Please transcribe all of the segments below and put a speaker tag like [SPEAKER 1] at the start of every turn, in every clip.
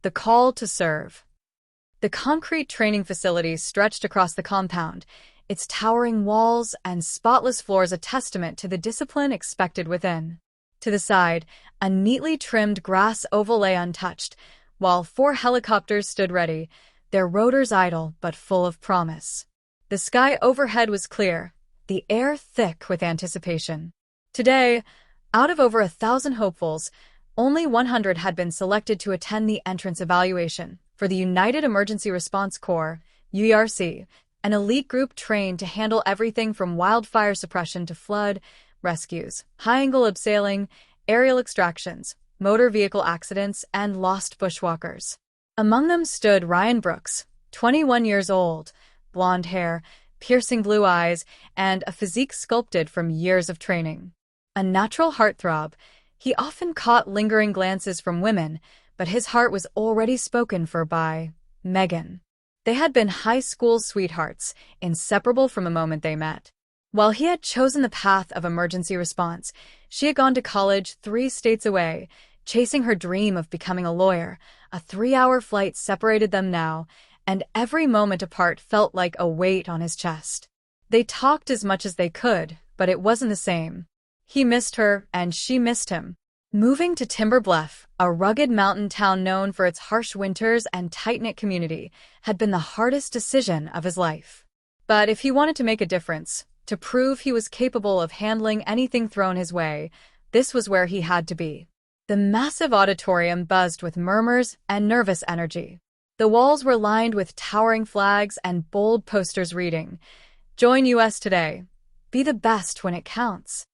[SPEAKER 1] The call to serve. The concrete training facility stretched across the compound, its towering walls and spotless floors a testament to the discipline expected within. To the side, a neatly trimmed grass oval lay untouched, while 4 helicopters stood ready, their rotors idle but full of promise. The sky overhead was clear, the air thick with anticipation. Today, out of over 1,000 hopefuls, only 100 had been selected to attend the entrance evaluation for the United Emergency Response Corps, U.E.R.C, an elite group trained to handle everything from wildfire suppression to flood rescues, high-angle abseiling, aerial extractions, motor vehicle accidents, and lost bushwalkers. Among them stood Ryan Brooks, 21 years old, blonde hair, piercing blue eyes, and a physique sculpted from years of training. A natural heartthrob, he often caught lingering glances from women, but his heart was already spoken for by Megan. They had been high school sweethearts, inseparable from the moment they met. While he had chosen the path of emergency response, she had gone to college 3 states away, chasing her dream of becoming a lawyer. A 3-hour flight separated them now, and every moment apart felt like a weight on his chest. They talked as much as they could, but it wasn't the same. He missed her, and she missed him. Moving to Timber Bluff, a rugged mountain town known for its harsh winters and tight-knit community, had been the hardest decision of his life. But if he wanted to make a difference, to prove he was capable of handling anything thrown his way, this was where he had to be. The massive auditorium buzzed with murmurs and nervous energy. The walls were lined with towering flags and bold posters reading, "Join U.S. today. Be the best when it counts."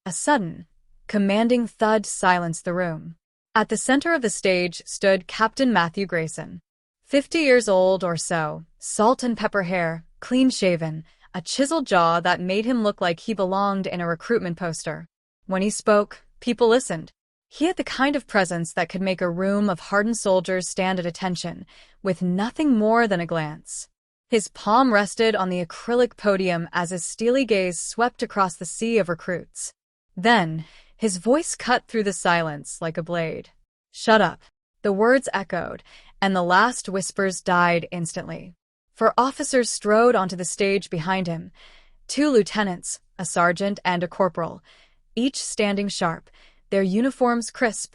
[SPEAKER 1] A sudden, commanding thud silenced the room. At the center of the stage stood Captain Matthew Grayson. 50 years old or so, salt and pepper hair, clean-shaven, a chiseled jaw that made him look like he belonged in a recruitment poster. When he spoke, people listened. He had the kind of presence that could make a room of hardened soldiers stand at attention, with nothing more than a glance. His palm rested on the acrylic podium as his steely gaze swept across the sea of recruits. Then, his voice cut through the silence like a blade. "Shut up." The words echoed, and the last whispers died instantly. 4 officers strode onto the stage behind him, 2 lieutenants, a sergeant and a corporal, each standing sharp, their uniforms crisp,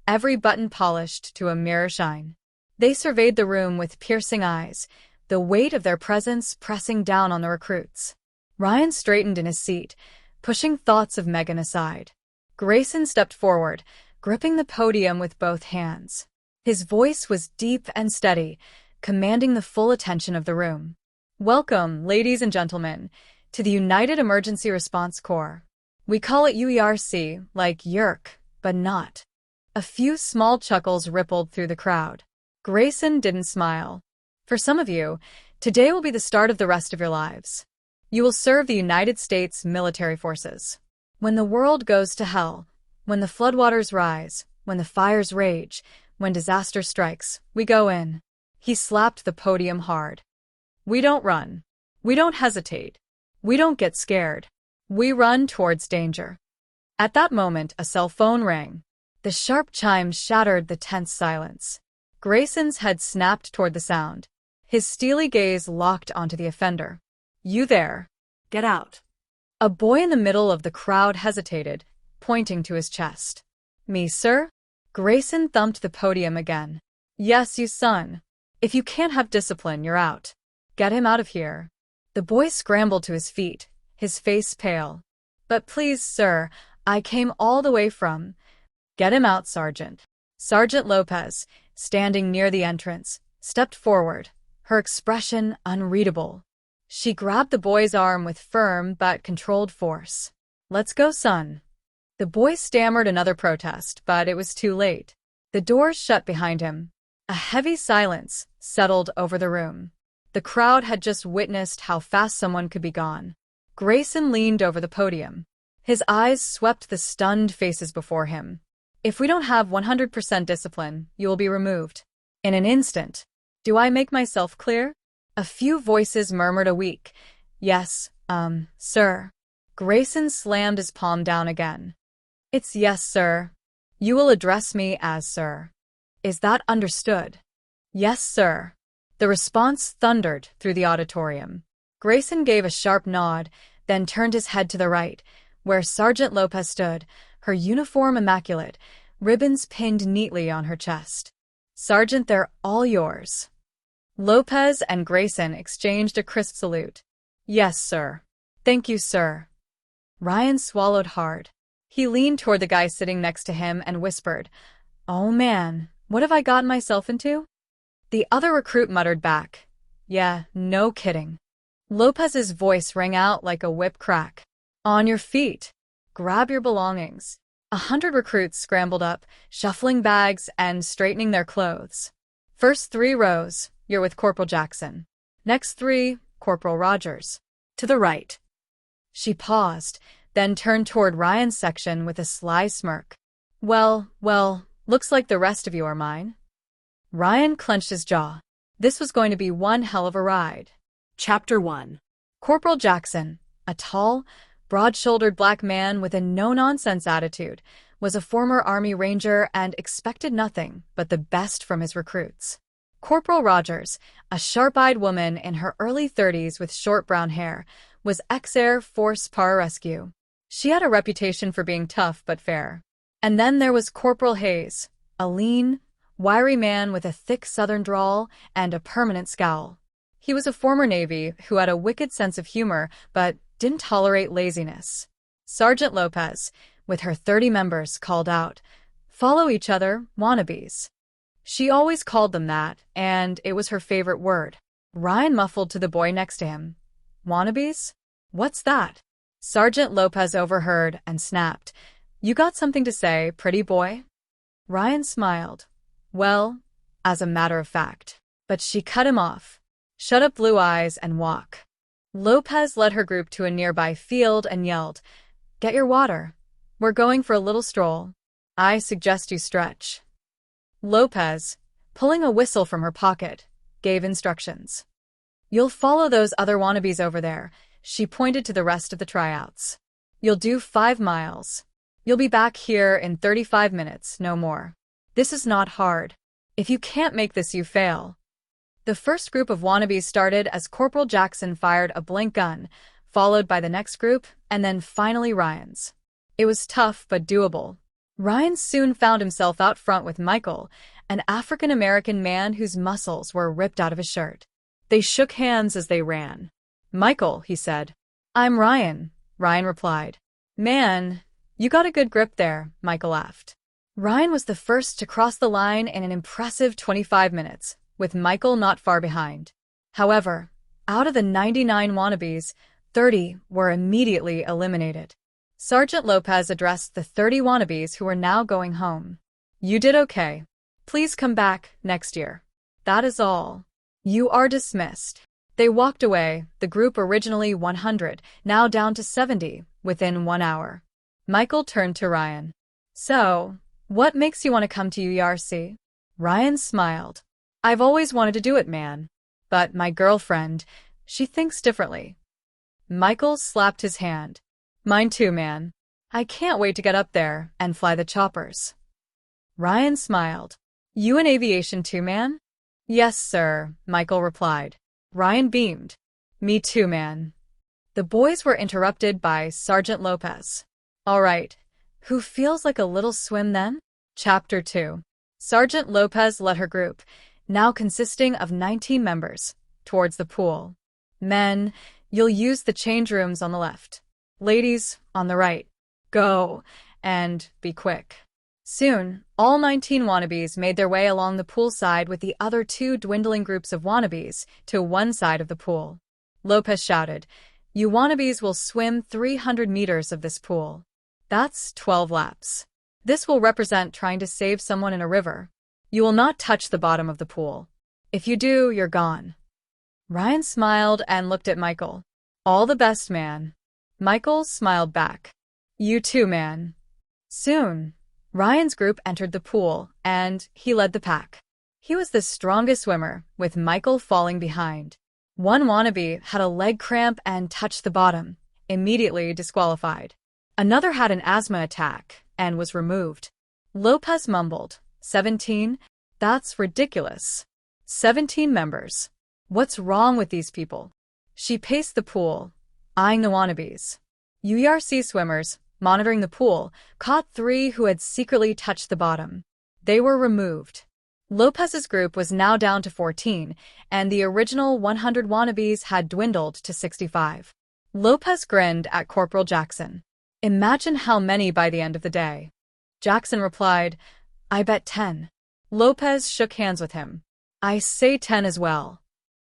[SPEAKER 1] every button polished to a mirror shine. They surveyed the room with piercing eyes, the weight of their presence pressing down on the recruits. Ryan straightened in his seat, pushing thoughts of Megan aside. Grayson stepped forward, gripping the podium with both hands. His voice was deep and steady, commanding the full attention of the room. "Welcome, ladies and gentlemen, to the United Emergency Response Corps. We call it U.E.R.C, like U.E.R.C, but not." A few small chuckles rippled through the crowd. Grayson didn't smile. "For some of you, today will be the start of the rest of your lives. You will serve the United States military forces. When the world goes to hell, when the floodwaters rise, when the fires rage, when disaster strikes, we go in." He slapped the podium hard. "We don't run. We don't hesitate. We don't get scared. We run towards danger." At that moment, a cell phone rang. The sharp chimes shattered the tense silence. Grayson's head snapped toward the sound. His steely gaze locked onto the offender. "You there. Get out." A boy in the middle of the crowd hesitated, pointing to his chest. "Me, sir?" Grayson thumped the podium again. "Yes, you son. If you can't have discipline, you're out. Get him out of here." The boy scrambled to his feet, his face pale. "But please, sir, I came all the way from—" "Get him out, Sergeant." Sergeant Lopez, standing near the entrance, stepped forward, her expression unreadable. She grabbed the boy's arm with firm but controlled force. "Let's go, son." The boy stammered another protest, but it was too late. The doors shut behind him. A heavy silence settled over the room. The crowd had just witnessed how fast someone could be gone. Grayson leaned over the podium. His eyes swept the stunned faces before him. "If we don't have 100% discipline, you will be removed. In an instant. Do I make myself clear?" A few voices murmured a weak, "Yes, sir." Grayson slammed his palm down again. "It's yes, sir. You will address me as sir. Is that understood?" Yes, sir. The response thundered through the auditorium. Grayson gave a sharp nod, then turned his head to the right, where Sergeant Lopez stood, her uniform immaculate, ribbons pinned neatly on her chest. Sergeant, they're all yours. Lopez and Grayson exchanged a crisp salute. Yes, sir. Thank you, sir. Ryan swallowed hard. He leaned toward the guy sitting next to him and whispered, "Oh man, what have I gotten myself into?" The other recruit muttered back, "Yeah, no kidding." Lopez's voice rang out like a whip crack. "On your feet. Grab your belongings." 100 recruits scrambled up, shuffling bags and straightening their clothes. First 3 rows, you're with Corporal Jackson. Next 3, Corporal Rogers. To the right. She paused, then turned toward Ryan's section with a sly smirk. Well, looks like the rest of you are mine. Ryan clenched his jaw. This was going to be one hell of a ride. Chapter 1. Corporal Jackson, a tall, broad-shouldered black man with a no-nonsense attitude, was a former Army Ranger and expected nothing but the best from his recruits. Corporal Rogers, a sharp-eyed woman in her early 30s with short brown hair, was ex-Air Force pararescue. She had a reputation for being tough but fair. And then there was Corporal Hayes, a lean, wiry man with a thick southern drawl and a permanent scowl. He was a former Navy who had a wicked sense of humor but didn't tolerate laziness. Sergeant Lopez, with her 30 members, called out, "Follow each other, wannabes." She always called them that, and it was her favorite word. Ryan muffled to the boy next to him. "Wannabes? What's that?" Sergeant Lopez overheard and snapped, "You got something to say, pretty boy?" Ryan smiled. "Well, as a matter of fact." But she cut him off. "Shut up, blue eyes, and walk." Lopez led her group to a nearby field and yelled, "Get your water. We're going for a little stroll. I suggest you stretch." Lopez, pulling a whistle from her pocket, gave instructions. "You'll follow those other wannabes over there." She pointed to the rest of the tryouts. "You'll do 5 miles. You'll be back here in 35 minutes, no more. This is not hard. If you can't make this, you fail." The first group of wannabes started as Corporal Jackson fired a blank gun, followed by the next group, and then finally Ryan's. It was tough but doable. Ryan soon found himself out front with Michael, an African-American man whose muscles were ripped out of his shirt. They shook hands as they ran. "Michael," he said. "I'm Ryan," Ryan replied. "Man, you got a good grip there," Michael laughed. Ryan was the first to cross the line in an impressive 25 minutes, with Michael not far behind. However, out of the 99 wannabes, 30 were immediately eliminated. Sergeant Lopez addressed the 30 wannabes who were now going home. "You did okay. Please come back next year. That is all. You are dismissed." They walked away, the group originally 100, now down to 70, within 1 hour. Michael turned to Ryan. "So, what makes you want to come to U.E.R.C? Ryan smiled. "I've always wanted to do it, man. But my girlfriend, she thinks differently." Michael slapped his hand. "Mine too, man. I can't wait to get up there and fly the choppers." Ryan smiled. "You in aviation too, man?" "Yes, sir," Michael replied. Ryan beamed. "Me too, man." The boys were interrupted by Sergeant Lopez. "All right, who feels like a little swim then?" Chapter 2. Sergeant Lopez led her group, now consisting of 19 members, towards the pool. "Men, you'll use the change rooms on the left. Ladies, on the right. Go, and be quick." Soon, all 19 wannabes made their way along the pool side with the other 2 dwindling groups of wannabes to one side of the pool. Lopez shouted, "You wannabes will swim 300 meters of this pool. That's 12 laps. This will represent trying to save someone in a river. You will not touch the bottom of the pool. If you do, you're gone." Ryan smiled and looked at Michael. "All the best, man." Michael smiled back. "You too, man." Soon, Ryan's group entered the pool, and he led the pack. He was the strongest swimmer, with Michael falling behind. One wannabe had a leg cramp and touched the bottom, immediately disqualified. Another had an asthma attack and was removed. Lopez mumbled, 17? That's ridiculous. 17 members. What's wrong with these people? She paced the pool, eyeing the wannabes. U.E.R.C swimmers, monitoring the pool, caught 3 who had secretly touched the bottom. They were removed. Lopez's group was now down to 14, and the original 100 wannabes had dwindled to 65. Lopez grinned at Corporal Jackson. Imagine how many by the end of the day. Jackson replied, I bet 10. Lopez shook hands with him. I say 10 as well.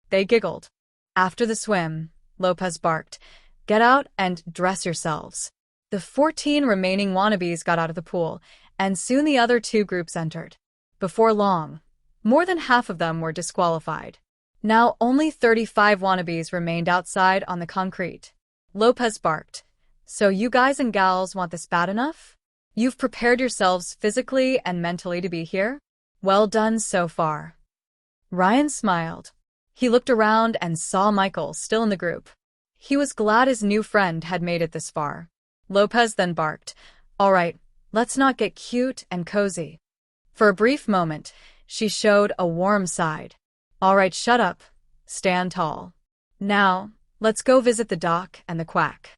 [SPEAKER 1] They giggled. After the swim, Lopez barked, get out and dress yourselves. The 14 remaining wannabes got out of the pool, and soon the other 2 groups entered. Before long, more than half of them were disqualified. Now only 35 wannabes remained outside on the concrete. Lopez barked, so you guys and gals want this bad enough? You've prepared yourselves physically and mentally to be here? Well done so far. Ryan smiled. He looked around and saw Michael still in the group. He was glad his new friend had made it this far. Lopez then barked, all right, let's not get cute and cozy. For a brief moment, she showed a warm side. All right, shut up. Stand tall. Now, let's go visit the doc and the quack.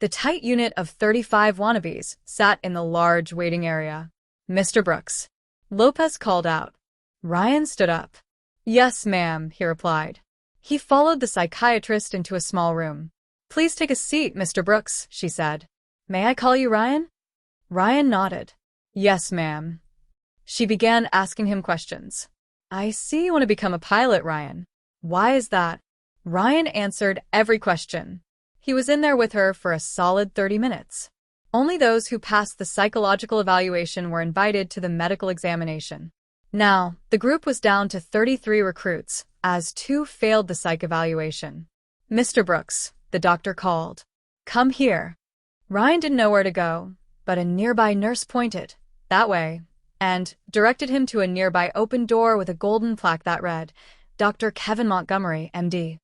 [SPEAKER 1] The tight unit of 35 wannabes sat in the large waiting area. Mr. Brooks. Lopez called out. Ryan stood up. Yes, ma'am, he replied. He followed the psychiatrist into a small room. Please take a seat, Mr. Brooks, she said. May I call you Ryan? Ryan nodded. Yes, ma'am. She began asking him questions. I see you want to become a pilot, Ryan. Why is that? Ryan answered every question. He was in there with her for a solid 30 minutes. Only those who passed the psychological evaluation were invited to the medical examination. Now, the group was down to 33 recruits, as 2 failed the psych evaluation. Mr. Brooks, the doctor called. Come here. Ryan didn't know where to go, but a nearby nurse pointed, that way, and directed him to a nearby open door with a golden plaque that read, Dr. Kevin Montgomery, MD.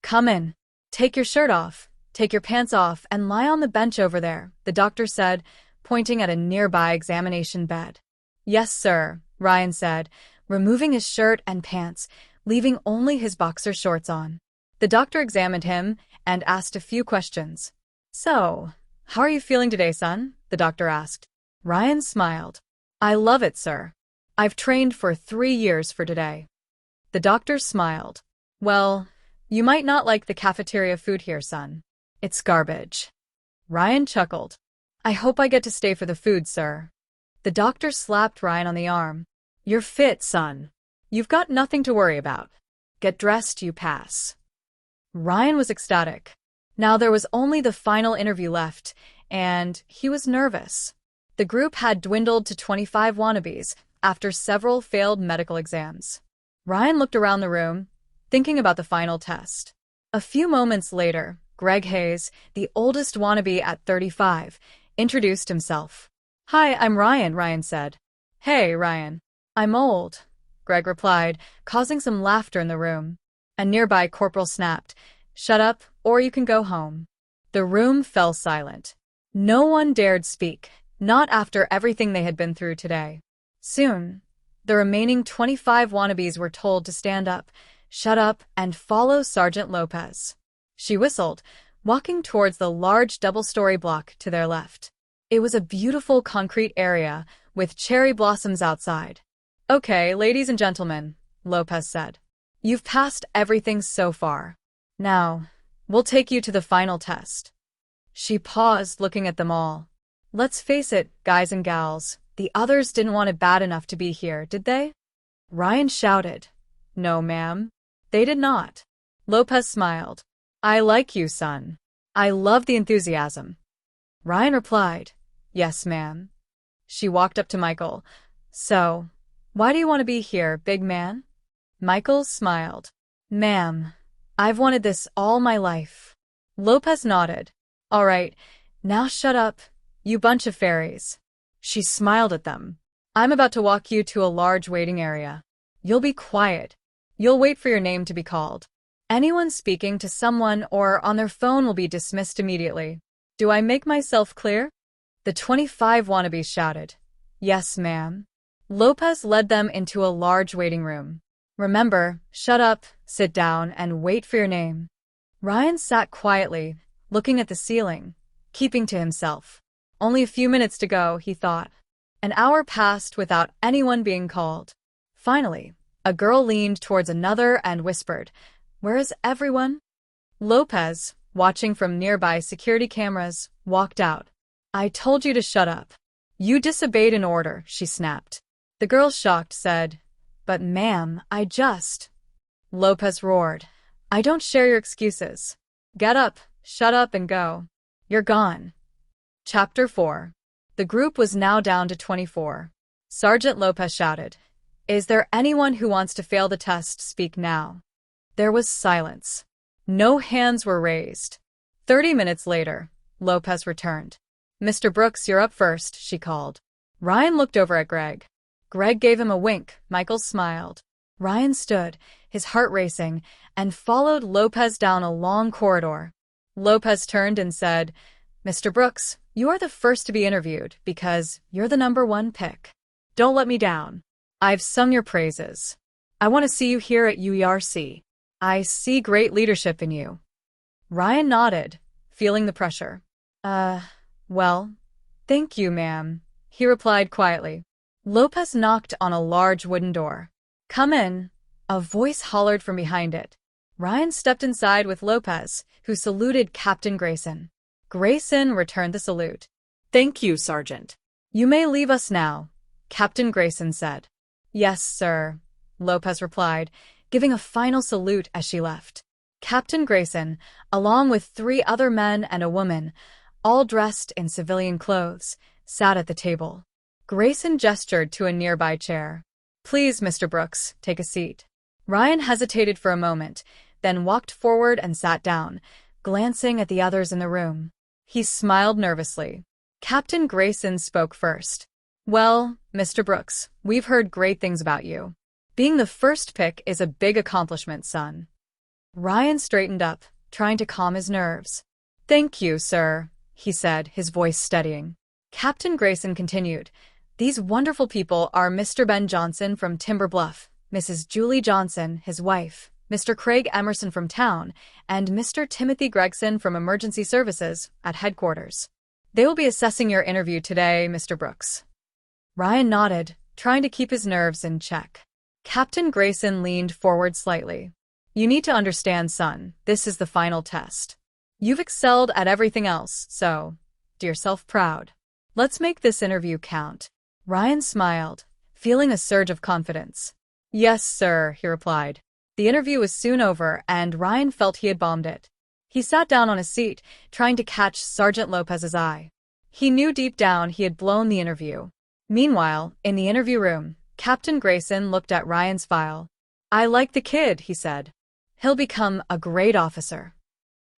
[SPEAKER 1] Come in. Take your shirt off, take your pants off, and lie on the bench over there, the doctor said, pointing at a nearby examination bed. Yes, sir, Ryan said, removing his shirt and pants, leaving only his boxer shorts on. The doctor examined him and asked a few questions. So, how are you feeling today, son? The doctor asked. Ryan smiled. I love it, sir. I've trained for 3 years for today. The doctor smiled. Well, you might not like the cafeteria food here, son. It's garbage. Ryan chuckled. I hope I get to stay for the food, sir. The doctor slapped Ryan on the arm. You're fit, son. You've got nothing to worry about. Get dressed, you pass. Ryan was ecstatic. Now there was only the final interview left, and he was nervous. The group had dwindled to 25 wannabes after several failed medical exams. Ryan looked around the room, thinking about the final test. A few moments later, Greg Hayes, the oldest wannabe at 35, introduced himself. Hi, I'm Ryan, Ryan said. Hey, Ryan. I'm old, Greg replied, causing some laughter in the room. A nearby corporal snapped, Shut up, or you can go home. The room fell silent. No one dared speak, not after everything they had been through today. Soon, the remaining 25 wannabes were told to stand up, shut up, and follow Sergeant Lopez. She whistled, walking towards the large double-story block to their left. It was a beautiful concrete area with cherry blossoms outside. Okay, ladies and gentlemen, Lopez said. You've passed everything so far. Now, we'll take you to the final test. She paused, looking at them all. Let's face it, guys and gals, the others didn't want it bad enough to be here, did they? Ryan shouted. No, ma'am. They did not. Lopez smiled. I like you, son. I love the enthusiasm. Ryan replied, Yes, ma'am. She walked up to Michael. So, why do you want to be here, big man? Michael smiled. Ma'am, I've wanted this all my life. Lopez nodded. All right, now shut up, you bunch of fairies. She smiled at them. I'm about to walk you to a large waiting area. You'll be quiet. You'll wait for your name to be called. Anyone speaking to someone or on their phone will be dismissed immediately. Do I make myself clear? The 25 wannabes shouted. Yes, ma'am. Lopez led them into a large waiting room. Remember, shut up, sit down, and wait for your name. Ryan sat quietly, looking at the ceiling, keeping to himself. Only a few minutes to go, he thought. An hour passed without anyone being called. Finally, a girl leaned towards another and whispered, "Where is everyone?" Lopez, watching from nearby security cameras, walked out. "I told you to shut up. You disobeyed an order," she snapped. The girl, shocked, said, "But ma'am, I just—" Lopez roared, "I don't share your excuses. Get up, shut up, and go. You're gone." Chapter 4. The group was now down to 24. Sergeant Lopez shouted, "Is there anyone who wants to fail the test? Speak now." There was silence. No hands were raised. 30 minutes later, Lopez returned. "Mr. Brooks, you're up first," she called. Ryan looked over at Greg. Greg gave him a wink. Michael smiled. Ryan stood, his heart racing, and followed Lopez down a long corridor. Lopez turned and said, "Mr. Brooks, you are the first to be interviewed because you're the #1 pick. Don't let me down. I've sung your praises. I want to see you here at U.E.R.C. I see great leadership in you." Ryan nodded, feeling the pressure. Well, thank you, ma'am," he replied quietly. Lopez knocked on a large wooden door. "Come in," a voice hollered from behind it. Ryan stepped inside with Lopez, who saluted Captain Grayson. Grayson returned the salute. "Thank you, Sergeant. You may leave us now," Captain Grayson said. "Yes, sir," Lopez replied, giving a final salute as she left. Captain Grayson, along with 3 other men and a woman, all dressed in civilian clothes, sat at the table. Grayson gestured to a nearby chair. "Please, Mr. Brooks, take a seat." Ryan hesitated for a moment, then walked forward and sat down, glancing at the others in the room. He smiled nervously. Captain Grayson spoke first. "Well, Mr. Brooks, we've heard great things about you. Being the first pick is a big accomplishment, son." Ryan straightened up, trying to calm his nerves. "Thank you, sir," he said, his voice steadying. Captain Grayson continued, "These wonderful people are Mr. Ben Johnson from Timber Bluff, Mrs. Julie Johnson, his wife, Mr. Craig Emerson from town, and Mr. Timothy Gregson from Emergency Services at headquarters. They will be assessing your interview today, Mr. Brooks." Ryan nodded, trying to keep his nerves in check. Captain Grayson leaned forward slightly. "You need to understand, son, this is the final test. You've excelled at everything else, so do yourself proud. Let's make this interview count." Ryan smiled, feeling a surge of confidence. "Yes, sir," he replied. The interview was soon over, and Ryan felt he had bombed it. He sat down on a seat, trying to catch Sergeant Lopez's eye. He knew deep down he had blown the interview. Meanwhile, in the interview room, Captain Grayson looked at Ryan's file. "I like the kid," he said. "He'll become a great officer."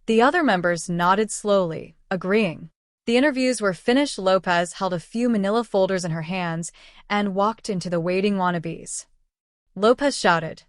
[SPEAKER 1] The other members nodded slowly, agreeing. The interviews were finished. Lopez held a few manila folders in her hands and walked into the waiting wannabes. Lopez shouted,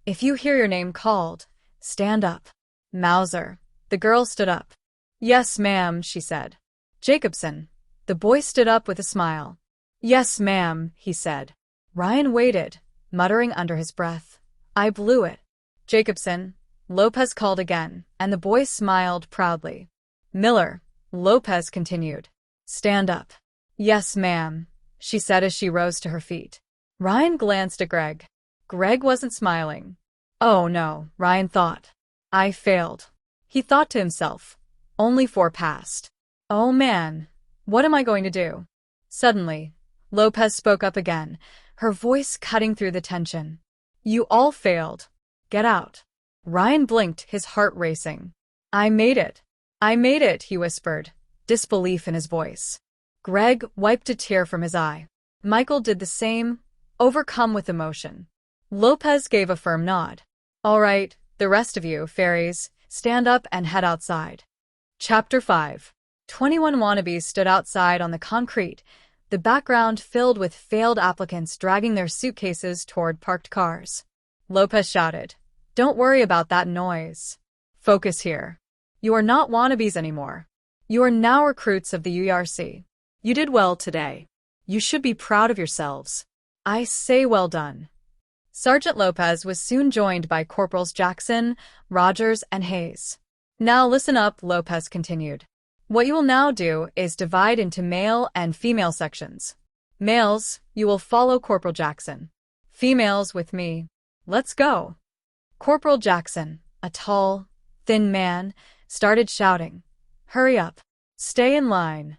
[SPEAKER 1] "If you hear your name called, stand up." "Mauser." The girl stood up. "Yes, ma'am," she said. "Jacobson." The boy stood up with a smile. "Yes, ma'am," he said. Ryan waited, muttering under his breath, "I blew it." "Jacobson," Lopez called again, and the boy smiled proudly. "Miller," Lopez continued. "Stand up." "Yes, ma'am," she said as she rose to her feet. Ryan glanced at Greg. Greg wasn't smiling. "Oh no," Ryan thought. "I failed." He thought to himself. Only 4 passed. "Oh man, what am I going to do?" Suddenly, Lopez spoke up again, her voice cutting through the tension. "You all failed. Get out." Ryan blinked, his heart racing. "I made it. I made it," he whispered, disbelief in his voice. Greg wiped a tear from his eye. Michael did the same, overcome with emotion. Lopez gave a firm nod. "All right, the rest of you, fairies, stand up and head outside." Chapter 5. 21 wannabes stood outside on the concrete, the background filled with failed applicants dragging their suitcases toward parked cars. Lopez shouted, "Don't worry about that noise. Focus here. You are not wannabes anymore. You are now recruits of the U.E.R.C. You did well today. You should be proud of yourselves. I say well done." Sergeant Lopez was soon joined by Corporals Jackson, Rogers, and Hayes. Now listen up, Lopez continued. What you will now do is divide into male and female sections. Males, you will follow Corporal Jackson. Females with me. Let's go. Corporal Jackson, a tall, thin man, started shouting, "Hurry up. Stay in line."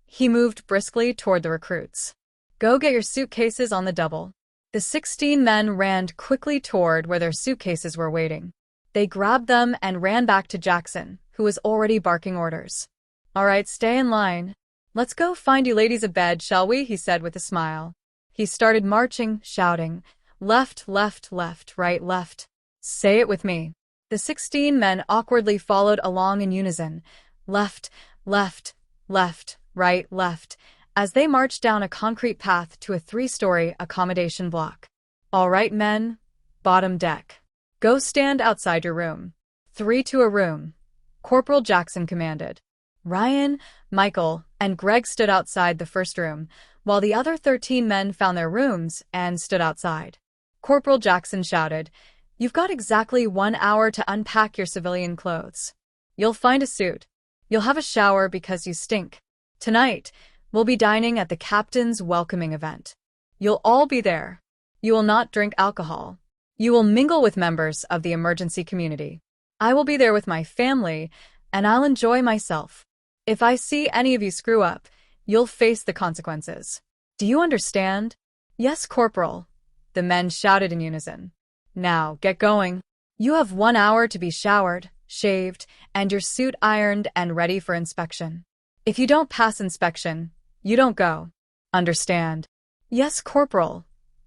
[SPEAKER 1] He moved briskly toward the recruits. "Go get your suitcases on the double." The 16 men ran quickly toward where their suitcases were waiting. They grabbed them and ran back to Jackson, who was already barking orders. "All right, stay in line. Let's go find you ladies a bed, shall we?" he said with a smile. He started marching, shouting, "Left, left, left, right, left." Say it with me. The 16 men awkwardly followed along in unison. Left, left, left, right, left, as they marched down a concrete path to a 3-story accommodation block. "All right, men. Bottom deck. Go stand outside your room. 3 to a room," Corporal Jackson commanded. Ryan, Michael, and Greg stood outside the first room, while the other 13 men found their rooms and stood outside. Corporal Jackson shouted, "You've got exactly 1 hour to unpack your civilian clothes. You'll find a suit. You'll have a shower because you stink. Tonight, we'll be dining at the captain's welcoming event. You'll all be there. You will not drink alcohol. You will mingle with members of the emergency community. I will be there with my family, and I'll enjoy myself. If I see any of you screw up, you'll face the consequences. Do you understand?" "Yes, Corporal," the men shouted in unison. "Now, get going. You have 1 hour to be showered, shaved, and your suit ironed and ready for inspection. If you don't pass inspection, you don't go. Understand?" "Yes, Corporal,"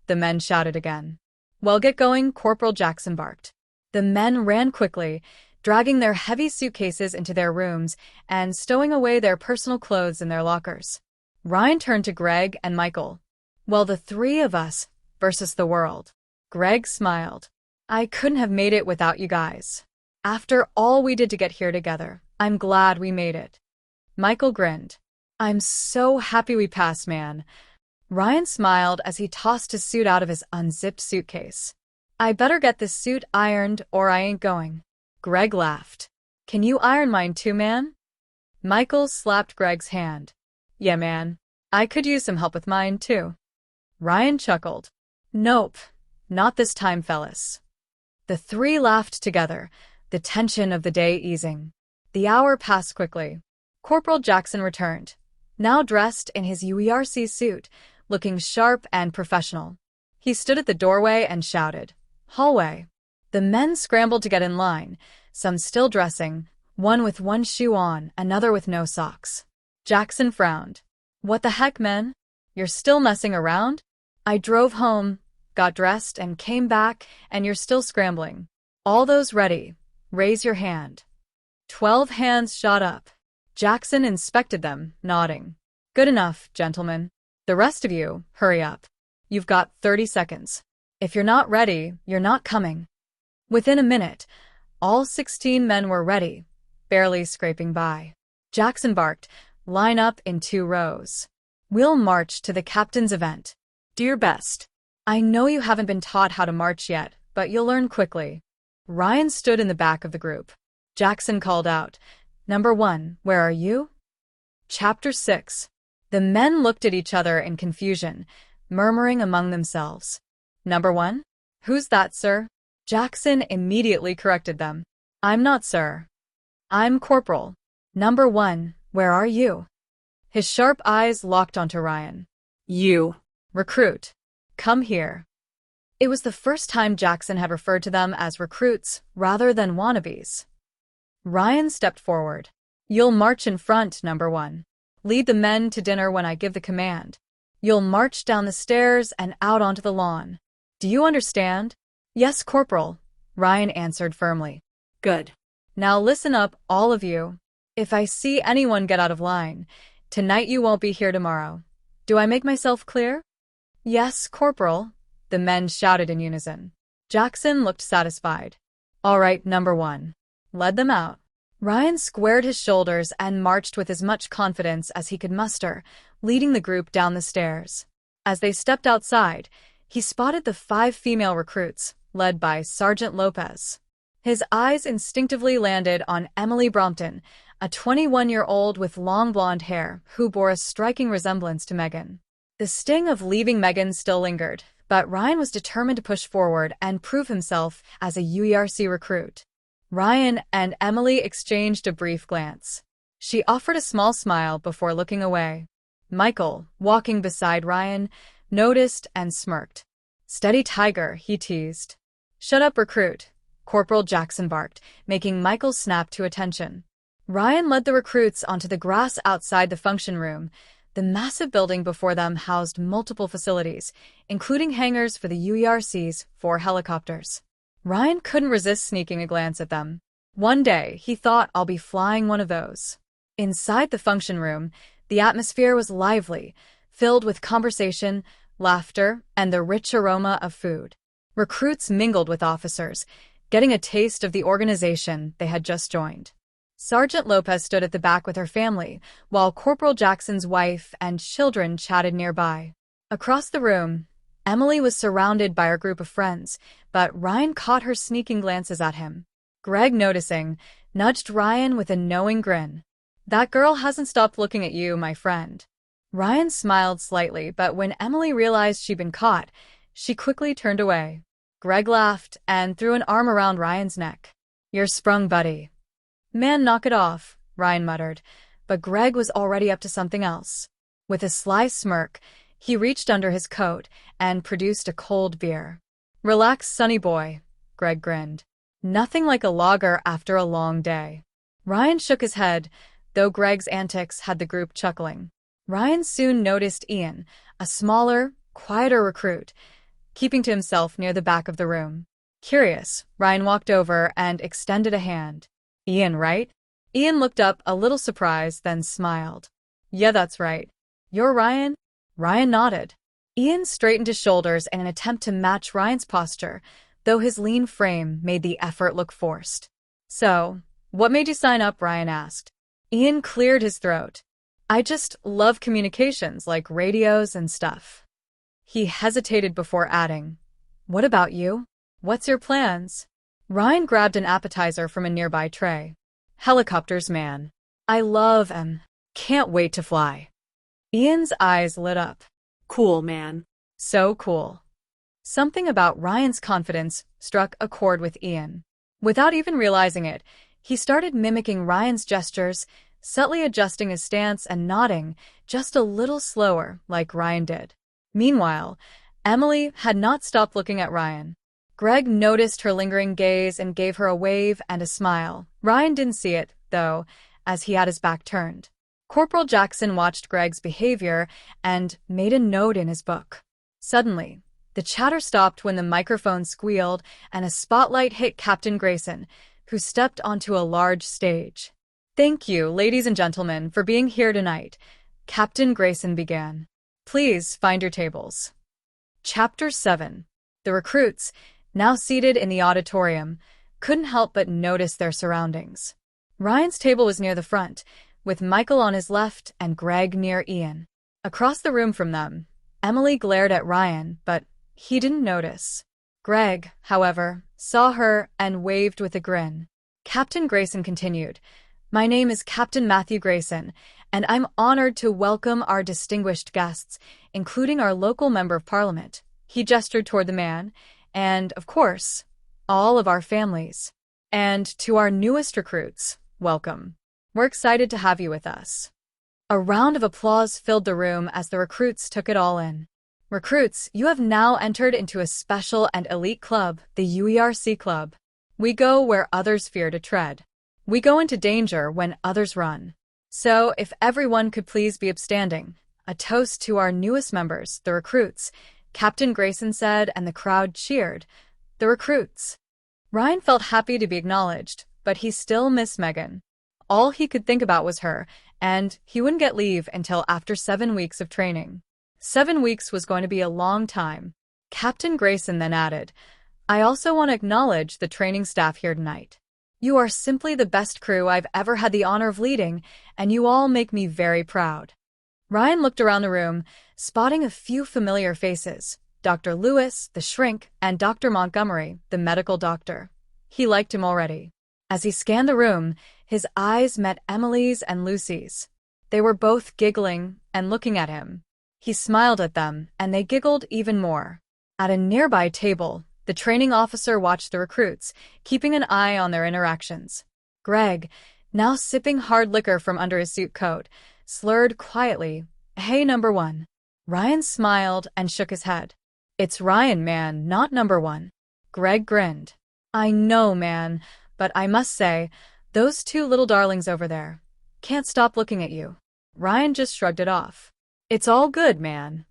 [SPEAKER 1] the men shouted again. "Well, get going," Corporal Jackson barked. The men ran quickly, dragging their heavy suitcases into their rooms and stowing away their personal clothes in their lockers. Ryan turned to Greg and Michael. "Well, the 3 of us versus the world." Greg smiled. "I couldn't have made it without you guys. After all we did to get here together, I'm glad we made it." Michael grinned. "I'm so happy we passed, man." Ryan smiled as he tossed his suit out of his unzipped suitcase. "I better get this suit ironed or I ain't going." Greg laughed. "Can you iron mine too, man?" Michael slapped Greg's hand. "Yeah, man. I could use some help with mine, too." Ryan chuckled. "Nope. Not this time, fellas." The 3 laughed together, the tension of the day easing. The hour passed quickly. Corporal Jackson returned, now dressed in his U.E.R.C suit, looking sharp and professional. He stood at the doorway and shouted, "Hallway." The men scrambled to get in line, some still dressing, one with one shoe on, another with no socks. Jackson frowned. "What the heck, men? You're still messing around? I drove home, got dressed, and came back, and you're still scrambling. All those ready, raise your hand." 12 hands shot up. Jackson inspected them, nodding. "Good enough, gentlemen. The rest of you, hurry up. You've got 30 seconds. If you're not ready, you're not coming." Within a minute, all 16 men were ready, barely scraping by. Jackson barked, "Line up in 2 rows. We'll march to the captain's event. Do your best. I know you haven't been taught how to march yet, but you'll learn quickly." Ryan stood in the back of the group. Jackson called out, "Number 1, where are you?" Chapter 6. The men looked at each other in confusion, murmuring among themselves. "Number 1? Who's that, sir?" Jackson immediately corrected them. "I'm not, sir. I'm Corporal. Number 1, where are you?" His sharp eyes locked onto Ryan. "You. Recruit. Come here." It was the first time Jackson had referred to them as recruits rather than wannabes. Ryan stepped forward. "You'll march in front, Number 1. Lead the men to dinner when I give the command. You'll march down the stairs and out onto the lawn. Do you understand?" "Yes, Corporal," Ryan answered firmly. "Good. Now listen up, all of you. If I see anyone get out of line, tonight you won't be here tomorrow. Do I make myself clear?" "Yes, Corporal," the men shouted in unison. Jackson looked satisfied. "All right, Number 1. Lead them out." Ryan squared his shoulders and marched with as much confidence as he could muster, leading the group down the stairs. As they stepped outside, he spotted the 5 female recruits, led by Sergeant Lopez. His eyes instinctively landed on Emily Brompton, a 21-year-old with long blonde hair who bore a striking resemblance to Megan. The sting of leaving Megan still lingered, but Ryan was determined to push forward and prove himself as a U.E.R.C recruit. Ryan and Emily exchanged a brief glance. She offered a small smile before looking away. Michael, walking beside Ryan, noticed and smirked. "Steady, Tiger," he teased. "Shut up, recruit," Corporal Jackson barked, making Michael snap to attention. Ryan led the recruits onto the grass outside the function room. The massive building before them housed multiple facilities, including hangars for the U.E.R.C's 4 helicopters. Ryan couldn't resist sneaking a glance at them. One day, he thought, "I'll be flying one of those." Inside the function room, the atmosphere was lively, filled with conversation, laughter, and the rich aroma of food. Recruits mingled with officers, getting a taste of the organization they had just joined. Sergeant Lopez stood at the back with her family, while Corporal Jackson's wife and children chatted nearby. Across the room, Emily was surrounded by her group of friends, but Ryan caught her sneaking glances at him. Greg, noticing, nudged Ryan with a knowing grin. "That girl hasn't stopped looking at you, my friend." Ryan smiled slightly, but when Emily realized she'd been caught, she quickly turned away. Greg laughed and threw an arm around Ryan's neck. "You're sprung, buddy." "Man, knock it off," Ryan muttered, but Greg was already up to something else. With a sly smirk, he reached under his coat and produced a cold beer. "Relax, sonny boy," Greg grinned. "Nothing like a lager after a long day." Ryan shook his head, though Greg's antics had the group chuckling. Ryan soon noticed Ian, a smaller, quieter recruit, keeping to himself near the back of the room. Curious, Ryan walked over and extended a hand. "Ian, right?" Ian looked up a little surprised, then smiled. "Yeah, that's right. You're Ryan?" Ryan nodded. Ian straightened his shoulders in an attempt to match Ryan's posture, though his lean frame made the effort look forced. "So, what made you sign up?" Ryan asked. Ian cleared his throat. "I just love communications, like radios and stuff." He hesitated before adding, "What about you? What's your plans?" Ryan grabbed an appetizer from a nearby tray. "Helicopters, man. I love 'em. Can't wait to fly." Ian's eyes lit up.
[SPEAKER 2] "Cool, man."
[SPEAKER 1] So cool. Something about Ryan's confidence struck a chord with Ian. Without even realizing it, he started mimicking Ryan's gestures, subtly adjusting his stance and nodding, just a little slower, like Ryan did. Meanwhile, Emily had not stopped looking at Ryan. Greg noticed her lingering gaze and gave her a wave and a smile. Ryan didn't see it, though, as he had his back turned. Corporal Jackson watched Greg's behavior and made a note in his book. Suddenly, the chatter stopped when the microphone squealed and a spotlight hit Captain Grayson, who stepped onto a large stage. "Thank you, ladies and gentlemen, for being here tonight," Captain Grayson began. "Please find your tables." Chapter 7. The recruits, now seated in the auditorium, couldn't help but notice their surroundings. Ryan's table was near the front, with Michael on his left and Greg near Ian. Across the room from them, Emily glared at Ryan, but he didn't notice. Greg, however, saw her and waved with a grin. Captain Grayson continued, "My name is Captain Matthew Grayson, and I'm honored to welcome our distinguished guests, including our local member of parliament." He gestured toward the man, "and, of course, all of our families. And to our newest recruits, welcome. We're excited to have you with us." A round of applause filled the room as the recruits took it all in. "Recruits, you have now entered into a special and elite club, the U.E.R.C Club. We go where others fear to tread. We go into danger when others run. So, if everyone could please be upstanding, a toast to our newest members, the recruits," Captain Grayson said, and the crowd cheered. The recruits. Ryan felt happy to be acknowledged, but he still missed Megan. All he could think about was her, and he wouldn't get leave until after 7 weeks of training. 7 weeks was going to be a long time. Captain Grayson then added, "I also want to acknowledge the training staff here tonight. You are simply the best crew I've ever had the honor of leading, and you all make me very proud." Ryan looked around the room, spotting a few familiar faces. Dr. Lewis, the shrink, and Dr. Montgomery, the medical doctor. He liked him already. As he scanned the room, his eyes met Emily's and Lucy's. They were both giggling and looking at him. He smiled at them, and they giggled even more. At a nearby table, the training officer watched the recruits, keeping an eye on their interactions. Greg, now sipping hard liquor from under his suit coat, slurred quietly, "Hey, number one." Ryan smiled and shook his head. "It's Ryan, man, not number one." Greg grinned. "I know, man, but I must say, those two little darlings over there can't stop looking at you." Ryan just shrugged it off. "It's all good, man."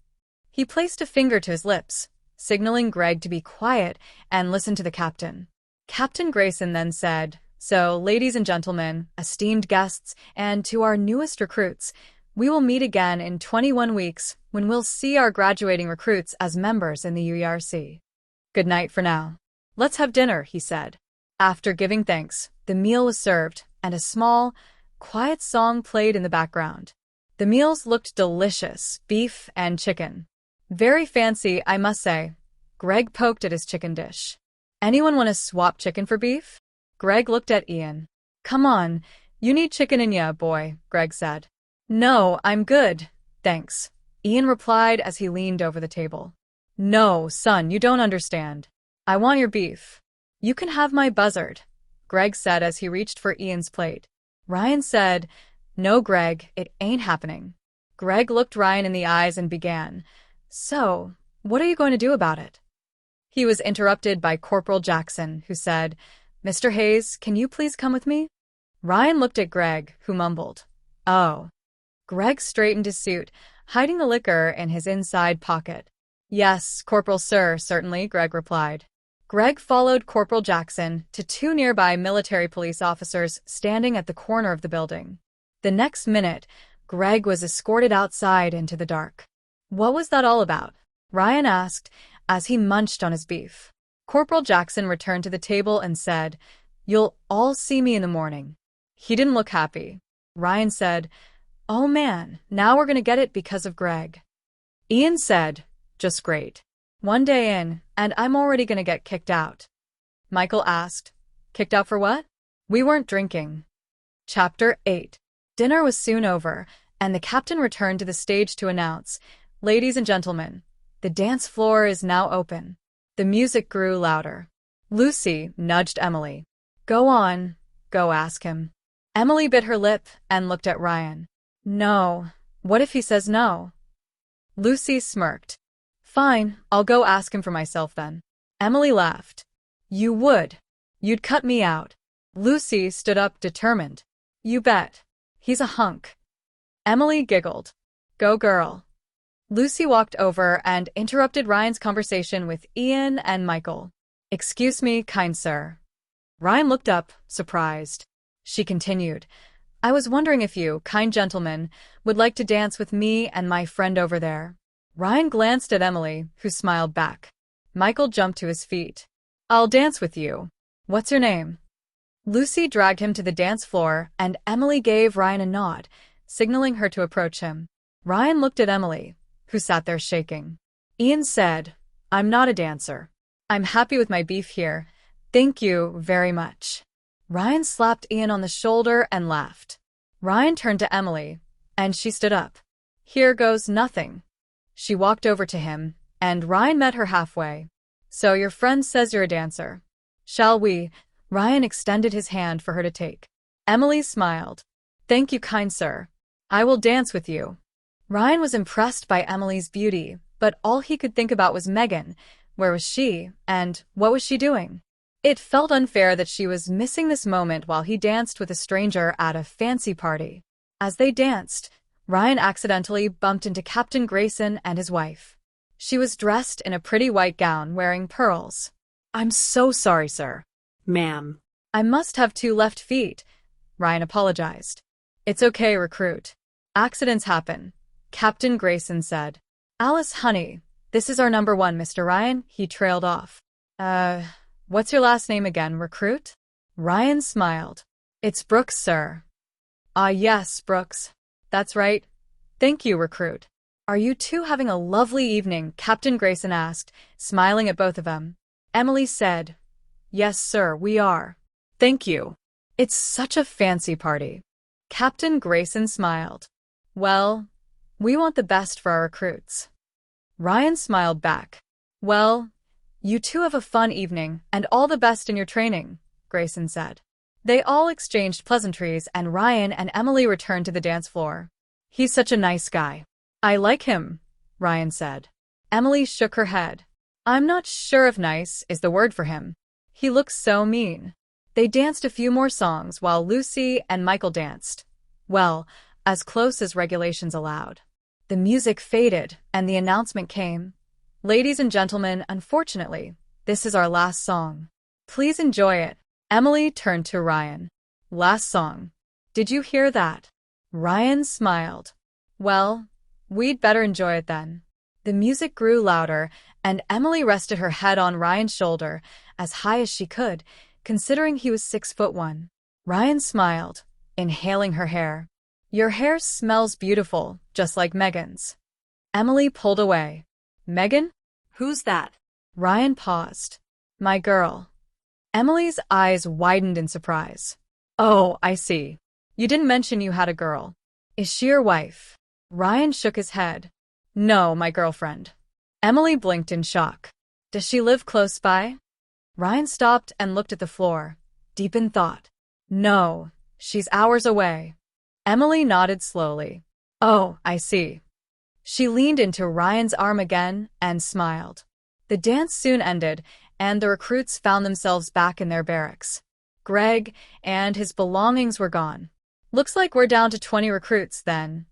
[SPEAKER 1] He placed a finger to his lips, signaling Greg to be quiet and listen to the captain. Captain Grayson then said, "So, ladies and gentlemen, esteemed guests, and to our newest recruits, we will meet again in 21 weeks when we'll see our graduating recruits as members in the U.E.R.C. Good night for now. Let's have dinner," he said. After giving thanks, the meal was served, and a small, quiet song played in the background. The meals looked delicious, beef and chicken. Very fancy, I must say. Greg poked at his chicken dish. "Anyone want to swap chicken for beef?" Greg looked at Ian. "Come on, you need chicken in ya, boy," Greg said. "No, I'm good, thanks," Ian replied as he leaned over the table. "No, son, you don't understand. I want your beef." "You can have my buzzard," Greg said as he reached for Ian's plate. Ryan said, "No, Greg, it ain't happening." Greg looked Ryan in the eyes and began, "So, what are you going to do about it?" He was interrupted by Corporal Jackson, who said, "Mr. Hayes, can you please come with me?" Ryan looked at Greg, who mumbled, "Oh." Greg straightened his suit, hiding the liquor in his inside pocket. "Yes, Corporal, sir, certainly," Greg replied. Greg followed Corporal Jackson to two nearby military police officers standing at the corner of the building. The next minute, Greg was escorted outside into the dark. "What was that all about?" Ryan asked as he munched on his beef. Corporal Jackson returned to the table and said, "You'll all see me in the morning." He didn't look happy. Ryan said, "Oh man, now we're gonna get it because of Greg." Ian said, "Just great. One day in, and I'm already gonna get kicked out." Michael asked, "Kicked out for what?" "We weren't drinking." Chapter 8. Dinner was soon over, and the captain returned to the stage to announce, "Ladies and gentlemen, the dance floor is now open." The music grew louder. Lucy nudged Emily. "Go on, go ask him." Emily bit her lip and looked at Ryan. "No, what if he says no?" Lucy smirked. "Fine, I'll go ask him for myself then." Emily laughed. "You would. You'd cut me out." Lucy stood up determined. "You bet. He's a hunk." Emily giggled. "Go girl." Lucy walked over and interrupted Ryan's conversation with Ian and Michael. "Excuse me, kind sir." Ryan looked up, surprised. She continued, "I was wondering if you, kind gentlemen, would like to dance with me and my friend over there." Ryan glanced at Emily, who smiled back. Michael jumped to his feet. "I'll dance with you. What's your name?" Lucy dragged him to the dance floor, and Emily gave Ryan a nod, signaling her to approach him. Ryan looked at Emily, who sat there shaking. Ian said, "I'm not a dancer. I'm happy with my beef here. Thank you very much." Ryan slapped Ian on the shoulder and laughed. Ryan turned to Emily, and she stood up. "Here goes nothing." She walked over to him, and Ryan met her halfway. "So your friend says you're a dancer. Shall we?" Ryan extended his hand for her to take. Emily smiled. "Thank you, kind sir. I will dance with you." Ryan was impressed by Emily's beauty, but all he could think about was Megan. Where was she, and what was she doing? It felt unfair that she was missing this moment while he danced with a stranger at a fancy party. As they danced, Ryan accidentally bumped into Captain Grayson and his wife. She was dressed in a pretty white gown wearing pearls. "I'm so sorry, sir."
[SPEAKER 2] "Ma'am."
[SPEAKER 1] "I must have two left feet," Ryan apologized. "It's okay, recruit. Accidents happen," Captain Grayson said. "Alice, honey, this is our number one, Mr. Ryan," he trailed off. What's your last name again, recruit?" Ryan smiled. "It's Brooks, sir." "Ah, yes, Brooks. That's right. Thank you, recruit." Are you two having a lovely evening? Captain Grayson asked, smiling at both of them. Emily said, Yes, sir, we are. Thank you. It's such a fancy party. Captain Grayson smiled. Well, we want the best for our recruits. Ryan smiled back. Well, you two have a fun evening and all the best in your training, Grayson said. They all exchanged pleasantries and Ryan and Emily returned to the dance floor. He's such a nice guy. I like him, Ryan said. Emily shook her head. I'm not sure if nice is the word for him. He looks so mean. They danced a few more songs while Lucy and Michael danced. Well, as close as regulations allowed. The music faded and the announcement came. Ladies and gentlemen, unfortunately, this is our last song. Please enjoy it. Emily turned to Ryan. Last song. Did you hear that? Ryan smiled. Well, we'd better enjoy it then. The music grew louder, and Emily rested her head on Ryan's shoulder, as high as she could, considering he was 6'1". Ryan smiled, inhaling her hair. Your hair smells beautiful, just like Megan's. Emily pulled away. Megan? Who's that? Ryan paused. My girl. Emily's eyes widened in surprise. Oh, I see. You didn't mention you had a girl. Is she your wife? Ryan shook his head. No, my girlfriend. Emily blinked in shock. Does she live close by? Ryan stopped and looked at the floor, deep in thought. No, she's hours away. Emily nodded slowly. Oh, I see. She leaned into Ryan's arm again and smiled. The dance soon ended, and the recruits found themselves back in their barracks. Greg and his belongings were gone. Looks like we're down to 20 recruits then,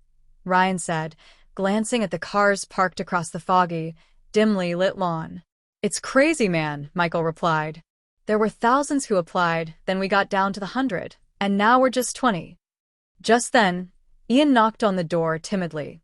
[SPEAKER 1] Ryan said, glancing at the cars parked across the foggy, dimly lit lawn. It's crazy, man, Michael replied. There were thousands who applied, then we got down to the 100, and now we're just 20. Just then, Ian knocked on the door timidly.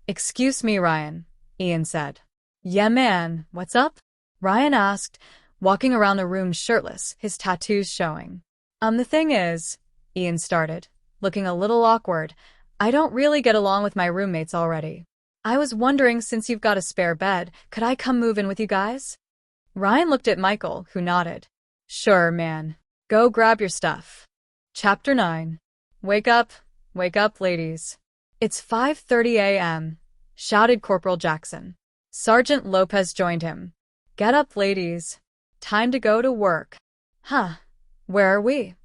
[SPEAKER 1] Excuse me, Ryan, Ian said. Yeah, man, what's up? Ryan asked, walking around the room shirtless, his tattoos showing. The thing is, Ian started, looking a little awkward, I don't really get along with my roommates already. I was wondering, since you've got a spare bed, could I come move in with you guys? Ryan looked at Michael, who nodded. Sure, man. Go grab your stuff. Chapter 9. Wake up, ladies. It's 5:30 a.m., shouted Corporal Jackson. Sergeant Lopez joined him. Get up, ladies. Time to go to work. Huh, where are we?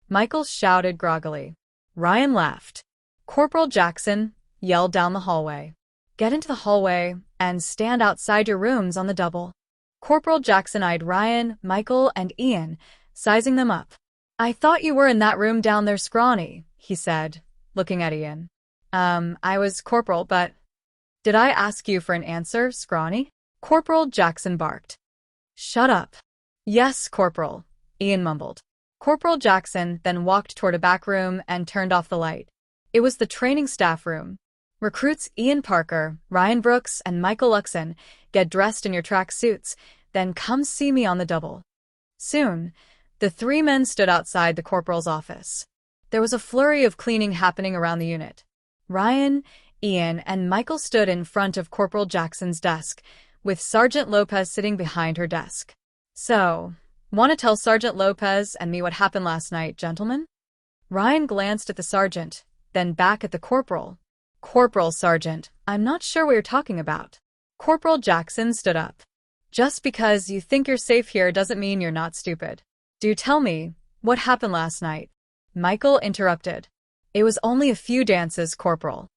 [SPEAKER 1] Michael shouted groggily. Ryan laughed. Corporal Jackson yelled down the hallway. Get into the hallway and stand outside your rooms on the double. Corporal Jackson eyed Ryan, Michael, and Ian, sizing them up. I thought you were in that room down there, scrawny, he said, looking at Ian. I was Corporal, but... Did I ask you for an answer, scrawny? Corporal Jackson barked. Shut up. Yes, Corporal, Ian mumbled. Corporal Jackson then walked toward a back room and turned off the light. It was the training staff room. Recruits Ian Parker, Ryan Brooks, and Michael Luxon, get dressed in your track suits, then come see me on the double. Soon, the three men stood outside the corporal's office. There was a flurry of cleaning happening around the unit. Ryan, Ian, and Michael stood in front of Corporal Jackson's desk, with Sergeant Lopez sitting behind her desk. So, want to tell Sergeant Lopez and me what happened last night, gentlemen? Ryan glanced at the sergeant, then back at the corporal. Corporal, Sergeant, I'm not sure what you're talking about. Corporal Jackson stood up. Just because you think you're safe here doesn't mean you're not stupid. Do tell me, what happened last night? Michael interrupted. It was only a few dances, Corporal.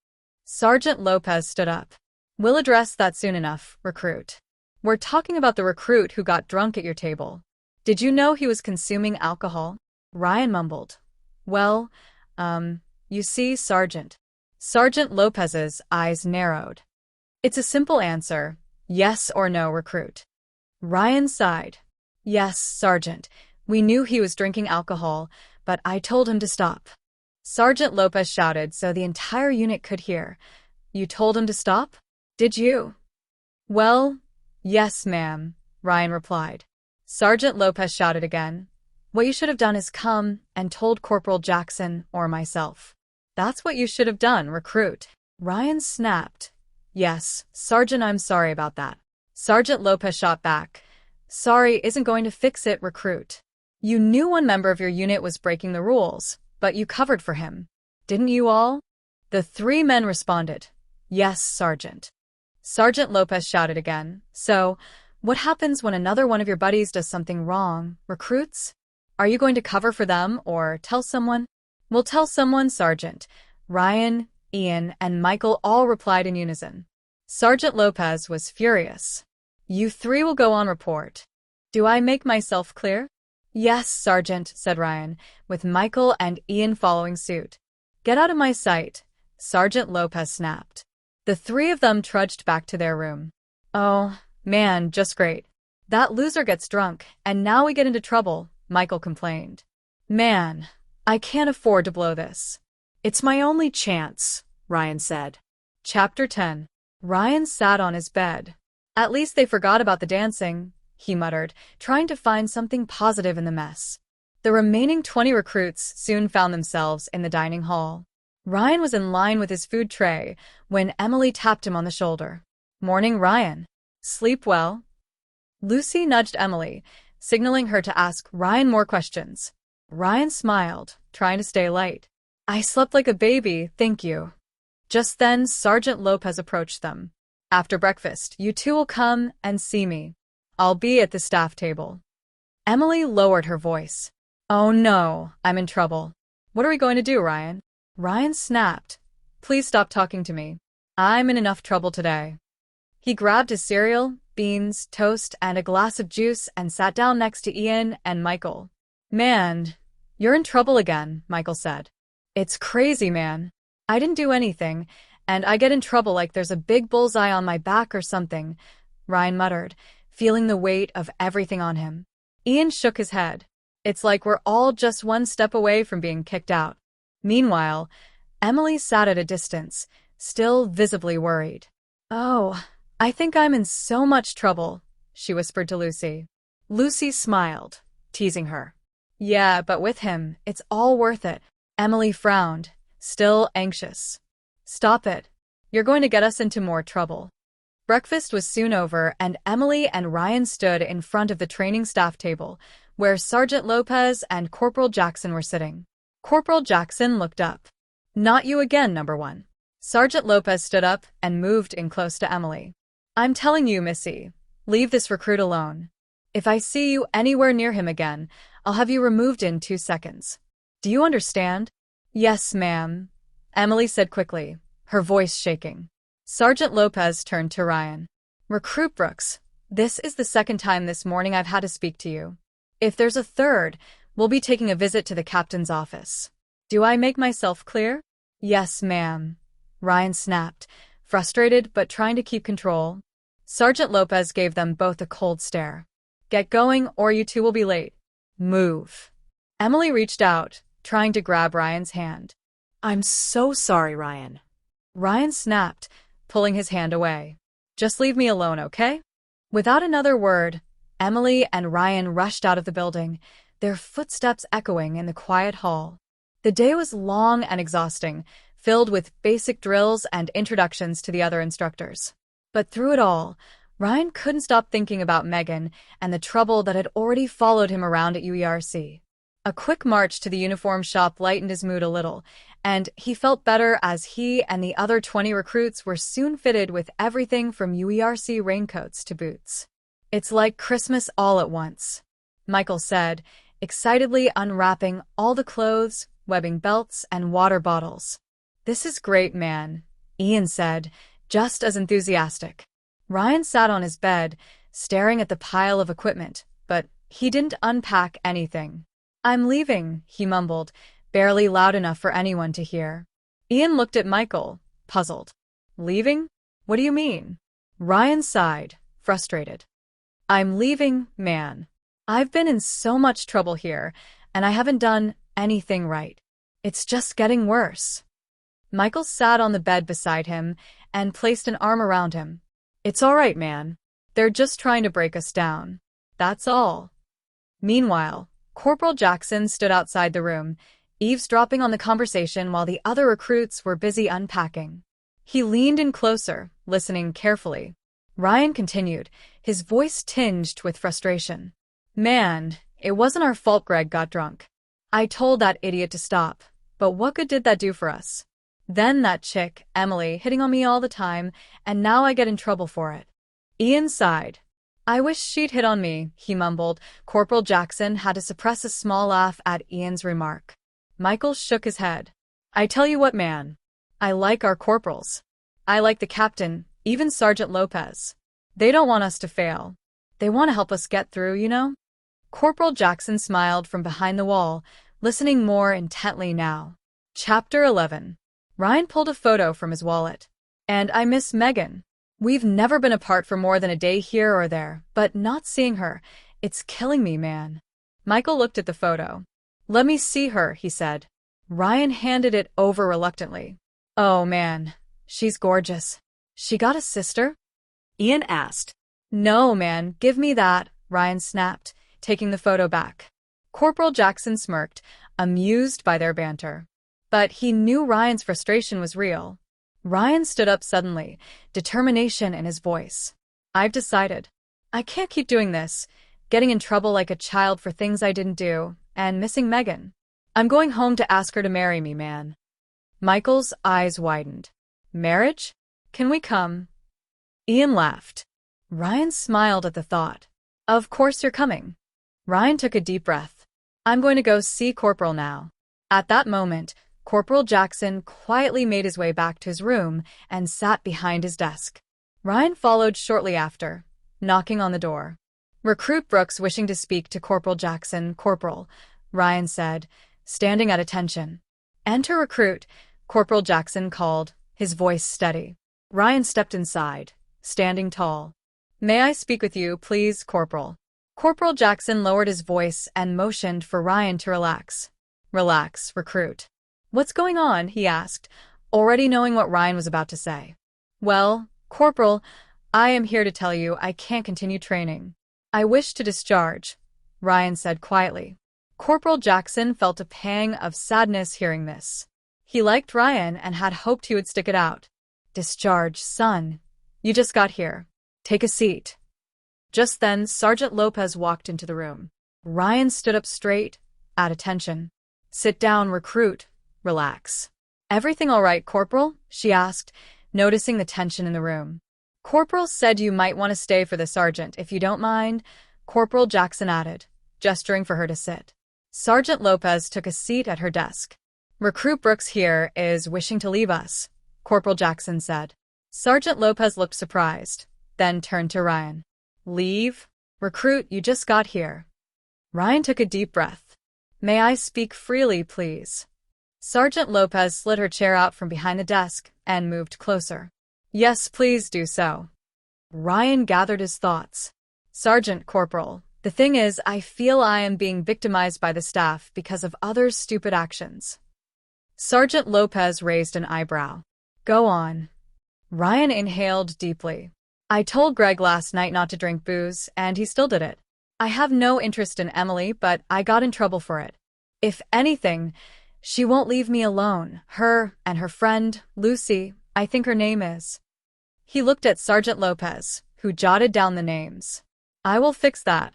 [SPEAKER 1] Sergeant Lopez stood up. We'll address that soon enough, recruit. We're talking about the recruit who got drunk at your table. Did you know he was consuming alcohol? Ryan mumbled. Well, you see, Sergeant. Sergeant Lopez's eyes narrowed. It's a simple answer, yes or no, recruit. Ryan sighed. Yes, Sergeant. We knew he was drinking alcohol, but I told him to stop. Sergeant Lopez shouted so the entire unit could hear. You told him to stop? Did you? Well, yes, ma'am, Ryan replied. Sergeant Lopez shouted again. What you should have done is come and told Corporal Jackson or myself. That's what you should have done, recruit. Ryan snapped. Yes, Sergeant, I'm sorry about that. Sergeant Lopez shot back. Sorry isn't going to fix it, recruit. You knew one member of your unit was breaking the rules, but you covered for him. Didn't you all? The three men responded. Yes, Sergeant. Sergeant Lopez shouted again. So, what happens when another one of your buddies does something wrong, recruits? Are you going to cover for them or tell someone? We'll tell someone, Sergeant. Ryan, Ian, and Michael all replied in unison. Sergeant Lopez was furious. You three will go on report. Do I make myself clear? Yes, Sergeant, said Ryan, with Michael and Ian following suit. Get out of my sight, Sergeant Lopez snapped. The three of them trudged back to their room. Oh, man, just great. That loser gets drunk, and now we get into trouble, Michael complained. Man, I can't afford to blow this. It's my only chance, Ryan said. Chapter 10. Ryan sat on his bed. At least they forgot about the dancing, he muttered, trying to find something positive in the mess. The remaining 20 recruits soon found themselves in the dining hall. Ryan was in line with his food tray when Emily tapped him on the shoulder. Morning, Ryan. Sleep well? Lucy nudged Emily, signaling her to ask Ryan more questions. Ryan smiled, trying to stay light. I slept like a baby, thank you. Just then, Sergeant Lopez approached them. After breakfast, you two will come and see me. I'll be at the staff table. Emily lowered her voice. Oh no, I'm in trouble. What are we going to do, Ryan? Ryan snapped. Please stop talking to me. I'm in enough trouble today. He grabbed his cereal, beans, toast, and a glass of juice and sat down next to Ian and Michael. Man, you're in trouble again, Michael said. It's crazy, man. I didn't do anything, and I get in trouble like there's a big bullseye on my back or something, Ryan muttered, feeling the weight of everything on him. Ian shook his head. It's like we're all just one step away from being kicked out. Meanwhile, Emily sat at a distance, still visibly worried. Oh, I think I'm in so much trouble, she whispered to Lucy. Lucy smiled, teasing her. Yeah, but with him, it's all worth it. Emily frowned, still anxious. Stop it. You're going to get us into more trouble. Breakfast was soon over, and Emily and Ryan stood in front of the training staff table, where Sergeant Lopez and Corporal Jackson were sitting. Corporal Jackson looked up. Not you again, number one. Sergeant Lopez stood up and moved in close to Emily. I'm telling you, Missy, leave this recruit alone. If I see you anywhere near him again, I'll have you removed in 2 seconds. Do you understand? Yes, ma'am, Emily said quickly, her voice shaking. Sergeant Lopez turned to Ryan. Recruit Brooks, this is the second time this morning I've had to speak to you. If there's a third, we'll be taking a visit to the captain's office. Do I make myself clear? Yes, ma'am, Ryan snapped, frustrated but trying to keep control. Sergeant Lopez gave them both a cold stare. Get going or you two will be late. Move. Emily reached out, trying to grab Ryan's hand. I'm so sorry, Ryan. Ryan snapped, pulling his hand away. Just leave me alone, okay? Without another word, Emily and Ryan rushed out of the building, their footsteps echoing in the quiet hall. The day was long and exhausting, filled with basic drills and introductions to the other instructors. But through it all, Ryan couldn't stop thinking about Megan and the trouble that had already followed him around at U.E.R.C. A quick march to the uniform shop lightened his mood a little, and he felt better as he and the other 20 recruits were soon fitted with everything from U.E.R.C. raincoats to boots. It's like Christmas all at once, Michael said, excitedly unwrapping all the clothes, webbing belts, and water bottles. This is great, man, Ian said, just as enthusiastic. Ryan sat on his bed, staring at the pile of equipment, but he didn't unpack anything. I'm leaving, he mumbled, barely loud enough for anyone to hear. Ian looked at Michael, puzzled. Leaving? What do you mean? Ryan sighed, frustrated. I'm leaving, man. I've been in so much trouble here, and I haven't done anything right. It's just getting worse. Michael sat on the bed beside him and placed an arm around him. It's all right, man. They're just trying to break us down. That's all. Meanwhile, Corporal Jackson stood outside the room, eavesdropping on the conversation while the other recruits were busy unpacking. He leaned in closer, listening carefully. Ryan continued, his voice tinged with frustration. Man, it wasn't our fault Greg got drunk. I told that idiot to stop, but what good did that do for us? Then that chick, Emily, hitting on me all the time, and now I get in trouble for it. Ian sighed. I wish she'd hit on me, he mumbled. Corporal Jackson had to suppress a small laugh at Ian's remark. Michael shook his head. I tell you what, man. I like our corporals. I like the captain, even Sergeant Lopez. They don't want us to fail. They want to help us get through, you know? Corporal Jackson smiled from behind the wall, listening more intently now. Chapter 11. Ryan pulled a photo from his wallet. And I miss Megan. We've never been apart for more than a day here or there, but not seeing her, it's killing me, man. Michael looked at the photo. Let me see her, he said. Ryan handed it over reluctantly. Oh, man. She's gorgeous. She got a sister? Ian asked. No, man, give me that, Ryan snapped, taking the photo back. Corporal Jackson smirked, amused by their banter. But he knew Ryan's frustration was real. Ryan stood up suddenly, determination in his voice. I've decided. I can't keep doing this, getting in trouble like a child for things I didn't do, and missing Megan. I'm going home to ask her to marry me, man. Michael's eyes widened. Marriage? Can we come? Ian laughed. Ryan smiled at the thought. Of course you're coming. Ryan took a deep breath. I'm going to go see Corporal now. At that moment, Corporal Jackson quietly made his way back to his room and sat behind his desk. Ryan followed shortly after, knocking on the door. Recruit Brooks wishing to speak to Corporal Jackson. Corporal, Ryan said, standing at attention. Enter recruit, Corporal Jackson called, his voice steady. Ryan stepped inside, standing tall. May I speak with you, please, Corporal? Corporal Jackson lowered his voice and motioned for Ryan to relax. Relax, recruit. What's going on? He asked, already knowing what Ryan was about to say. Well, Corporal, I am here to tell you I can't continue training. I wish to discharge, Ryan said quietly. Corporal Jackson felt a pang of sadness hearing this. He liked Ryan and had hoped he would stick it out. Discharge, son. You just got here. Take a seat. Just then, Sergeant Lopez walked into the room. Ryan stood up straight, at attention. Sit down, recruit. Relax. Everything all right, Corporal? She asked, noticing the tension in the room. Corporal said you might want to stay for the sergeant, if you don't mind, Corporal Jackson added, gesturing for her to sit. Sergeant Lopez took a seat at her desk. Recruit Brooks here is wishing to leave us, Corporal Jackson said. Sergeant Lopez looked surprised, then turned to Ryan. Leave? Recruit, you just got here. Ryan took a deep breath. May I speak freely, please? Sergeant Lopez slid her chair out from behind the desk and moved closer. Yes, please do so. Ryan gathered his thoughts. Sergeant Corporal, the thing is, I feel I am being victimized by the staff because of others' stupid actions. Sergeant Lopez raised an eyebrow. Go on. Ryan inhaled deeply. I told Greg last night not to drink booze, and he still did it. I have no interest in Emily, but I got in trouble for it. If anything, she won't leave me alone. Her and her friend, Lucy, I think her name is. He looked at Sergeant Lopez, who jotted down the names. I will fix that.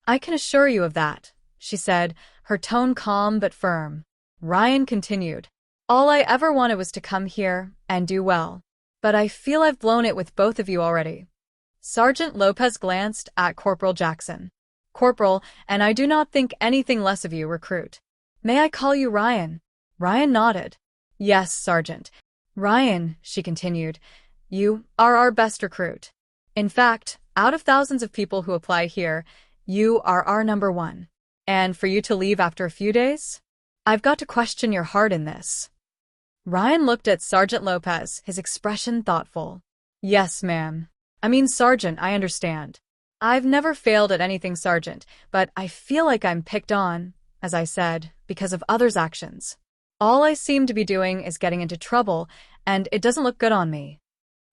[SPEAKER 1] I can assure you of that, she said, her tone calm but firm. Ryan continued. All I ever wanted was to come here and do well. But I feel I've blown it with both of you already. Sergeant Lopez glanced at Corporal Jackson. Corporal, and I do not think anything less of you, recruit. May I call you Ryan? Ryan nodded. Yes, Sergeant. Ryan, she continued, you are our best recruit. In fact, out of thousands of people who apply here, you are our number one. And for you to leave after a few days? I've got to question your heart in this. Ryan looked at Sergeant Lopez, his expression thoughtful. Yes, ma'am. I mean, Sergeant, I understand. I've never failed at anything, Sergeant, but I feel like I'm picked on, as I said, because of others' actions. All I seem to be doing is getting into trouble, and it doesn't look good on me.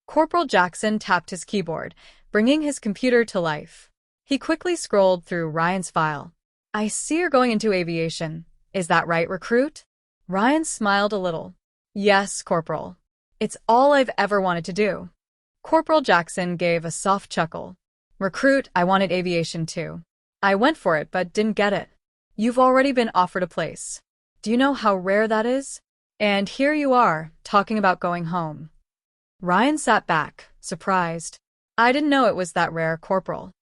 [SPEAKER 1] Corporal Jackson tapped his keyboard, bringing his computer to life. He quickly scrolled through Ryan's file. I see you're going into aviation. Is that right, recruit? Ryan smiled a little. Yes, Corporal. It's all I've ever wanted to do. Corporal Jackson gave a soft chuckle. Recruit, I wanted aviation too. I went for it but didn't get it. You've already been offered a place. Do you know how rare that is? And here you are, talking about going home. Ryan sat back, surprised. I didn't know it was that rare, Corporal.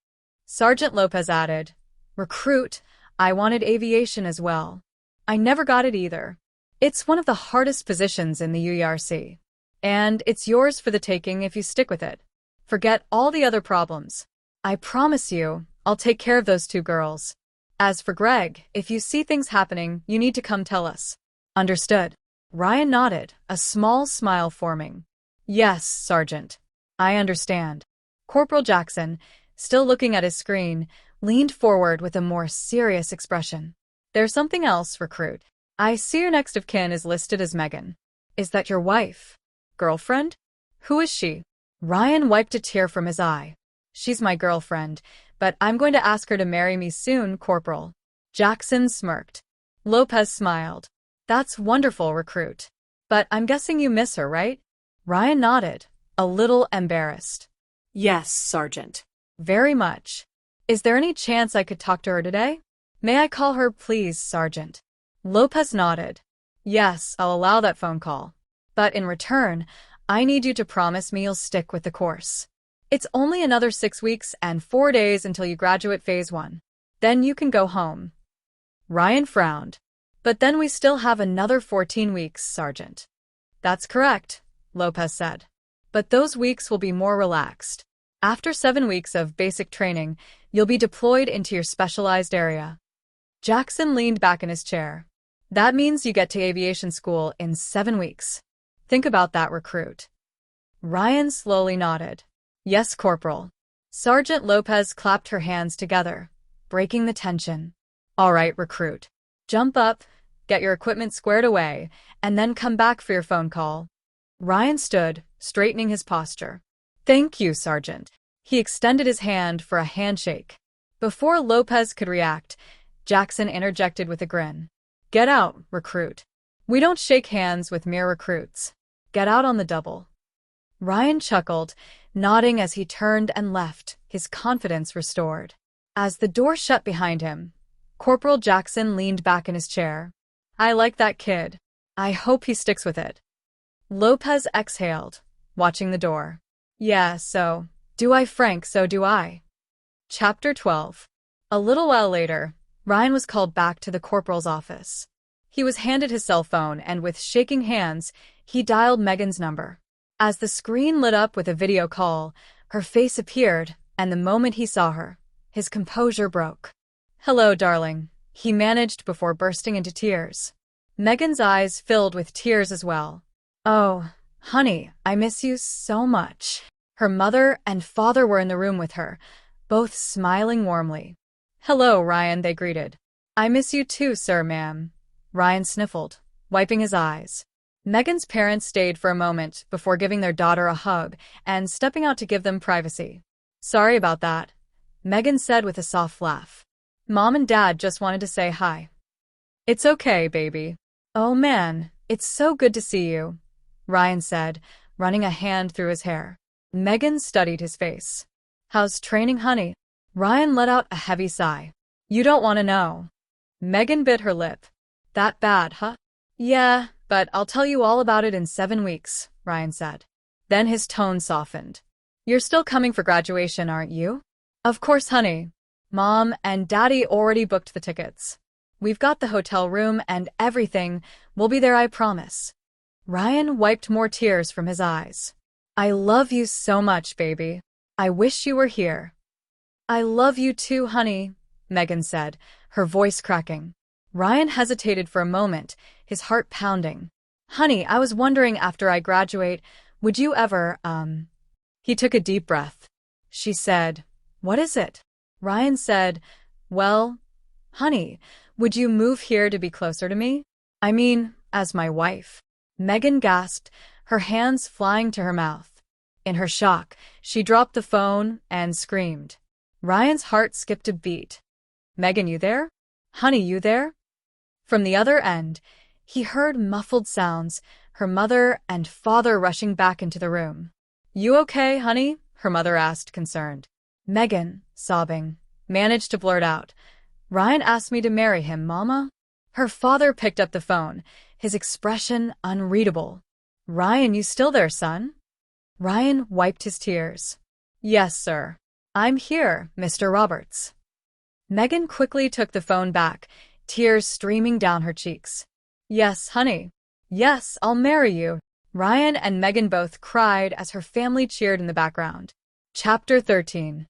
[SPEAKER 1] Sergeant Lopez added, Recruit, I wanted aviation as well. I never got it either. It's one of the hardest positions in the U.E.R.C. And it's yours for the taking if you stick with it. Forget all the other problems. I promise you, I'll take care of those two girls. As for Greg, if you see things happening, you need to come tell us. Understood. Ryan nodded, a small smile forming. Yes, Sergeant. I understand. Corporal Jackson, still looking at his screen, leaned forward with a more serious expression. There's something else, Recruit. I see your next of kin is listed as Megan. Is that your wife? Girlfriend? Who is she? Ryan wiped a tear from his eye. She's my girlfriend, but I'm going to ask her to marry me soon, Corporal. Jackson smirked. Lopez smiled. That's wonderful, Recruit. But I'm guessing you miss her, right? Ryan nodded, a little embarrassed.
[SPEAKER 2] Yes, Sergeant.
[SPEAKER 1] Very much. Is there any chance I could talk to her today? May I call her, please, Sergeant? Lopez nodded. Yes, I'll allow that phone call. But in return, I need you to promise me you'll stick with the course. It's only another 6 weeks and 4 days until you graduate Phase 1. Then you can go home. Ryan frowned. But then we still have another 14 weeks, Sergeant. That's correct, Lopez said. But those weeks will be more relaxed. After 7 weeks of basic training, you'll be deployed into your specialized area. Jackson leaned back in his chair. That means you get to aviation school in 7 weeks. Think about that, Recruit. Ryan slowly nodded. Yes, Corporal. Sergeant Lopez clapped her hands together, breaking the tension. All right, Recruit. Jump up, get your equipment squared away, and then come back for your phone call. Ryan stood, straightening his posture. Thank you, Sergeant. He extended his hand for a handshake. Before Lopez could react, Jackson interjected with a grin. Get out, Recruit. We don't shake hands with mere recruits. Get out on the double. Ryan chuckled, nodding as he turned and left, his confidence restored. As the door shut behind him, Corporal Jackson leaned back in his chair. I like that kid. I hope he sticks with it. Lopez exhaled, watching the door. Yeah, so do I, Frank, so do I. Chapter 12. A little while later, Ryan was called back to the corporal's office. He was handed his cell phone and with shaking hands, he dialed Megan's number. As the screen lit up with a video call, her face appeared, and the moment he saw her, his composure broke. Hello, darling, he managed before bursting into tears. Megan's eyes filled with tears as well. Oh, honey, I miss you so much. Her mother and father were in the room with her, both smiling warmly. Hello, Ryan, they greeted. I miss you too, sir, ma'am. Ryan sniffled, wiping his eyes. Megan's parents stayed for a moment before giving their daughter a hug and stepping out to give them privacy. Sorry about that, Megan said with a soft laugh. Mom and Dad just wanted to say hi. It's okay, baby. Oh man, it's so good to see you, Ryan said, running a hand through his hair. Megan studied his face. How's training, honey? Ryan let out a heavy sigh. You don't want to know. Megan bit her lip. That bad, huh? Yeah, but I'll tell you all about it in 7 weeks, Ryan said. Then his tone softened. You're still coming for graduation, aren't you? Of course, honey. Mom and Daddy already booked the tickets. We've got the hotel room and everything. We'll be there, I promise. Ryan wiped more tears from his eyes. I love you so much, baby. I wish you were here. I love you too, honey, Megan said, her voice cracking. Ryan hesitated for a moment, his heart pounding. Honey, I was wondering after I graduate, would you ever, He took a deep breath. She said, What is it? Ryan said, Well, honey, would you move here to be closer to me? I mean, as my wife. Megan gasped, her hands flying to her mouth. In her shock, she dropped the phone and screamed. Ryan's heart skipped a beat. Megan, you there? Honey, you there? From the other end, he heard muffled sounds, her mother and father rushing back into the room. "You okay, honey?" her mother asked, concerned. Megan, sobbing, managed to blurt out, "Ryan asked me to marry him, Mama." Her father picked up the phone, his expression unreadable. "Ryan, you still there, son?" Ryan wiped his tears. "Yes, sir. I'm here, Mr. Roberts." Megan quickly took the phone back, tears streaming down her cheeks. "Yes, honey. Yes, I'll marry you." Ryan and Megan both cried as her family cheered in the background. Chapter 13.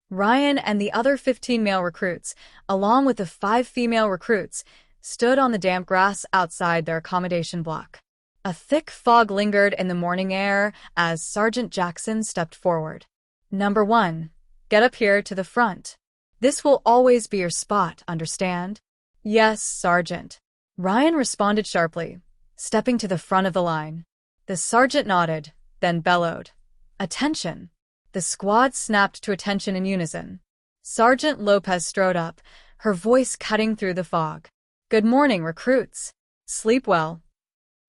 [SPEAKER 1] Ryan and the other 15 male recruits, along with the 5 female recruits, stood on the damp grass outside their accommodation block. A thick fog lingered in the morning air as Sergeant Jackson stepped forward. "Number 1, get up here to the front. This will always be your spot, understand?" "Yes, Sergeant." Ryan responded sharply, stepping to the front of the line. The sergeant nodded, then bellowed, "Attention!" The squad snapped to attention in unison. Sergeant Lopez strode up, her voice cutting through the fog. "Good morning, recruits. Sleep well?"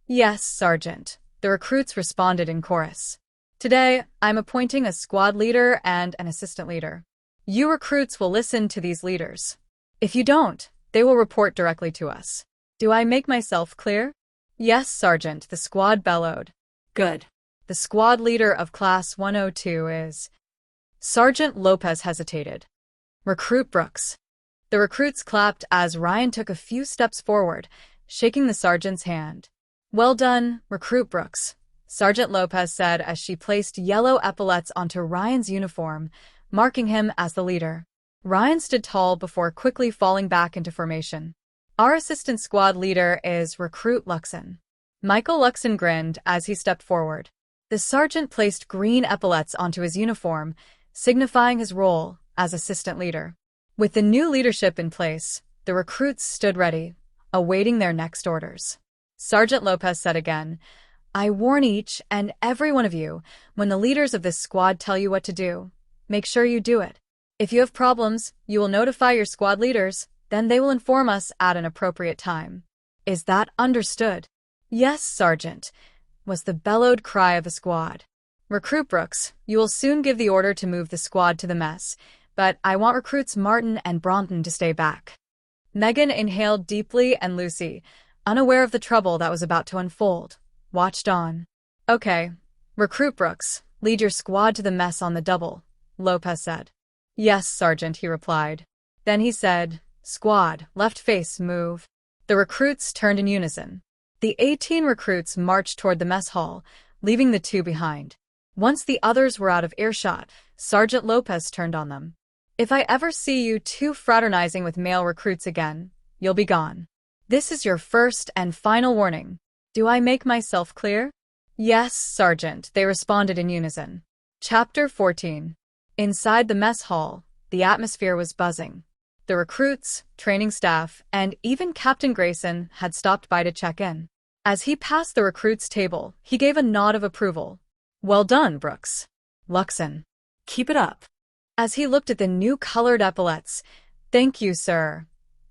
[SPEAKER 1] "Yes, Sergeant," the recruits responded in chorus. "Today, I'm appointing a squad leader and an assistant leader. You recruits will listen to these leaders. If you don't, they will report directly to us. Do I make myself clear?" "Yes, Sergeant," the squad bellowed.
[SPEAKER 2] Good.
[SPEAKER 1] "The squad leader of Class 102 is—" Sergeant Lopez hesitated. "Recruit Brooks." The recruits clapped as Ryan took a few steps forward, shaking the sergeant's hand. "Well done, Recruit Brooks," Sergeant Lopez said as she placed yellow epaulets onto Ryan's uniform, marking him as the leader. Ryan stood tall before quickly falling back into formation. "Our assistant squad leader is Recruit Luxon." Michael Luxon grinned as he stepped forward. The sergeant placed green epaulets onto his uniform, signifying his role as assistant leader. With the new leadership in place, the recruits stood ready, awaiting their next orders. Sergeant Lopez said again, "I warn each and every one of you, when the leaders of this squad tell you what to do, make sure you do it. If you have problems, you will notify your squad leaders, then they will inform us at an appropriate time. Is that understood?" "Yes, Sergeant," was the bellowed cry of the squad. "Recruit Brooks, you will soon give the order to move the squad to the mess, but I want recruits Martin and Bronton to stay back." Megan inhaled deeply and Lucy, unaware of the trouble that was about to unfold, watched on. "Okay, Recruit Brooks, lead your squad to the mess on the double," Lopez said. "Yes, Sergeant," he replied. Then he said, "Squad, left face, move." The recruits turned in unison. The 18 recruits marched toward the mess hall, leaving the 2 behind. Once the others were out of earshot, Sergeant Lopez turned on them. "If I ever see you 2 fraternizing with male recruits again, you'll be gone. This is your first and final warning. Do I make myself clear?" "Yes, Sergeant," they responded in unison. Chapter 14. Inside the mess hall, the atmosphere was buzzing. The recruits, training staff, and even Captain Grayson had stopped by to check in. As he passed the recruits' table, he gave a nod of approval. "Well done, Brooks." "Luxon."
[SPEAKER 2] Keep it up.
[SPEAKER 1] As he looked at the new colored epaulets, "Thank you, sir,"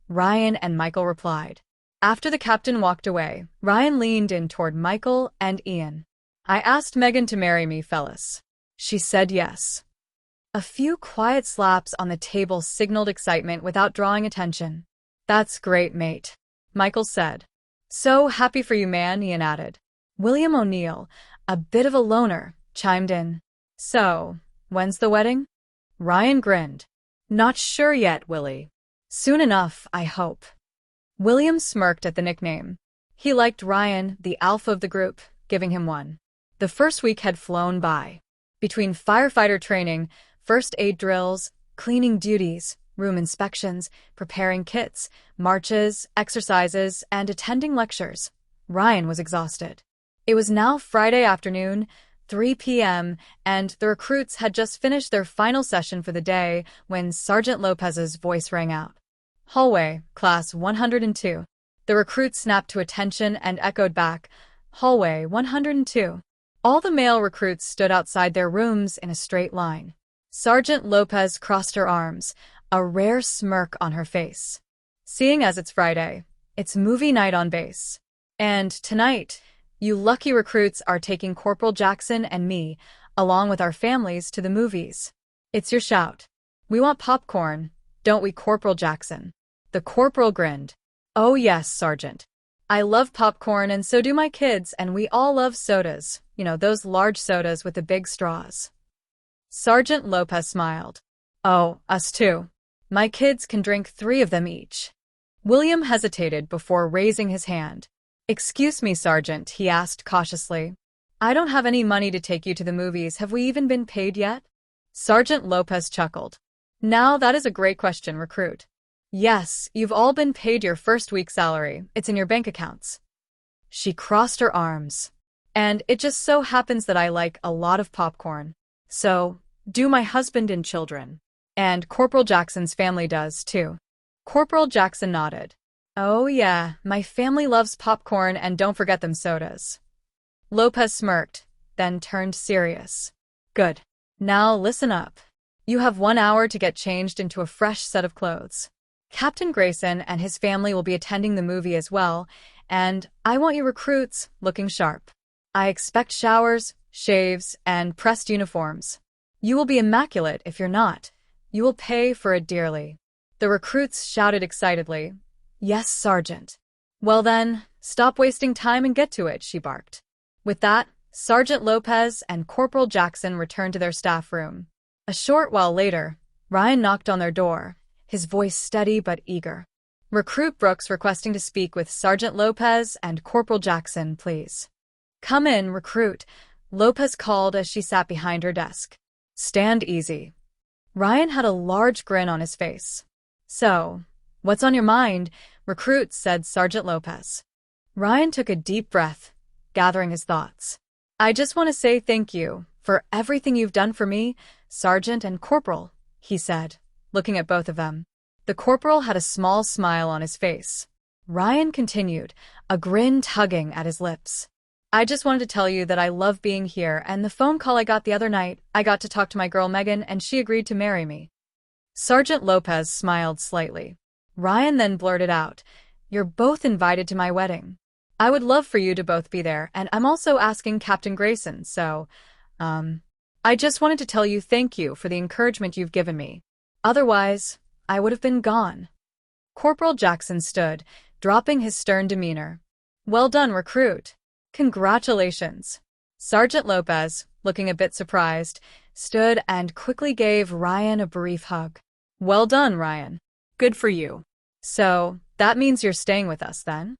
[SPEAKER 1] Ryan and Michael replied. After the captain walked away, Ryan leaned in toward Michael and Ian. "I asked Megan to marry me, fellas. She said yes." A few quiet slaps on the table signaled excitement without drawing attention. "That's great, mate," Michael said. "So happy for you, man," Ian added. William O'Neill, a bit of a loner, chimed in. "So, when's the wedding?" Ryan grinned. "Not sure yet, Willie. Soon enough, I hope." William smirked at the nickname. He liked Ryan, the alpha of the group, giving him one. The first week had flown by. Between firefighter training, first aid drills, cleaning duties, room inspections, preparing kits, marches, exercises, and attending lectures, Ryan was exhausted. It was now Friday afternoon, 3 p.m., and the recruits had just finished their final session for the day when Sergeant Lopez's voice rang out. "Hallway, Class 102. The recruits snapped to attention and echoed back, "Hallway 102. All the male recruits stood outside their rooms in a straight line. Sergeant Lopez crossed her arms, a rare smirk on her face. "Seeing as it's Friday, it's movie night on base. And tonight, You lucky recruits are taking Corporal Jackson and me, along with our families, to the movies. It's your shout. We want popcorn, don't we, Corporal Jackson? The corporal grinned. Oh yes, Sergeant. I love popcorn and so do my kids, and we all love sodas. You know, those large sodas with the big straws. Sergeant Lopez smiled. Oh, us too. My kids can drink 3 of them each. William hesitated before raising his hand. Excuse me, Sergeant, he asked cautiously. I don't have any money to take you to the movies. Have we even been paid yet? Sergeant Lopez chuckled. Now that is a great question, recruit. Yes, you've all been paid your first week's salary. It's in your bank accounts. She crossed her arms. And it just so happens that I like a lot of popcorn. So, do my husband and children. And Corporal Jackson's family does, too. Corporal Jackson nodded. Oh yeah, my family loves popcorn and don't forget them sodas. Lopez smirked, then turned serious. Good. Now listen up. You have 1 hour to get changed into a fresh set of clothes. Captain Grayson and his family will be attending the movie as well, and I want you recruits looking sharp. I expect showers, shaves, and pressed uniforms. You will be immaculate if you're not. You will pay for it dearly. The recruits shouted excitedly. Yes, Sergeant. Well then, stop wasting time and get to it, she barked. With that, Sergeant Lopez and Corporal Jackson returned to their staff room. A short while later, Ryan knocked on their door, his voice steady but eager. Recruit Brooks requesting to speak with Sergeant Lopez and Corporal Jackson, please. Come in, recruit, Lopez called as she sat behind her desk. Stand easy. Ryan had a large grin on his face. So, what's on your mind, recruit, said Sergeant Lopez. Ryan took a deep breath, gathering his thoughts. I just want to say thank you for everything you've done for me, Sergeant and Corporal, he said, looking at both of them. The corporal had a small smile on his face. Ryan continued, a grin tugging at his lips. I just wanted to tell you that I love being here, and the phone call I got the other night, I got to talk to my girl Megan and she agreed to marry me. Sergeant Lopez smiled slightly. Ryan then blurted out, You're both invited to my wedding. I would love for you to both be there, and I'm also asking Captain Grayson, so, I just wanted to tell you thank you for the encouragement you've given me. Otherwise, I would have been gone. Corporal Jackson stood, dropping his stern demeanor. Well done, recruit. Congratulations. Sergeant Lopez, looking a bit surprised, stood and quickly gave Ryan a brief hug. Well done, Ryan. Good for you. So, that means you're staying with us, then?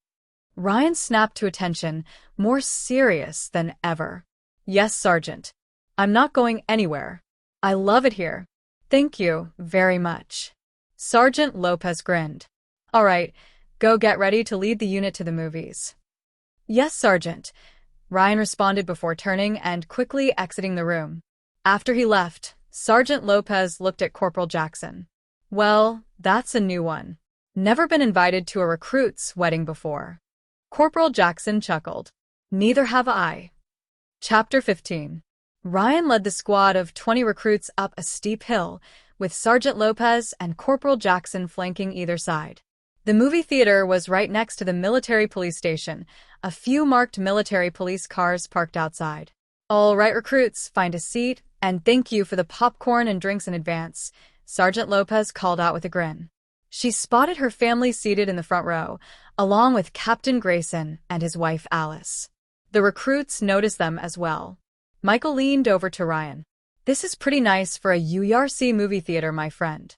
[SPEAKER 1] Ryan snapped to attention, more serious than ever. Yes, Sergeant. I'm not going anywhere. I love it here. Thank you very much. Sergeant Lopez grinned. All right, go get ready to lead the unit to the movies. Yes, Sergeant, Ryan responded before turning and quickly exiting the room. After he left, Sergeant Lopez looked at Corporal Jackson. Well, that's a new one. Never been invited to a recruit's wedding before. Corporal Jackson chuckled. Neither have I. Chapter 15. Ryan led the squad of 20 recruits up a steep hill, with Sergeant Lopez and Corporal Jackson flanking either side. The movie theater was right next to the military police station, a few marked military police cars parked outside. All right, recruits, find a seat, and thank you for the popcorn and drinks in advance, Sergeant Lopez called out with a grin. She spotted her family seated in the front row, along with Captain Grayson and his wife Alice. The recruits noticed them as well. Michael leaned over to Ryan. This is pretty nice for a U.E.R.C. movie theater, my friend.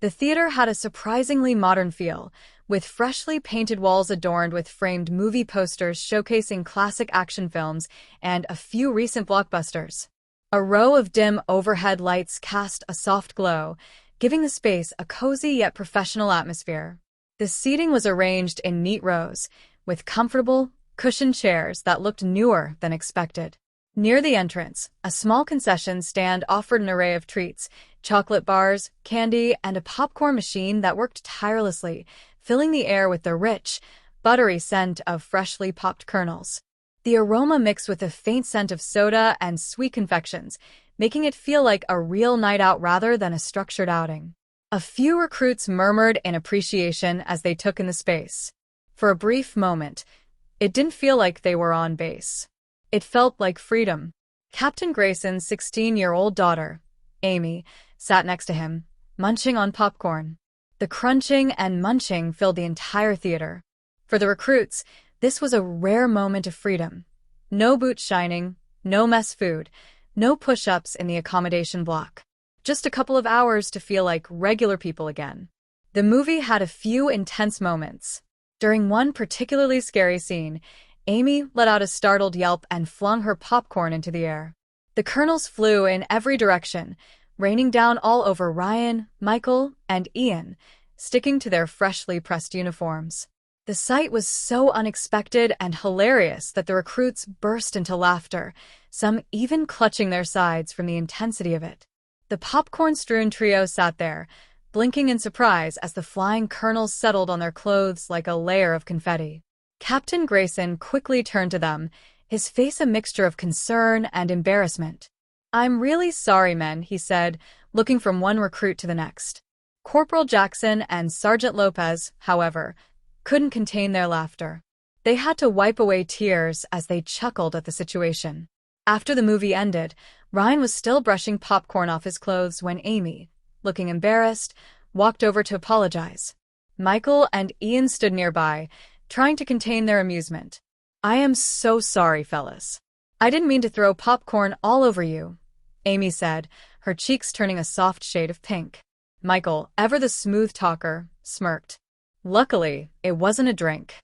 [SPEAKER 1] The theater had a surprisingly modern feel, with freshly painted walls adorned with framed movie posters showcasing classic action films and a few recent blockbusters. A row of dim overhead lights cast a soft glow, giving the space a cozy yet professional atmosphere. The seating was arranged in neat rows, with comfortable, cushioned chairs that looked newer than expected. Near the entrance, a small concession stand offered an array of treats, chocolate bars, candy, and a popcorn machine that worked tirelessly, filling the air with the rich, buttery scent of freshly popped kernels. The aroma mixed with a faint scent of soda and sweet confections, making it feel like a real night out rather than a structured outing. A few recruits murmured in appreciation as they took in the space. For a brief moment, It didn't feel like they were on base. It felt like freedom. Captain Grayson's 16-year-old daughter, Amy, sat next to him, munching on popcorn. The crunching and munching filled the entire theater. For the recruits, this was a rare moment of freedom. No boots shining, no mess food, no push-ups in the accommodation block. Just a couple of hours to feel like regular people again. The movie had a few intense moments. During one particularly scary scene, Amy let out a startled yelp and flung her popcorn into the air. The kernels flew in every direction, raining down all over Ryan, Michael, and Ian, sticking to their freshly pressed uniforms. The sight was so unexpected and hilarious that the recruits burst into laughter, some even clutching their sides from the intensity of it. The popcorn-strewn trio sat there, blinking in surprise as the flying kernels settled on their clothes like a layer of confetti. Captain Grayson quickly turned to them, his face a mixture of concern and embarrassment. "I'm really sorry, men," he said, looking from one recruit to the next. Corporal Jackson and Sergeant Lopez, however, couldn't contain their laughter. They had to wipe away tears as they chuckled at the situation. After the movie ended, Ryan was still brushing popcorn off his clothes when Amy, looking embarrassed, walked over to apologize. Michael and Ian stood nearby, trying to contain their amusement. "I am so sorry, fellas. I didn't mean to throw popcorn all over you," Amy said, her cheeks turning a soft shade of pink. Michael, ever the smooth talker, smirked. Luckily, it wasn't a drink.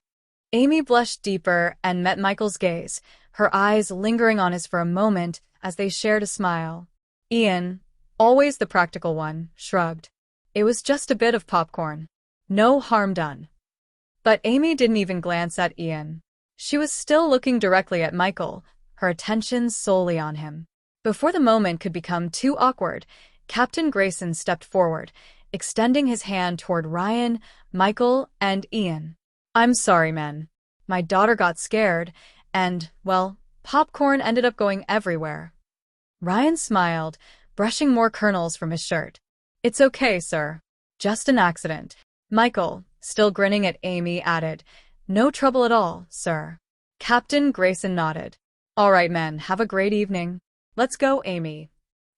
[SPEAKER 1] Amy blushed deeper and met Michael's gaze, her eyes lingering on his for a moment as they shared a smile. Ian, always the practical one, shrugged. It was just a bit of popcorn. No harm done. But Amy didn't even glance at Ian. She was still looking directly at Michael, her attention solely on him. Before the moment could become too awkward, Captain Grayson stepped forward, extending his hand toward Ryan, Michael, and Ian. "I'm sorry, men. My daughter got scared, and, well, popcorn ended up going everywhere." Ryan smiled, brushing more kernels from his shirt. "It's okay, sir. Just an accident." Michael, still grinning at Amy, added, "No trouble at all, sir." Captain Grayson nodded. "All right, men, have a great evening. Let's go, Amy."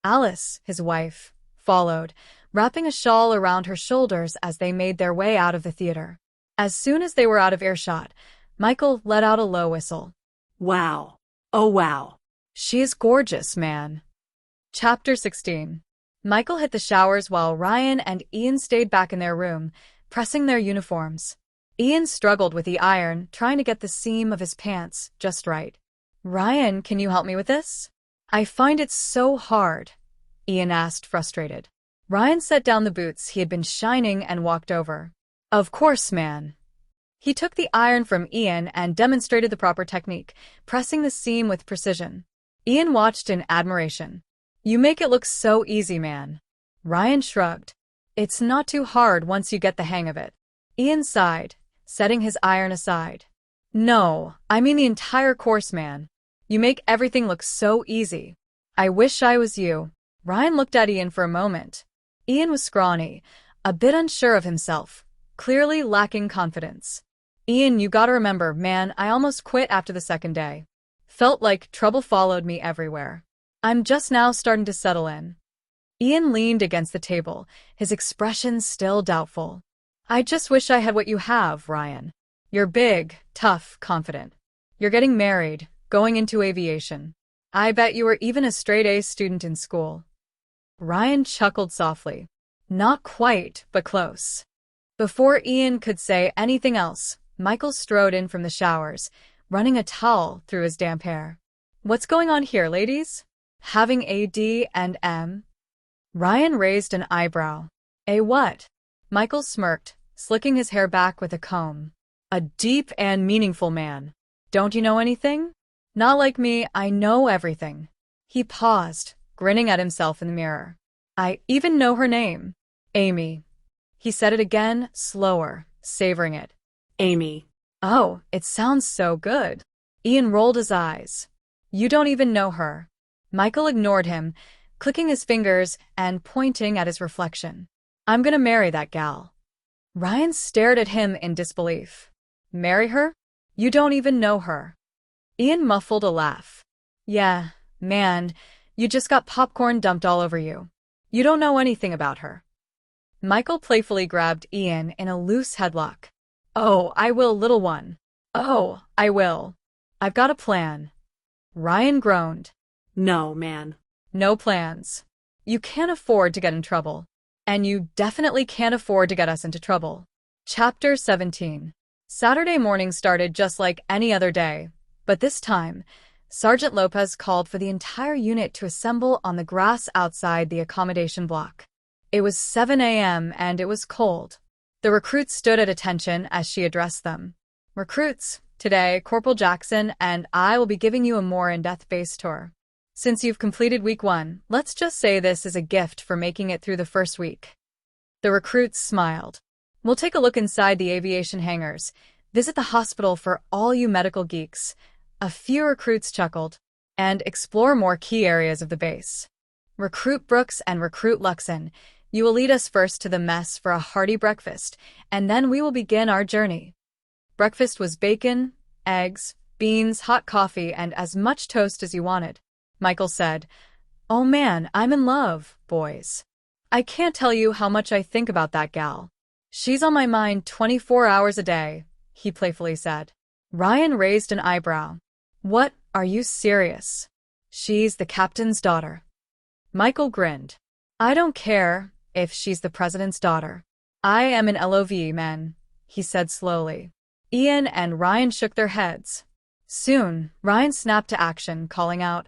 [SPEAKER 1] Alice, his wife, followed, wrapping a shawl around her shoulders as they made their way out of the theater. As soon as they were out of earshot, Michael let out a low whistle.
[SPEAKER 2] Wow. Oh, wow.
[SPEAKER 1] "She is gorgeous, man." Chapter 16. Michael hit the showers while Ryan and Ian stayed back in their room, pressing their uniforms. Ian struggled with the iron, trying to get the seam of his pants just right. "Ryan, can you help me with this?" "I find it so hard," Ian asked, frustrated. Ryan set down the boots he had been shining and walked over. "Of course, man." He took the iron from Ian and demonstrated the proper technique, pressing the seam with precision. Ian watched in admiration. "You make it look so easy, man." Ryan shrugged. "It's not too hard once you get the hang of it." Ian sighed, setting his iron aside. "No, I mean the entire course, man. You make everything look so easy. I wish I was you." Ryan looked at Ian for a moment. Ian was scrawny, a bit unsure of himself, clearly lacking confidence. "Ian, you gotta remember, man, I almost quit after the second day. Felt like trouble followed me everywhere. I'm just now starting to settle in." Ian leaned against the table, his expression still doubtful. "I just wish I had what you have, Ryan. You're big, tough, confident. You're getting married, going into aviation. I bet you were even a straight-A student in school." Ryan chuckled softly. "Not quite, but close." Before Ian could say anything else, Michael strode in from the showers, running a towel through his damp hair. "What's going on here, ladies? Having a D&M?" Ryan raised an eyebrow. "A what?" Michael smirked, slicking his hair back with a comb. "A deep and meaningful man. Don't you know anything?" "Not like me, I know everything." He paused, grinning at himself in the mirror. "I even know her name. Amy." He said it again, slower, savoring it.
[SPEAKER 2] Amy.
[SPEAKER 1] "Oh, it sounds so good." Ian rolled his eyes. "You don't even know her." Michael ignored him, clicking his fingers and pointing at his reflection. "I'm gonna marry that gal." Ryan stared at him in disbelief. "Marry her? You don't even know her. Ian muffled a laugh. Yeah, man, you just got popcorn dumped all over you. You don't know anything about her. Michael playfully grabbed Ian in a loose headlock. Oh, I will, little one. Oh, I will. I've got a plan. Ryan groaned.
[SPEAKER 2] No, man.
[SPEAKER 1] No plans. You can't afford to get in trouble. And you definitely can't afford to get us into trouble. Chapter 17. Saturday morning started just like any other day, but this time, Sergeant Lopez called for the entire unit to assemble on the grass outside the accommodation block. It was 7 a.m. and it was cold. The recruits stood at attention as she addressed them. Recruits, today Corporal Jackson and I will be giving you a more in-depth base tour. Since you've completed week 1, let's just say this is a gift for making it through the first week. The recruits smiled. We'll take a look inside the aviation hangars, visit the hospital for all you medical geeks, a few recruits chuckled, and explore more key areas of the base. Recruit Brooks and Recruit Luxon, you will lead us first to the mess for a hearty breakfast, and then we will begin our journey. Breakfast was bacon, eggs, beans, hot coffee, and as much toast as you wanted. Michael said, "Oh man, I'm in love, boys. I can't tell you how much I think about that gal. She's on my mind 24 hours a day," he playfully said. Ryan raised an eyebrow. What, are you serious? She's the captain's daughter. Michael grinned. I don't care if she's the president's daughter. I am an LOV man, he said slowly. Ian and Ryan shook their heads. Soon, Ryan snapped to action, calling out,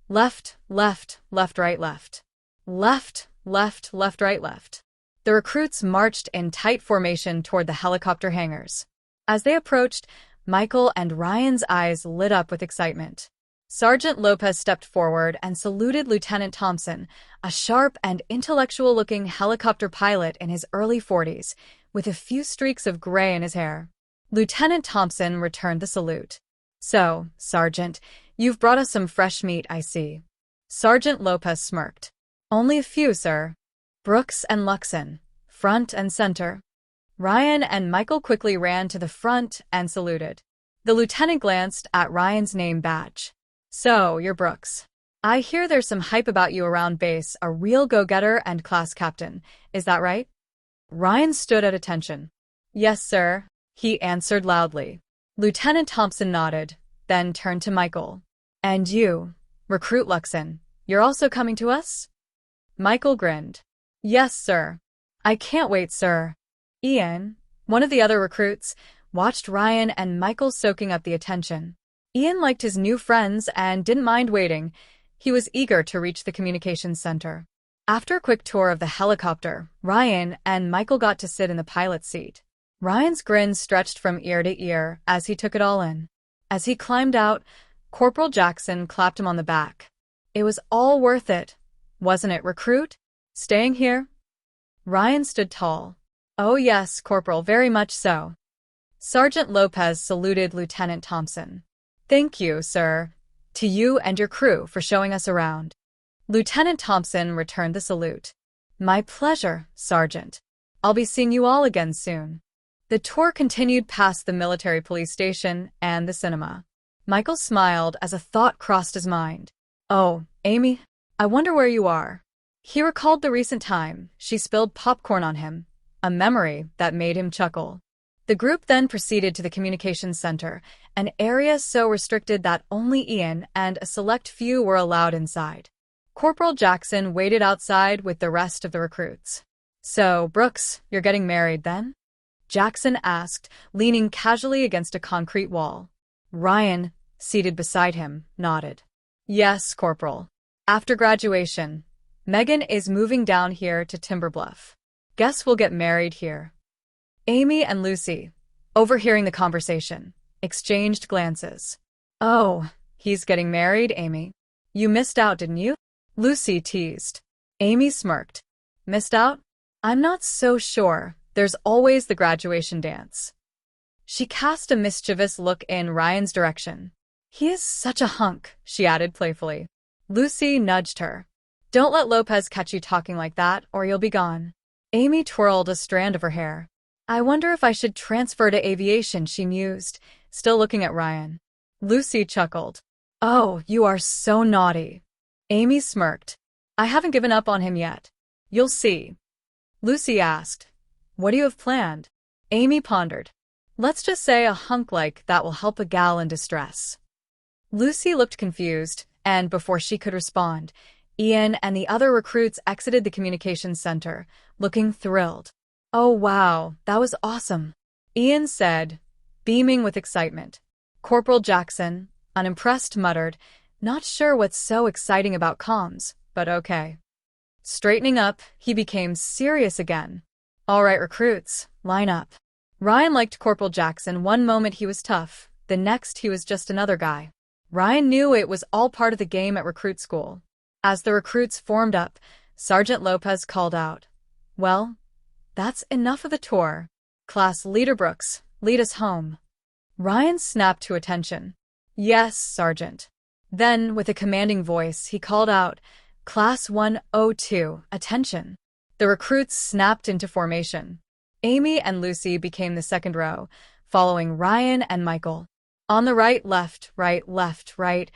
[SPEAKER 1] left, left, left, right, left. Left, left, left, right, left. The recruits marched in tight formation toward the helicopter hangars. As they approached, Michael and Ryan's eyes lit up with excitement. Sergeant Lopez stepped forward and saluted Lieutenant Thompson, a sharp and intellectual-looking helicopter pilot in his early 40s, with a few streaks of gray in his hair. Lieutenant Thompson returned the salute. So, Sergeant, you've brought us some fresh meat, I see. Sergeant Lopez smirked. Only a few, sir. Brooks and Luxon, front and center. Ryan and Michael quickly ran to the front and saluted. The lieutenant glanced at Ryan's name badge. So, you're Brooks. I hear there's some hype about you around base, a real go-getter and class captain. Is that right? Ryan stood at attention. Yes, sir, he answered loudly. Lieutenant Thompson nodded, then turned to Michael. And you, Recruit Luxon, you're also coming to us? Michael grinned. Yes, sir. I can't wait, sir. Ian, one of the other recruits, watched Ryan and Michael soaking up the attention. Ian liked his new friends and didn't mind waiting. He was eager to reach the communications center. After a quick tour of the helicopter, Ryan and Michael got to sit in the pilot's seat. Ryan's grin stretched from ear to ear as he took it all in. As he climbed out, Corporal Jackson clapped him on the back. It was all worth it, wasn't it, recruit? Staying here? Ryan stood tall. Oh yes, Corporal, very much so. Sergeant Lopez saluted Lieutenant Thompson. Thank you, sir, to you and your crew for showing us around. Lieutenant Thompson returned the salute. My pleasure, Sergeant. I'll be seeing you all again soon. The tour continued past the military police station and the cinema. Michael smiled as a thought crossed his mind. Oh, Amy, I wonder where you are. He recalled the recent time she spilled popcorn on him, a memory that made him chuckle. The group then proceeded to the communications center, an area so restricted that only Ian and a select few were allowed inside. Corporal Jackson waited outside with the rest of the recruits. So, Brooks, you're getting married then? Jackson asked, leaning casually against a concrete wall. Ryan, seated beside him, nodded. Yes, Corporal. After graduation, Megan is moving down here to Timberbluff. Guess we'll get married here. Amy and Lucy, overhearing the conversation, exchanged glances. Oh, he's getting married, Amy. You missed out, didn't you? Lucy teased. Amy smirked. Missed out? I'm not so sure. There's always the graduation dance. She cast a mischievous look in Ryan's direction. He is such a hunk, she added playfully. Lucy nudged her. Don't let Lopez catch you talking like that, or you'll be gone. Amy twirled a strand of her hair. I wonder if I should transfer to aviation, she mused, still looking at Ryan. Lucy chuckled. Oh, you are so naughty. Amy smirked. I haven't given up on him yet. You'll see. Lucy asked, what do you have planned? Amy pondered. Let's just say a hunk like that will help a gal in distress. Lucy looked confused, and before she could respond, Ian and the other recruits exited the communications center, looking thrilled. Oh wow, that was awesome, Ian said, beaming with excitement. Corporal Jackson, unimpressed, muttered, not sure what's so exciting about comms, but okay. Straightening up, he became serious again. All right, recruits, line up. Ryan liked Corporal Jackson. One moment he was tough, the next he was just another guy. Ryan knew it was all part of the game at recruit school. As the recruits formed up, Sergeant Lopez called out, well, that's enough of the tour. Class Leader Brooks, lead us home. Ryan snapped to attention. Yes, Sergeant. Then, with a commanding voice, he called out, Class 102, attention. The recruits snapped into formation. Amy and Lucy became the second row, following Ryan and Michael. On the right, left, right, left, right,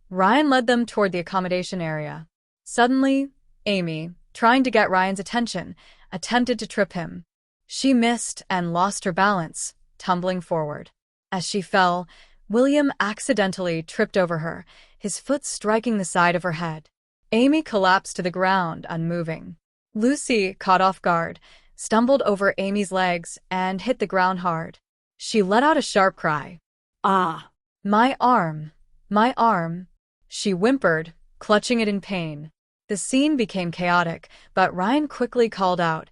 [SPEAKER 1] Ryan led them toward the accommodation area. Suddenly, Amy, trying to get Ryan's attention, attempted to trip him. She missed and lost her balance, tumbling forward. As she fell, William accidentally tripped over her, his foot striking the side of her head. Amy collapsed to the ground, unmoving. Lucy, caught off guard, stumbled over Amy's legs and hit the ground hard. She let out a sharp cry.
[SPEAKER 2] Ah!
[SPEAKER 1] My arm! My arm! She whimpered, clutching it in pain. The scene became chaotic, but Ryan quickly called out,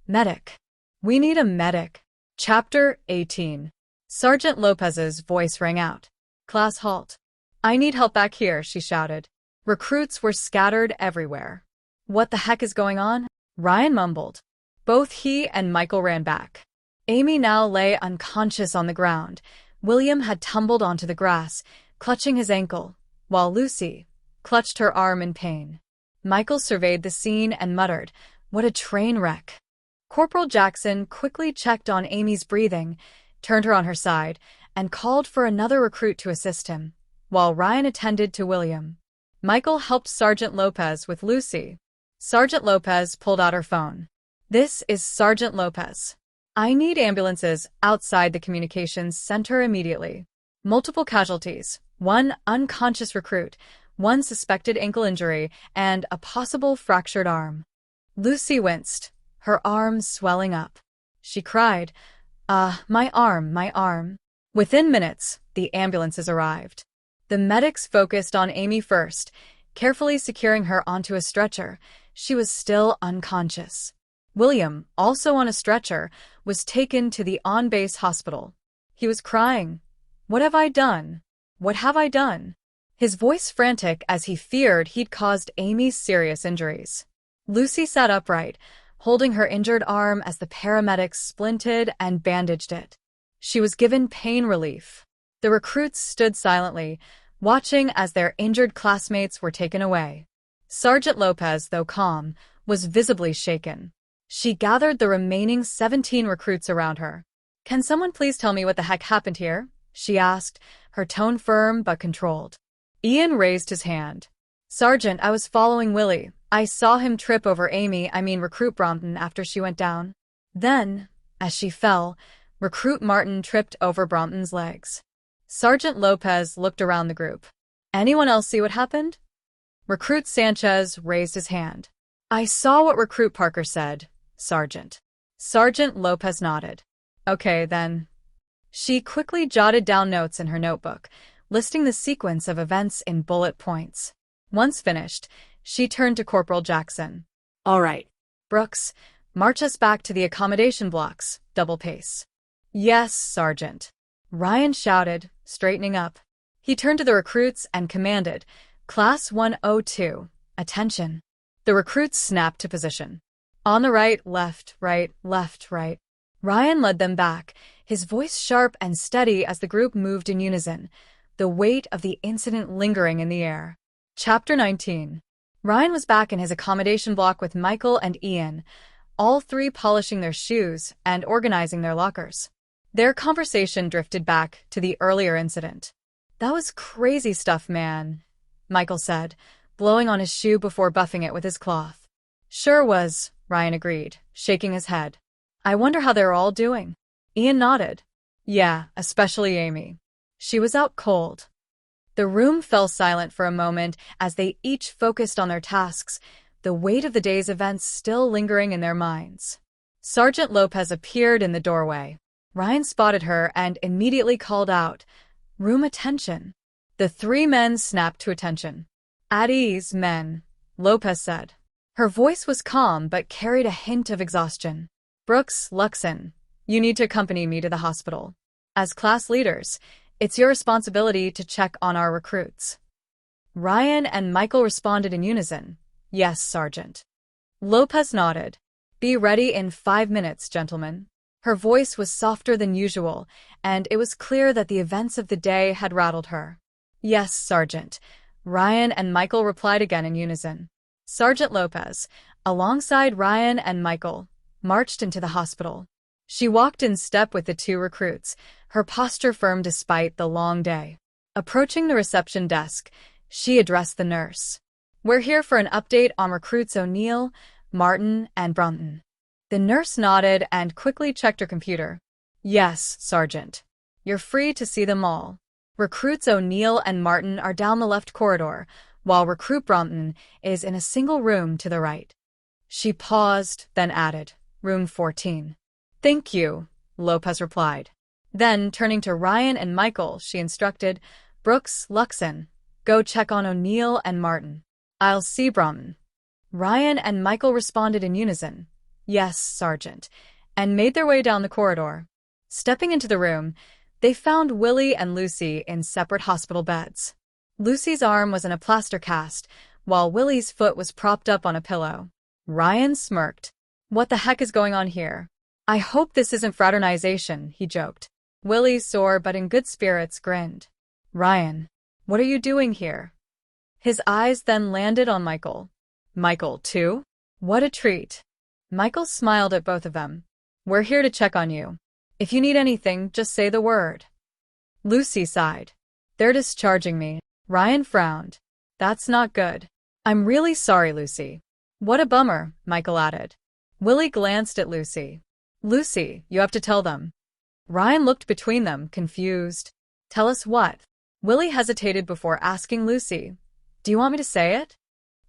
[SPEAKER 1] Medic! We need a medic. Chapter 18. Sergeant Lopez's voice rang out. Class halt. I need help back here, she shouted. Recruits were scattered everywhere. What the heck is going on? Ryan mumbled. Both he and Michael ran back. Amy now lay unconscious on the ground. William had tumbled onto the grass, clutching his ankle, while Lucy clutched her arm in pain. Michael surveyed the scene and muttered, What a train wreck. Corporal Jackson quickly checked on Amy's breathing, turned her on her side, and called for another recruit to assist him, while Ryan attended to William. Michael helped Sergeant Lopez with Lucy. Sergeant Lopez pulled out her phone. This is Sergeant Lopez. I need ambulances outside the communications center immediately. Multiple casualties, one unconscious recruit, one suspected ankle injury, and a possible fractured arm. Lucy winced, her arms swelling up. She cried, my arm, my arm. Within minutes, the ambulances arrived. The medics focused on Amy first, carefully securing her onto a stretcher. She was still unconscious. William, also on a stretcher, was taken to the on-base hospital. He was crying. What have I done? What have I done? His voice frantic as he feared he'd caused Amy serious injuries. Lucy sat upright, holding her injured arm as the paramedics splinted and bandaged it. She was given pain relief. The recruits stood silently, watching as their injured classmates were taken away. Sergeant Lopez, though calm, was visibly shaken. She gathered the remaining 17 recruits around her. Can someone please tell me what the heck happened here? She asked, her tone firm but controlled. Ian raised his hand. Sergeant, I was following Willie. I saw him trip over recruit Brompton after she went down. Then, as she fell, recruit Martin tripped over Brompton's legs. Sergeant Lopez looked around the group. Anyone else see what happened? Recruit Sanchez raised his hand. I saw what Recruit Parker said, Sergeant. Sergeant Lopez nodded. Okay, then. She quickly jotted down notes in her notebook, listing the sequence of events in bullet points. Once finished, she turned to Corporal Jackson.
[SPEAKER 2] All right.
[SPEAKER 1] Brooks, march us back to the accommodation blocks, double pace. Yes, Sergeant. Ryan shouted, straightening up. He turned to the recruits and commanded, Class 102, attention. The recruits snapped to position. On the right, left, right, left, right. Ryan led them back, his voice sharp and steady as the group moved in unison, the weight of the incident lingering in the air. Chapter 19. Ryan was back in his accommodation block with Michael and Ian, all three polishing their shoes and organizing their lockers. Their conversation drifted back to the earlier incident. That was crazy stuff, man, Michael said, blowing on his shoe before buffing it with his cloth. Sure was, Ryan agreed, shaking his head. I wonder how they're all doing. Ian nodded. Yeah, especially Amy. She was out cold. The room fell silent for a moment as they each focused on their tasks, the weight of the day's events still lingering in their minds. Sergeant Lopez appeared in the doorway. Ryan spotted her and immediately called out, "Room attention." The three men snapped to attention. "At ease, men," Lopez said. Her voice was calm but carried a hint of exhaustion. "Brooks, Luxon, you need to accompany me to the hospital. As class leaders, it's your responsibility to check on our recruits." Ryan and Michael responded in unison. "Yes, Sergeant." Lopez nodded. "Be ready in 5 minutes, gentlemen." Her voice was softer than usual, and it was clear that the events of the day had rattled her. "Yes, Sergeant." Ryan and Michael replied again in unison. Sergeant Lopez, alongside Ryan and Michael, marched into the hospital. She walked in step with the two recruits, her posture firm despite the long day. Approaching the reception desk, she addressed the nurse. "We're here for an update on recruits O'Neill, Martin, and Brunton." The nurse nodded and quickly checked her computer. "Yes, Sergeant. You're free to see them all. Recruits O'Neill and Martin are down the left corridor, while recruit Brunton is in a single room to the right." She paused, then added, "Room 14. "Thank you," Lopez replied. Then, turning to Ryan and Michael, she instructed, "Brooks, Luxon, go check on O'Neill and Martin. I'll see Brunton." Ryan and Michael responded in unison, "Yes, Sergeant," and made their way down the corridor. Stepping into the room, they found Willie and Lucy in separate hospital beds. Lucy's arm was in a plaster cast, while Willie's foot was propped up on a pillow. Ryan smirked. "What the heck is going on here? I hope this isn't fraternization," he joked. Willie, sore but in good spirits, grinned. "Ryan, what are you doing here?" His eyes then landed on Michael. "Michael, too? What a treat." Michael smiled at both of them. "We're here to check on you. If you need anything, just say the word." Lucy sighed. "They're discharging me." Ryan frowned. "That's not good." "I'm really sorry, Lucy." "What a bummer," Michael added. Willie glanced at Lucy. "Lucy, you have to tell them." Ryan looked between them, confused. "Tell us what?" Willie hesitated before asking Lucy, "Do you want me to say it?"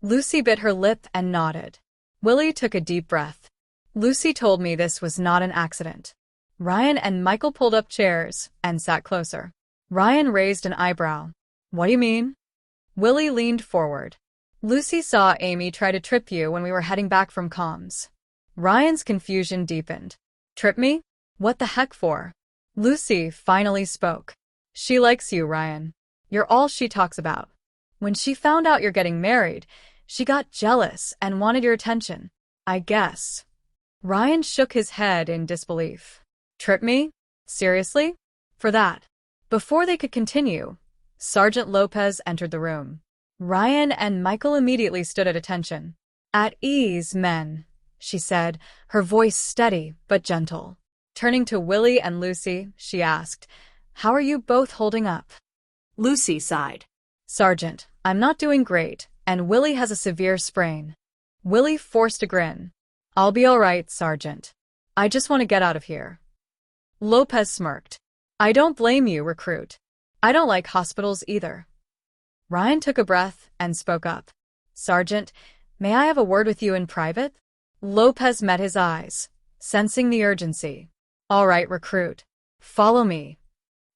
[SPEAKER 1] Lucy bit her lip and nodded. Willie took a deep breath. "Lucy told me this was not an accident." Ryan and Michael pulled up chairs and sat closer. Ryan raised an eyebrow. "What do you mean?" Willie leaned forward. "Lucy saw Amy try to trip you when we were heading back from comms." Ryan's confusion deepened. "Trip me? What the heck for?" Lucy finally spoke. "She likes you, Ryan. You're all she talks about. When she found out you're getting married, she got jealous and wanted your attention, I guess." Ryan shook his head in disbelief. "Trip me? Seriously? For that?" Before they could continue, Sergeant Lopez entered the room. Ryan and Michael immediately stood at attention. "At ease, men," she said, her voice steady but gentle. Turning to Willie and Lucy, she asked, "How are you both holding up?"
[SPEAKER 2] Lucy sighed.
[SPEAKER 1] "Sergeant, I'm not doing great, and Willie has a severe sprain." Willie forced a grin. "I'll be all right, Sergeant. I just want to get out of here." Lopez smirked. "I don't blame you, recruit. I don't like hospitals either." Ryan took a breath and spoke up. "Sergeant, may I have a word with you in private?" Lopez met his eyes, sensing the urgency. "All right, recruit. Follow me."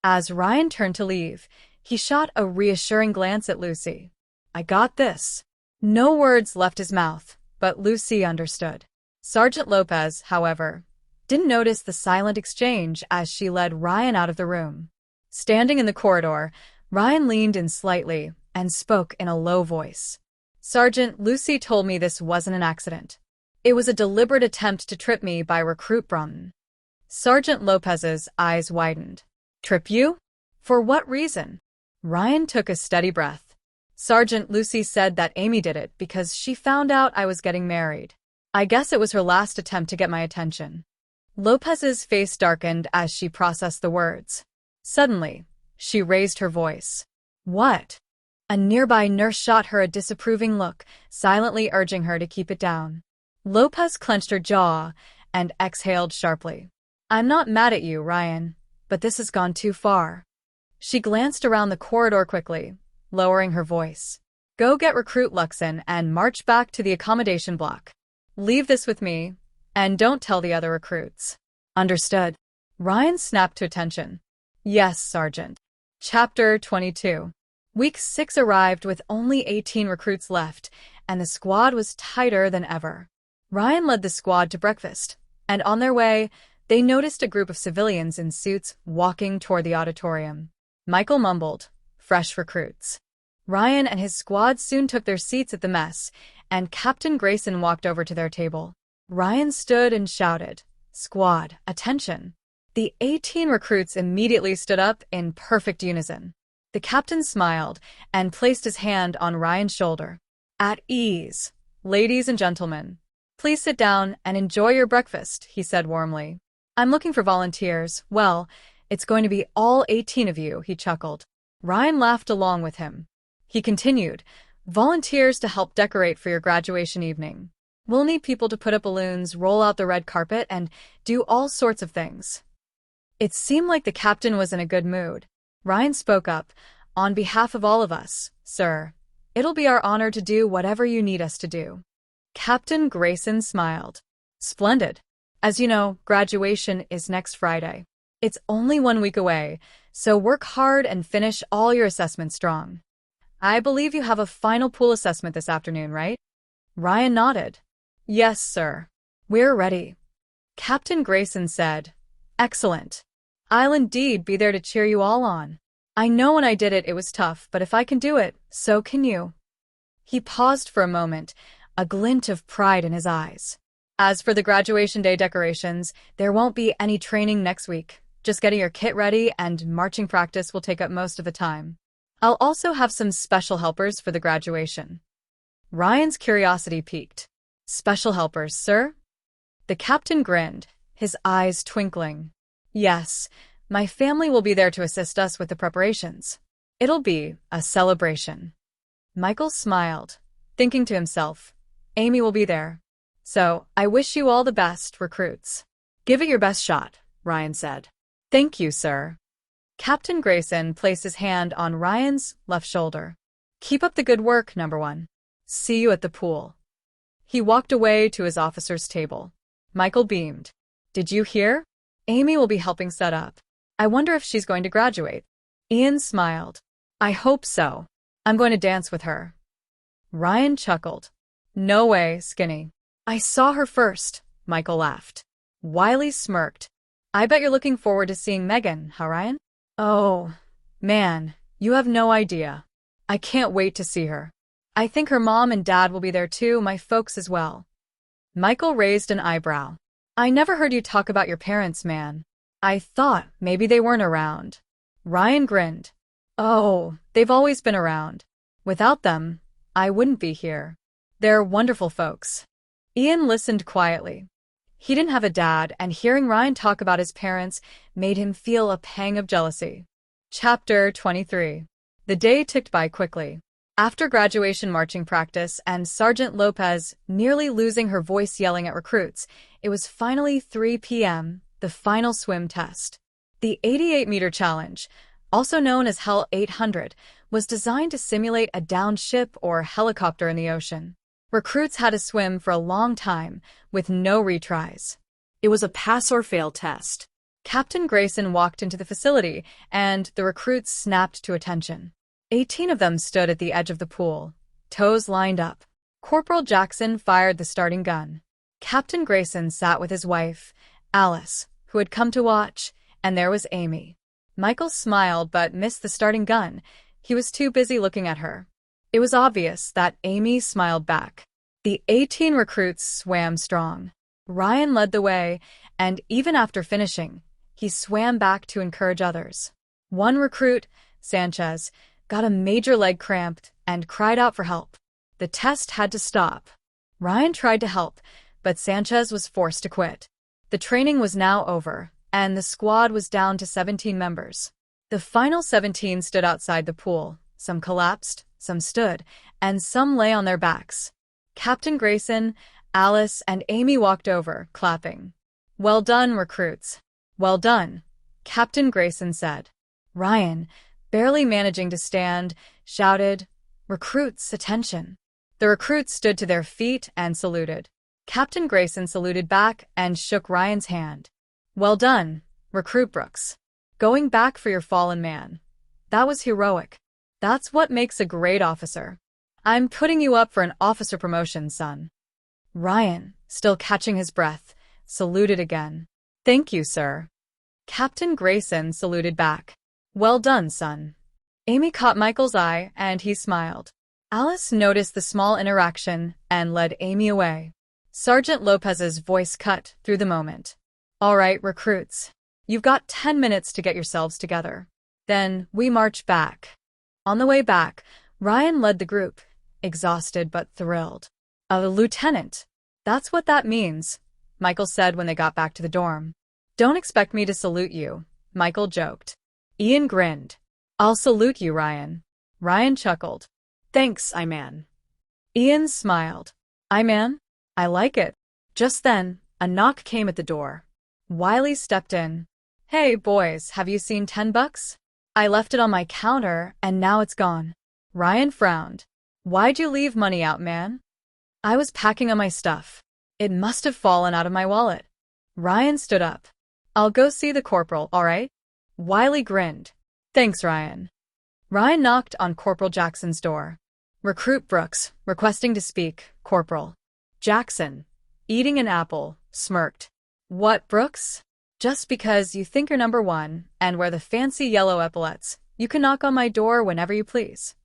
[SPEAKER 1] As Ryan turned to leave, he shot a reassuring glance at Lucy. "I got this." No words left his mouth, but Lucy understood. Sergeant Lopez, however, didn't notice the silent exchange as she led Ryan out of the room. Standing in the corridor, Ryan leaned in slightly and spoke in a low voice. "Sergeant, Lucy told me this wasn't an accident. It was a deliberate attempt to trip me by recruit Brunton." Sergeant Lopez's eyes widened. "Trip you? For what reason?" Ryan took a steady breath. "Sergeant, Lucy said that Amy did it because she found out I was getting married. I guess it was her last attempt to get my attention." Lopez's face darkened as she processed the words. Suddenly, she raised her voice. What? A nearby nurse shot her a disapproving look, silently urging her to keep it down. Lopez clenched her jaw and exhaled sharply. I'm not mad at you, Ryan, but this has gone too far. She glanced around the corridor quickly, lowering her voice. Go get Recruit Luxon and march back to the accommodation block. Leave this with me, and don't tell the other recruits. Understood. Ryan snapped to attention. Yes, Sergeant. Chapter 22. Week 6 arrived with only 18 recruits left, and the squad was tighter than ever. Ryan led the squad to breakfast, and on their way, they noticed a group of civilians in suits walking toward the auditorium. Michael mumbled, fresh recruits. Ryan and his squad soon took their seats at the mess, and Captain Grayson walked over to their table. Ryan stood and shouted, Squad, attention. The 18 recruits immediately stood up in perfect unison. The captain smiled and placed his hand on Ryan's shoulder. At ease, ladies and gentlemen. Please sit down and enjoy your breakfast, he said warmly. I'm looking for volunteers. Well, it's going to be all 18 of you, he chuckled. Ryan laughed along with him. He continued, volunteers to help decorate for your graduation evening. We'll need people to put up balloons, roll out the red carpet, and do all sorts of things. It seemed like the captain was in a good mood. Ryan spoke up, on behalf of all of us, sir. It'll be our honor to do whatever you need us to do. Captain Grayson smiled. Splendid. As you know, graduation is next Friday. It's only 1 week away, so work hard and finish all your assessments strong. I believe you have a final pool assessment this afternoon, right? Ryan nodded. Yes, sir. We're ready. Captain Grayson said, Excellent. I'll indeed be there to cheer you all on. I know when I did it, it was tough, but if I can do it, so can you. He paused for a moment, a glint of pride in his eyes. As for the graduation day decorations, there won't be any training next week. Just getting your kit ready and marching practice will take up most of the time. I'll also have some special helpers for the graduation. Ryan's curiosity piqued. Special helpers, sir? The captain grinned, his eyes twinkling. Yes, my family will be there to assist us with the preparations. It'll be a celebration. Michael smiled, thinking to himself, Amy will be there. So, I wish you all the best, recruits. Give it your best shot, Ryan said. Thank you, sir. Captain Grayson placed his hand on Ryan's left shoulder. Keep up the good work, number 1. See you at the pool. He walked away to his officer's table. Michael beamed. Did you hear? Amy will be helping set up. I wonder if she's going to graduate. Ian smiled. I hope so. I'm going to dance with her. Ryan chuckled. No way, Skinny. I saw her first, Michael laughed. Wiley smirked. I bet you're looking forward to seeing Megan, huh, Ryan? Oh, man, you have no idea. I can't wait to see her. I think her mom and dad will be there too, my folks as well. Michael raised an eyebrow. I never heard you talk about your parents, man. I thought maybe they weren't around. Ryan grinned. Oh, they've always been around. Without them, I wouldn't be here. They're wonderful folks. Ian listened quietly. He didn't have a dad, and hearing Ryan talk about his parents made him feel a pang of jealousy. Chapter 23. The day ticked by quickly. After graduation marching practice and Sergeant Lopez nearly losing her voice yelling at recruits, it was finally 3 p.m., the final swim test. The 88-meter challenge, also known as Hell 800, was designed to simulate a downed ship or helicopter in the ocean. Recruits had to swim for a long time, with no retries.
[SPEAKER 2] It was a pass-or-fail test.
[SPEAKER 1] Captain Grayson walked into the facility, and the recruits snapped to attention. 18 of them stood at the edge of the pool, toes lined up. Corporal Jackson fired the starting gun. Captain Grayson sat with his wife, Alice, who had come to watch, and there was Amy. Michael smiled but missed the starting gun. He was too busy looking at her. It was obvious that Amy smiled back. The 18 recruits swam strong. Ryan led the way, and even after finishing, he swam back to encourage others. One recruit, Sanchez, got a major leg cramp and cried out for help. The test had to stop. Ryan tried to help, but Sanchez was forced to quit. The training was now over, and the squad was down to 17 members. The final 17 stood outside the pool. Some collapsed, some stood, and some lay on their backs. Captain Grayson, Alice, and Amy walked over, clapping. "Well done, recruits." "Well done," Captain Grayson said. Ryan, barely managing to stand, shouted, "Recruits, attention." The recruits stood to their feet and saluted. Captain Grayson saluted back and shook Ryan's hand. "Well done, Recruit Brooks. Going back for your fallen man. That was heroic. That's what makes a great officer. I'm putting you up for an officer promotion, son." Ryan, still catching his breath, saluted again. "Thank you, sir." Captain Grayson saluted back. "Well done, son." Amy caught Michael's eye, and he smiled. Alice noticed the small interaction and led Amy away. Sergeant Lopez's voice cut through the moment. "All right, recruits. You've got 10 minutes to get yourselves together. Then we march back." On the way back, Ryan led the group, exhausted but thrilled. "A lieutenant. That's what that means," Michael said when they got back to the dorm. "Don't expect me to salute you," Michael joked. Ian grinned. "I'll salute you, Ryan." Ryan chuckled. "Thanks, I-Man." Ian smiled. "I-Man? I like it." Just then, a knock came at the door. Wiley stepped in. "Hey, boys, have you seen $10? I left it on my counter, and now it's gone." Ryan frowned. "Why'd you leave money out, man?" "I was packing up my stuff. It must have fallen out of my wallet." Ryan stood up. "I'll go see the corporal, all right?" Wiley grinned. "Thanks, Ryan." Ryan knocked on Corporal Jackson's door. "Recruit Brooks, requesting to speak, Corporal." Jackson, eating an apple, smirked. "What, Brooks? Just because you think you're number one and wear the fancy yellow epaulets, you can knock on my door whenever you please."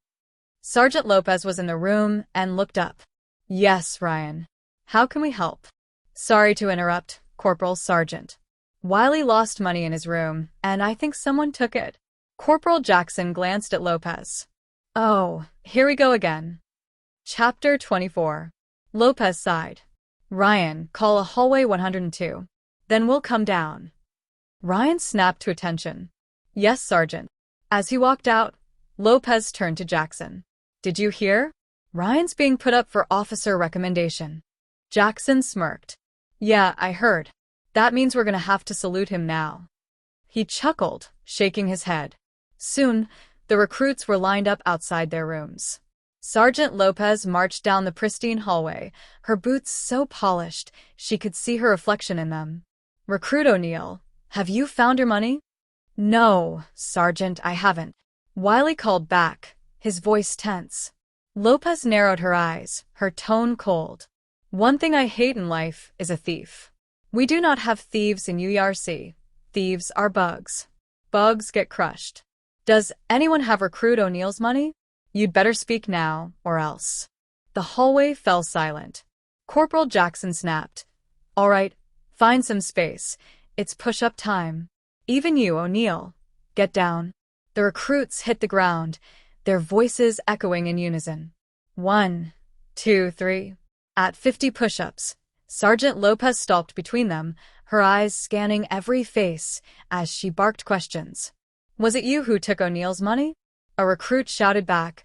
[SPEAKER 1] Sergeant Lopez was in the room and looked up. "Yes, Ryan. How can we help?" "Sorry to interrupt, Corporal Sergeant. Wiley lost money in his room, and I think someone took it." Corporal Jackson glanced at Lopez. "Oh, here we go again." Chapter 24. Lopez sighed. "Ryan, call a hallway 102. Then we'll come down." Ryan snapped to attention. "Yes, Sergeant." As he walked out, Lopez turned to Jackson. "Did you hear? Ryan's being put up for officer recommendation." Jackson smirked. "Yeah, I heard. That means we're gonna have to salute him now." He chuckled, shaking his head. Soon, the recruits were lined up outside their rooms. Sergeant Lopez marched down the pristine hallway, her boots so polished she could see her reflection in them. "Recruit O'Neill, have you found your money?" "No, Sergeant, I haven't." Wiley called back, his voice tense. Lopez narrowed her eyes, her tone cold. "One thing I hate in life is a thief. We do not have thieves in U.E.R.C. Thieves are bugs. Bugs get crushed. Does anyone have Recruit O'Neill's money? You'd better speak now, or else." The hallway fell silent. Corporal Jackson snapped. "All right, find some space. It's push-up time. Even you, O'Neill. Get down." The recruits hit the ground, their voices echoing in unison. 1, 2, 3. At 50 push-ups, Sergeant Lopez stalked between them, her eyes scanning every face as she barked questions. "Was it you who took O'Neill's money?" A recruit shouted back.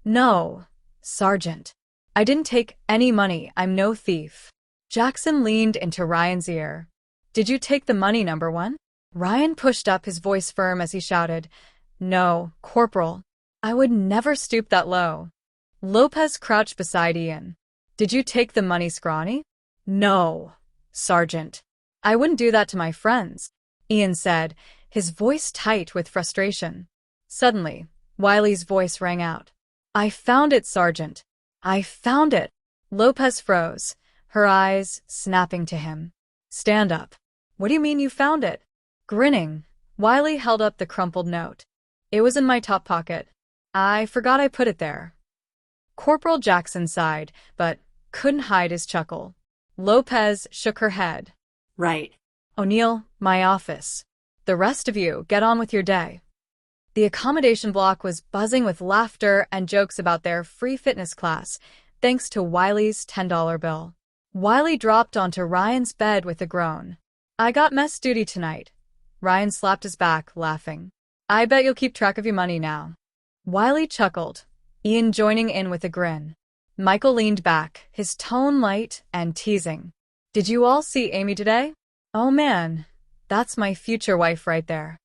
[SPEAKER 1] "No, Sergeant. I didn't take any money. I'm no thief." Jackson leaned into Ryan's ear. "Did you take the money, number one?" Ryan pushed up, his voice firm as he shouted. "No, Corporal. I would never stoop that low." Lopez crouched beside Ian. "Did you take the money, Scrawny?" "No, Sergeant. I wouldn't do that to my friends," Ian said, his voice tight with frustration. Suddenly, Wiley's voice rang out. "I found it, Sergeant. I found it." Lopez froze, her eyes snapping to him. "Stand up. What do you mean you found it?" Grinning, Wiley held up the crumpled note. "It was in my top pocket. I forgot I put it there." Corporal Jackson sighed, but couldn't hide his chuckle. Lopez shook her head.
[SPEAKER 2] "Right.
[SPEAKER 1] O'Neill, my office. The rest of you, get on with your day." The accommodation block was buzzing with laughter and jokes about their free fitness class, thanks to Wiley's $10 bill. Wiley dropped onto Ryan's bed with a groan. I got mess duty tonight. Ryan slapped his back, laughing. I bet you'll keep track of your money now. Wiley chuckled, Ian joining in with a grin. Michael leaned back, his tone light and teasing. Did you all see Amy today? Oh man, that's my future wife right there.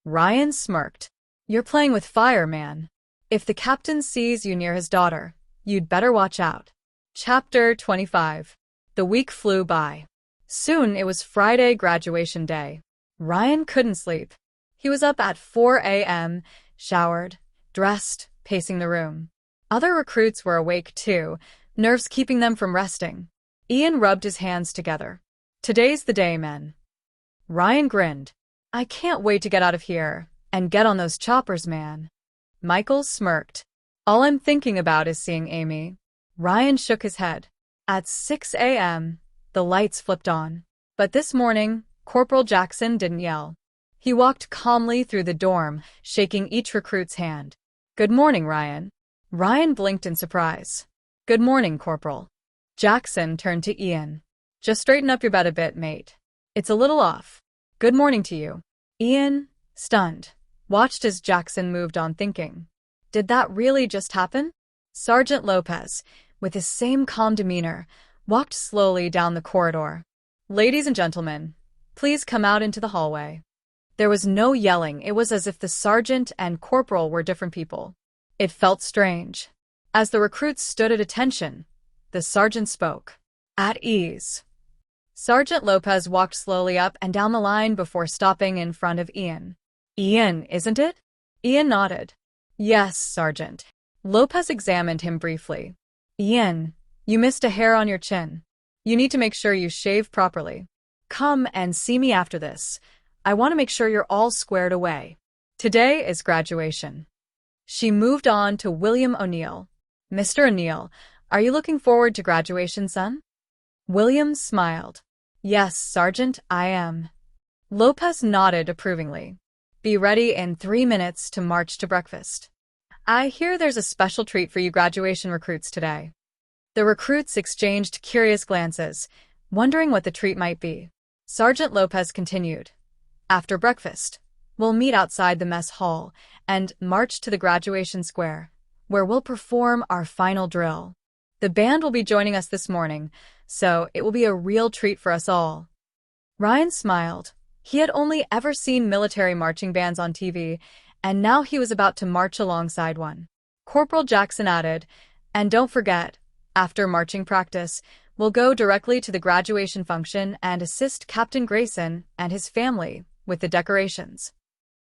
[SPEAKER 1] Ryan smirked. You're playing with fire, man. If the captain sees you near his daughter, you'd better watch out. Chapter 25. The week flew by. Soon it was Friday, graduation day. Ryan couldn't sleep. He was up at 4 a.m., showered, dressed, pacing the room. Other recruits were awake too, nerves keeping them from resting. Ian rubbed his hands together. Today's the day, men. Ryan grinned. I can't wait to get out of here and get on those choppers, man. Michael smirked. All I'm thinking about is seeing Amy. Ryan shook his head. At 6 a.m., the lights flipped on. But this morning, Corporal Jackson didn't yell. He walked calmly through the dorm, shaking each recruit's hand. Good morning, Ryan. Ryan blinked in surprise. Good morning, Corporal. Jackson turned to Ian. Just straighten up your bed a bit, mate. It's a little off. Good morning to you. Ian, stunned, watched as Jackson moved on thinking. Did that really just happen? Sergeant Lopez, with his same calm demeanor, walked slowly down the corridor. Ladies and gentlemen, please come out into the hallway. There was no yelling. It was as if the sergeant and corporal were different people. It felt strange. As the recruits stood at attention, the sergeant spoke. At ease. Sergeant Lopez walked slowly up and down the line before stopping in front of Ian. Ian, isn't it? Ian nodded. Yes, Sergeant. Lopez examined him briefly. Ian, you missed a hair on your chin. You need to make sure you shave properly. Come and see me after this. I want to make sure you're all squared away. Today is graduation. She moved on to William O'Neill. Mr. O'Neill, are you looking forward to graduation, son? William smiled. Yes, Sergeant, I am. Lopez nodded approvingly. Be ready in 3 minutes to march to breakfast. I hear there's a special treat for you graduation recruits today. The recruits exchanged curious glances, wondering what the treat might be. Sergeant Lopez continued. After breakfast, we'll meet outside the mess hall and march to the graduation square, where we'll perform our final drill. The band will be joining us this morning, so it will be a real treat for us all. Ryan smiled. He had only ever seen military marching bands on TV, and now he was about to march alongside one. Corporal Jackson added, and don't forget, after marching practice, we'll go directly to the graduation function and assist Captain Grayson and his family with the decorations.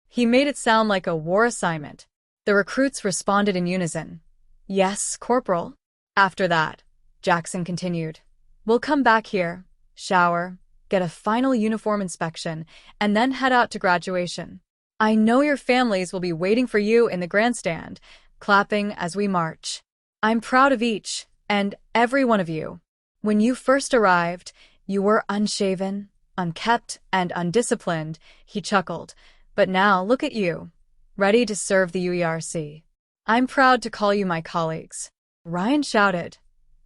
[SPEAKER 1] He made it sound like a war assignment. The recruits responded in unison. Yes, Corporal. After that, Jackson continued, we'll come back here, shower, get a final uniform inspection, and then head out to graduation. I know your families will be waiting for you in the grandstand, clapping as we march. I'm proud of each and every one of you. When you first arrived, you were unshaven, unkempt, and undisciplined, he chuckled. But now look at you, ready to serve the U.E.R.C. I'm proud to call you my colleagues. Ryan shouted.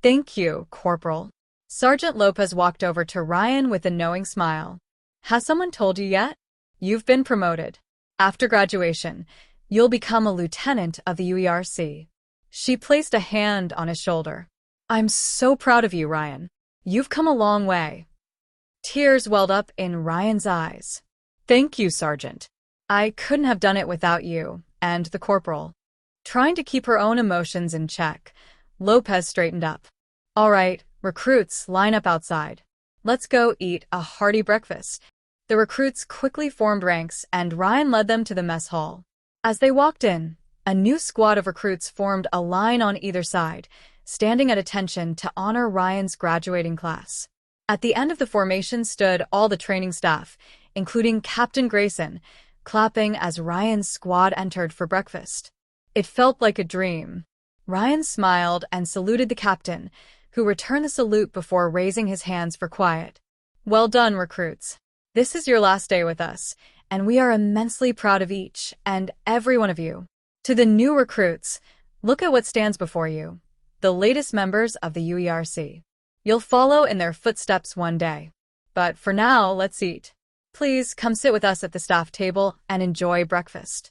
[SPEAKER 1] Thank you, Corporal. Sergeant Lopez walked over to Ryan with a knowing smile. Has someone told you yet? You've been promoted. After graduation, you'll become a lieutenant of the U.E.R.C. She placed a hand on his shoulder. I'm so proud of you, Ryan. You've come a long way. Tears welled up in Ryan's eyes. Thank you, Sergeant. I couldn't have done it without you and the corporal. Trying to keep her own emotions in check, Lopez straightened up. All right, recruits, line up outside. Let's go eat a hearty breakfast. The recruits quickly formed ranks, and Ryan led them to the mess hall. As they walked in, a new squad of recruits formed a line on either side, standing at attention to honor Ryan's graduating class. At the end of the formation stood all the training staff, including Captain Grayson, clapping as Ryan's squad entered for breakfast. It felt like a dream. Ryan smiled and saluted the captain, who returned the salute before raising his hands for quiet. Well done, recruits. This is your last day with us, and we are immensely proud of each and every one of you. To the new recruits, look at what stands before you, the latest members of the U.E.R.C. You'll follow in their footsteps one day. but for now, let's eat. Please come sit with us at the staff table and enjoy breakfast.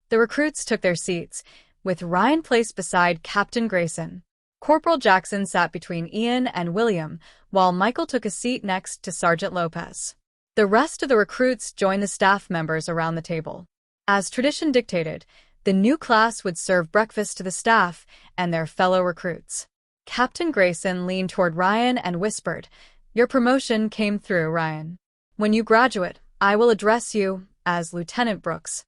[SPEAKER 1] The recruits took their seats, with Ryan placed beside Captain Grayson. Corporal Jackson sat between Ian and William, while Michael took a seat next to Sergeant Lopez. The rest of the recruits joined the staff members around the table. As tradition dictated, the new class would serve breakfast to the staff and their fellow recruits. Captain Grayson leaned toward Ryan and whispered, "Your promotion came through, Ryan. When you graduate, I will address you as Lieutenant Brooks."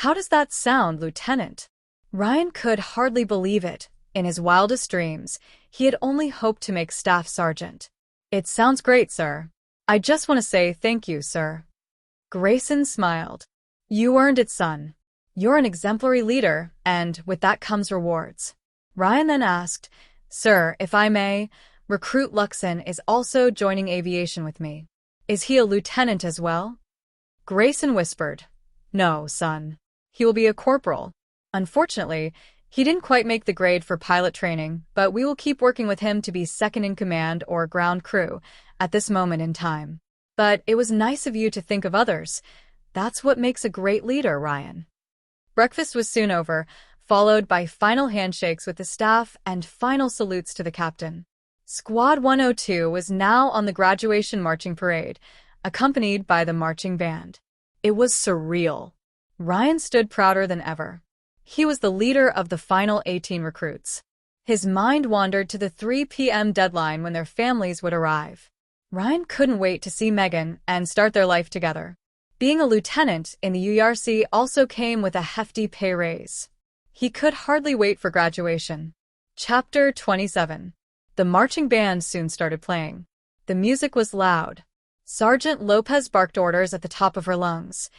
[SPEAKER 1] "How does that sound, Lieutenant?" Ryan could hardly believe it. In his wildest dreams, he had only hoped to make staff sergeant. "It sounds great, sir. I just want to say thank you, sir." Grayson smiled. "You earned it, son. You're an exemplary leader, and with that comes rewards." Ryan then asked, "Sir, if I may, Recruit Luxon is also joining aviation with me. Is he a lieutenant as well?" Grayson whispered, "No, son. He will be a corporal. Unfortunately, he didn't quite make the grade for pilot training, but we will keep working with him to be second in command or ground crew at this moment in time. But it was nice of you to think of others. That's what makes a great leader, Ryan." Breakfast was soon over, followed by final handshakes with the staff and final salutes to the captain. Squad 102 was now on the graduation marching parade, accompanied by the marching band. It was surreal. Ryan stood prouder than ever. He was the leader of the final 18 recruits. His mind wandered to the 3 p.m. deadline when their families would arrive. Ryan couldn't wait to see Megan and start their life together. Being a lieutenant in the U.E.R.C. also came with a hefty pay raise. He could hardly wait for graduation. Chapter 27. The marching band soon started playing. The music was loud. Sergeant Lopez barked orders at the top of her lungs,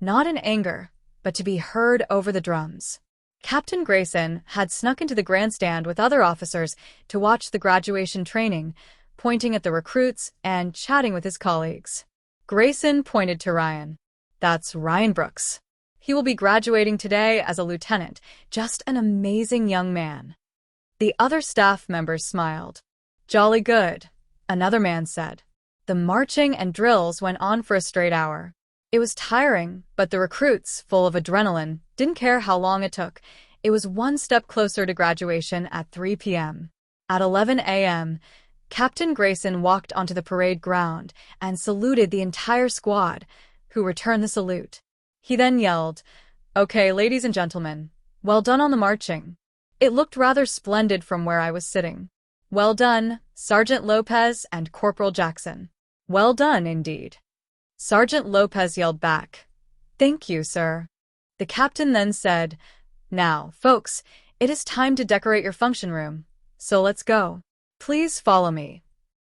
[SPEAKER 1] not in anger, but to be heard over the drums. Captain Grayson had snuck into the grandstand with other officers to watch the graduation training, pointing at the recruits and chatting with his colleagues. Grayson pointed to Ryan. "That's Ryan Brooks. He will be graduating today as a lieutenant, just an amazing young man." The other staff members smiled. "Jolly good," another man said. The marching and drills went on for a straight hour. It was tiring, but the recruits, full of adrenaline, didn't care how long it took. It was one step closer to graduation at 3 p.m. At 11 a.m., Captain Grayson walked onto the parade ground and saluted the entire squad, who returned the salute. He then yelled, "Okay, ladies and gentlemen, well done on the marching. It looked rather splendid from where I was sitting. Well done, Sergeant Lopez and Corporal Jackson. Well done, indeed." Sergeant Lopez yelled back, "Thank you, sir." The captain then said, "Now, folks, it is time to decorate your function room, so let's go. Please follow me."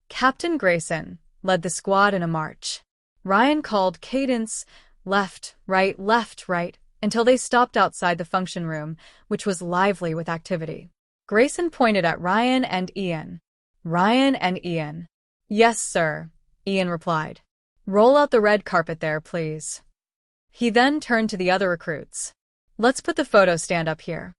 [SPEAKER 1] Captain Grayson led the squad in a march. Ryan called cadence, left, right, until they stopped outside the function room, which was lively with activity. Grayson pointed at Ryan and Ian. "Ryan and Ian." "Yes, sir," Ian replied. "Roll out the red carpet there, please." He then turned to the other recruits. "Let's put the photo stand up here."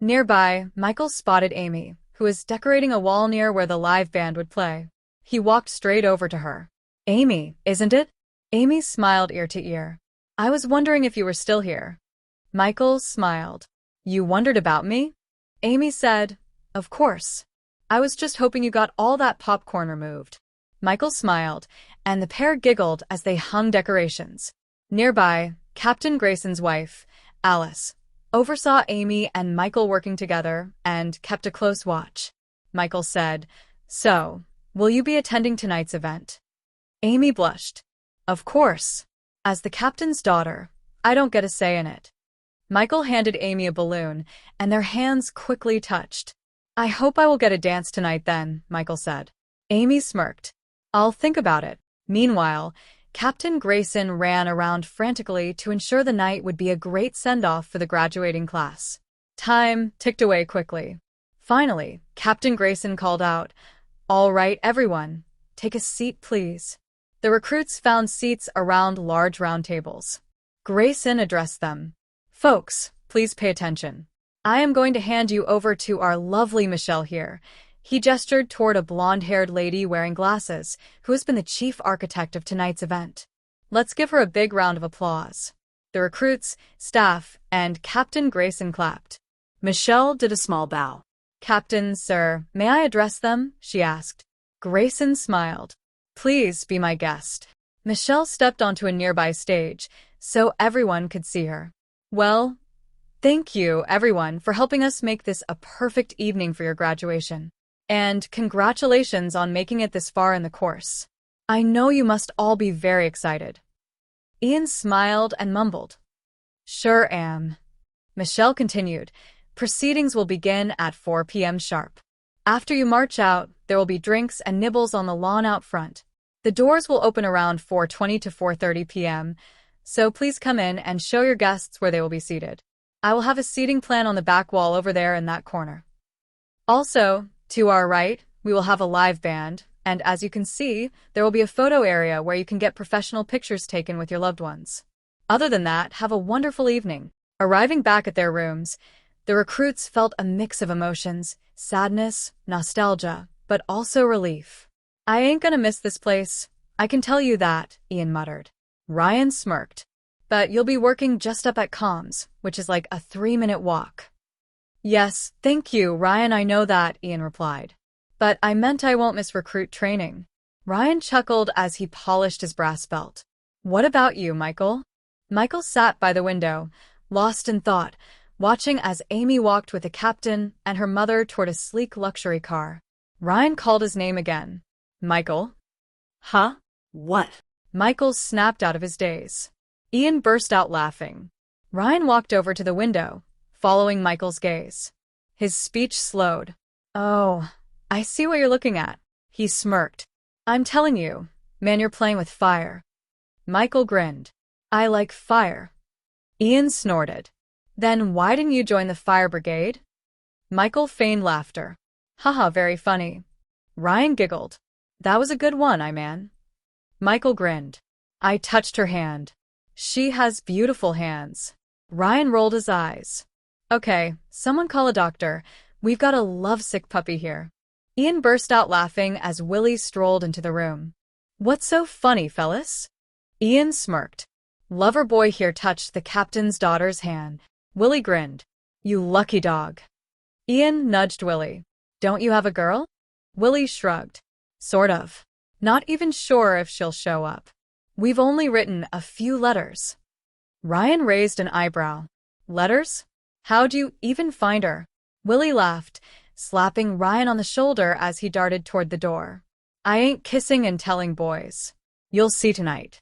[SPEAKER 1] Nearby, Michael spotted Amy, who was decorating a wall near where the live band would play. He walked straight over to her. "Amy, isn't it?" Amy smiled ear to ear. "I was wondering if you were still here." Michael smiled. "You wondered about me?" Amy said, "Of course. I was just hoping you got all that popcorn removed." Michael smiled, and the pair giggled as they hung decorations. Nearby, Captain Grayson's wife, Alice, oversaw Amy and Michael working together and kept a close watch. Michael said, "So, will you be attending tonight's event?" Amy blushed. "Of course. As the captain's daughter, I don't get a say in it." Michael handed Amy a balloon, and their hands quickly touched. "I hope I will get a dance tonight then," Michael said. Amy smirked. "I'll think about it." Meanwhile, Captain Grayson ran around frantically to ensure the night would be a great send-off for the graduating class. Time ticked away quickly. Finally, Captain Grayson called out, "All right, everyone, take a seat, please." The recruits found seats around large round tables. Grayson addressed them. "Folks, please pay attention. I am going to hand you over to our lovely Michelle here. He gestured toward a blonde-haired lady wearing glasses, who has been the chief architect of tonight's event. Let's give her a big round of applause. The recruits, staff, and Captain Grayson clapped.
[SPEAKER 2] Michelle did a small bow.
[SPEAKER 1] Captain, sir, may I address them? She asked. Grayson smiled. Please be my guest. Michelle stepped onto a nearby stage, so everyone could see her. Well, thank you, everyone, for helping us make this a perfect evening for your graduation. And congratulations on making it this far in the course. I know you must all be very excited. Ian smiled and mumbled. Sure am. Michelle continued. Proceedings will begin at 4 p.m. sharp. After you march out, there will be drinks and nibbles on the lawn out front. The doors will open around 4:20 to 4:30 p.m., so please come in and show your guests where they will be seated. I will have a seating plan on the back wall over there in that corner. Also, to our right, we will have a live band, and as you can see, there will be a photo area where you can get professional pictures taken with your loved ones. Other than that, have a wonderful evening. Arriving back at their rooms, the recruits felt a mix of emotions, sadness, nostalgia, but also relief. I ain't gonna miss this place. I can tell you that, Ian muttered. Ryan smirked. But you'll be working just up at comms, which is like a 3-minute walk. Yes, thank you, Ryan, I know that, Ian replied. But I meant I won't miss recruit training. Ryan chuckled as he polished his brass belt. What about you, Michael? Michael sat by the window, lost in thought, watching as Amy walked with the captain and her mother toward a sleek luxury car. Ryan called his name again. Michael?
[SPEAKER 2] Huh? What?
[SPEAKER 1] Michael snapped out of his daze. Ian burst out laughing. Ryan walked over to the window, following Michael's gaze. His speech slowed. Oh, I see what you're looking at. He smirked. I'm telling you, man, you're playing with fire. Michael grinned. I like fire. Ian snorted. Then why didn't you join the fire brigade? Michael feigned laughter. Haha, very funny. Ryan giggled. That was a good one, man. Michael grinned. I touched her hand. She has beautiful hands. Ryan rolled his eyes. Okay, someone call a doctor. We've got a lovesick puppy here. Ian burst out laughing as Willie strolled into the room. What's so funny, fellas? Ian smirked. Lover boy here touched the captain's daughter's hand. Willie grinned. You lucky dog. Ian nudged Willie. Don't you have a girl? Willie shrugged. Sort of. Not even sure if she'll show up. We've only written a few letters. Ryan raised an eyebrow. Letters? How'd you even find her? Willie laughed, slapping Ryan on the shoulder as he darted toward the door. I ain't kissing and telling boys. You'll see tonight.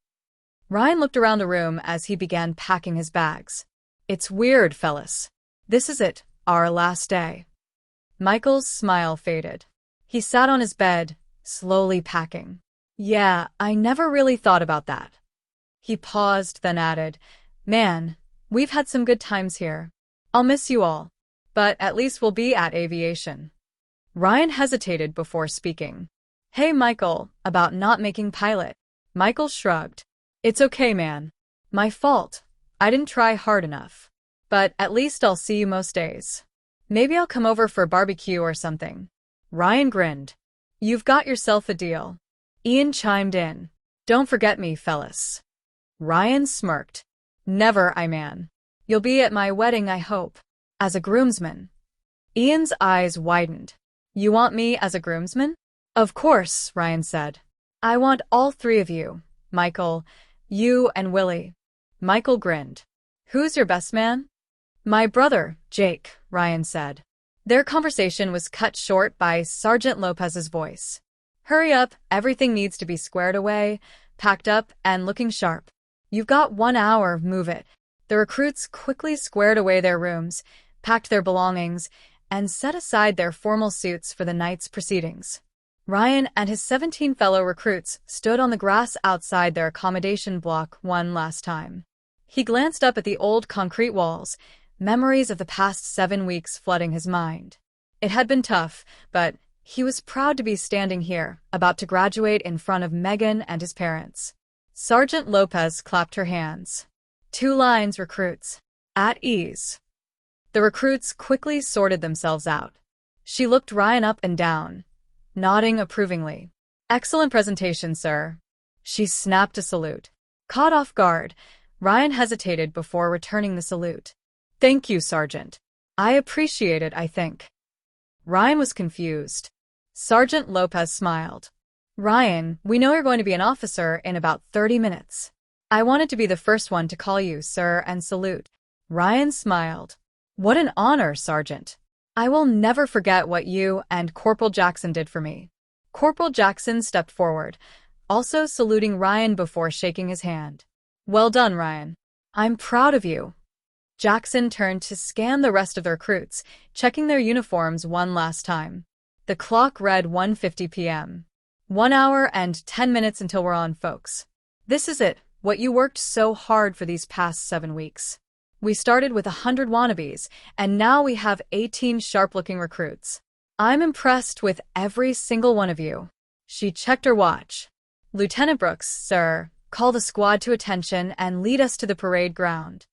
[SPEAKER 1] Ryan looked around the room as he began packing his bags. It's weird, fellas. This is it, our last day. Michael's smile faded. He sat on his bed, slowly packing. Yeah, I never really thought about that. He paused, then added, Man, we've had some good times here. I'll miss you all. But at least we'll be at aviation. Ryan hesitated before speaking. Hey, Michael, about not making pilot. Michael shrugged. It's okay, man. My fault. I didn't try hard enough. But at least I'll see you most days. Maybe I'll come over for a barbecue or something. Ryan grinned. You've got yourself a deal. Ian chimed in. Don't forget me, fellas. Ryan smirked. Never, man. You'll be at my wedding, I hope. As a groomsman. Ian's eyes widened. You want me as a groomsman? Of course, Ryan said. I want all three of you. Michael, you and Willie. Michael grinned. Who's your best man? My brother, Jake, Ryan said. Their conversation was cut short by Sergeant Lopez's voice. Hurry up, everything needs to be squared away, packed up, and looking sharp. You've got 1 hour, move it. The recruits quickly squared away their rooms, packed their belongings, and set aside their formal suits for the night's proceedings. Ryan and his 17 fellow recruits stood on the grass outside their accommodation block one last time. He glanced up at the old concrete walls, memories of the past 7 weeks flooding his mind. It had been tough, but he was proud to be standing here, about to graduate in front of Megan and his parents. Sergeant Lopez clapped her hands. 2 lines, recruits. At ease. The recruits quickly sorted themselves out. She looked Ryan up and down, nodding approvingly. Excellent presentation, sir. She snapped a salute. Caught off guard, Ryan hesitated before returning the salute. Thank you, Sergeant. I appreciate it, I think. Ryan was confused. Sergeant Lopez smiled. Ryan, we know you're going to be an officer in about 30 minutes. I wanted to be the first one to call you, sir, and salute. Ryan smiled. What an honor, Sergeant. I will never forget what you and Corporal Jackson did for me. Corporal Jackson stepped forward, also saluting Ryan before shaking his hand. Well done, Ryan. I'm proud of you. Jackson turned to scan the rest of the recruits, checking their uniforms one last time. The clock read 1:50 p.m. 1 hour and 10 minutes until we're on, folks. This is it, what you worked so hard for these past 7 weeks. We started with 100 wannabes, and now we have 18 sharp-looking recruits. I'm impressed with every single one of you. She checked her watch. Lieutenant Brooks, sir, call the squad to attention and lead us to the parade ground.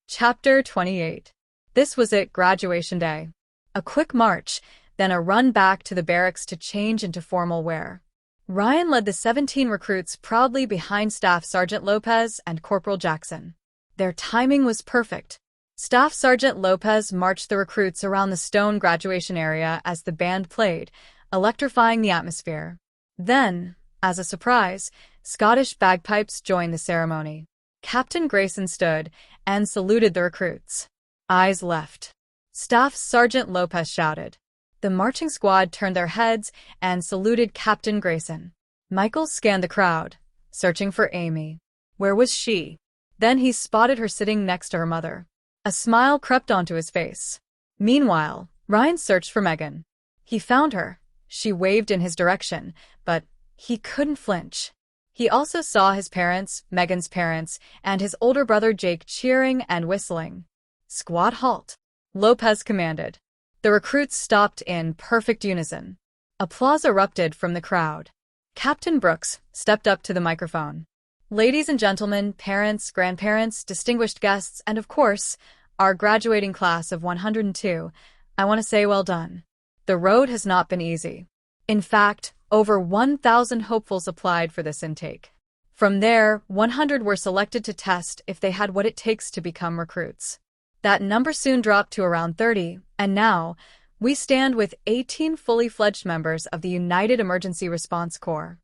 [SPEAKER 1] Chapter 28. This was it, graduation day. A quick march, then a run back to the barracks to change into formal wear. Ryan led the 17 recruits proudly behind Staff Sergeant Lopez and Corporal Jackson. Their timing was perfect. Staff Sergeant Lopez marched the recruits around the stone graduation area as the band played, electrifying the atmosphere. Then, as a surprise, Scottish bagpipes joined the ceremony. Captain Grayson stood and saluted the recruits. Eyes left. Staff Sergeant Lopez shouted. The marching squad turned their heads and saluted Captain Grayson. Michael scanned the crowd, searching for Amy. Where was she? Then he spotted her sitting next to her mother. A smile crept onto his face. Meanwhile, Ryan searched for Megan. He found her. She waved in his direction, but he couldn't flinch. He also saw his parents, Megan's parents, and his older brother Jake cheering and whistling. Squad halt, Lopez commanded. The recruits stopped in perfect unison. Applause erupted from the crowd. Captain Brooks stepped up to the microphone. Ladies and gentlemen, parents, grandparents, distinguished guests, and of course, our graduating class of 102, I want to say well done. The road has not been easy. In fact, over 1,000 hopefuls applied for this intake. From there, 100 were selected to test if they had what it takes to become recruits. That number soon dropped to around 30, and now, we stand with 18 fully fledged members of the United Emergency Response Corps.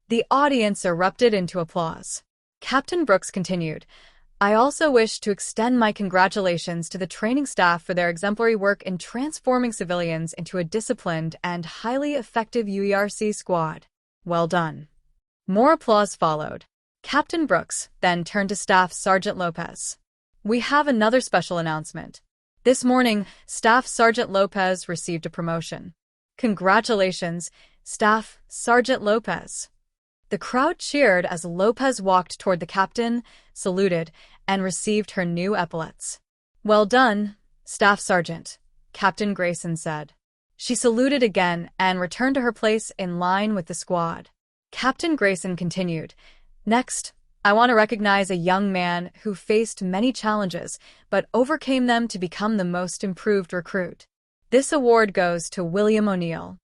[SPEAKER 1] The audience erupted into applause. Captain Brooks continued, I also wish to extend my congratulations to the training staff for their exemplary work in transforming civilians into a disciplined and highly effective U.E.R.C. squad. Well done. More applause followed. Captain Brooks then turned to Staff Sergeant Lopez. We have another special announcement. This morning, Staff Sergeant Lopez received a promotion. Congratulations, Staff Sergeant Lopez. The crowd cheered as Lopez walked toward the captain, saluted, and received her new epaulets. Well done, Staff Sergeant, Captain Grayson said. She saluted again and returned to her place in line with the squad. Captain Grayson continued, Next, I want to recognize a young man who faced many challenges but overcame them to become the most improved recruit. This award goes to William O'Neill.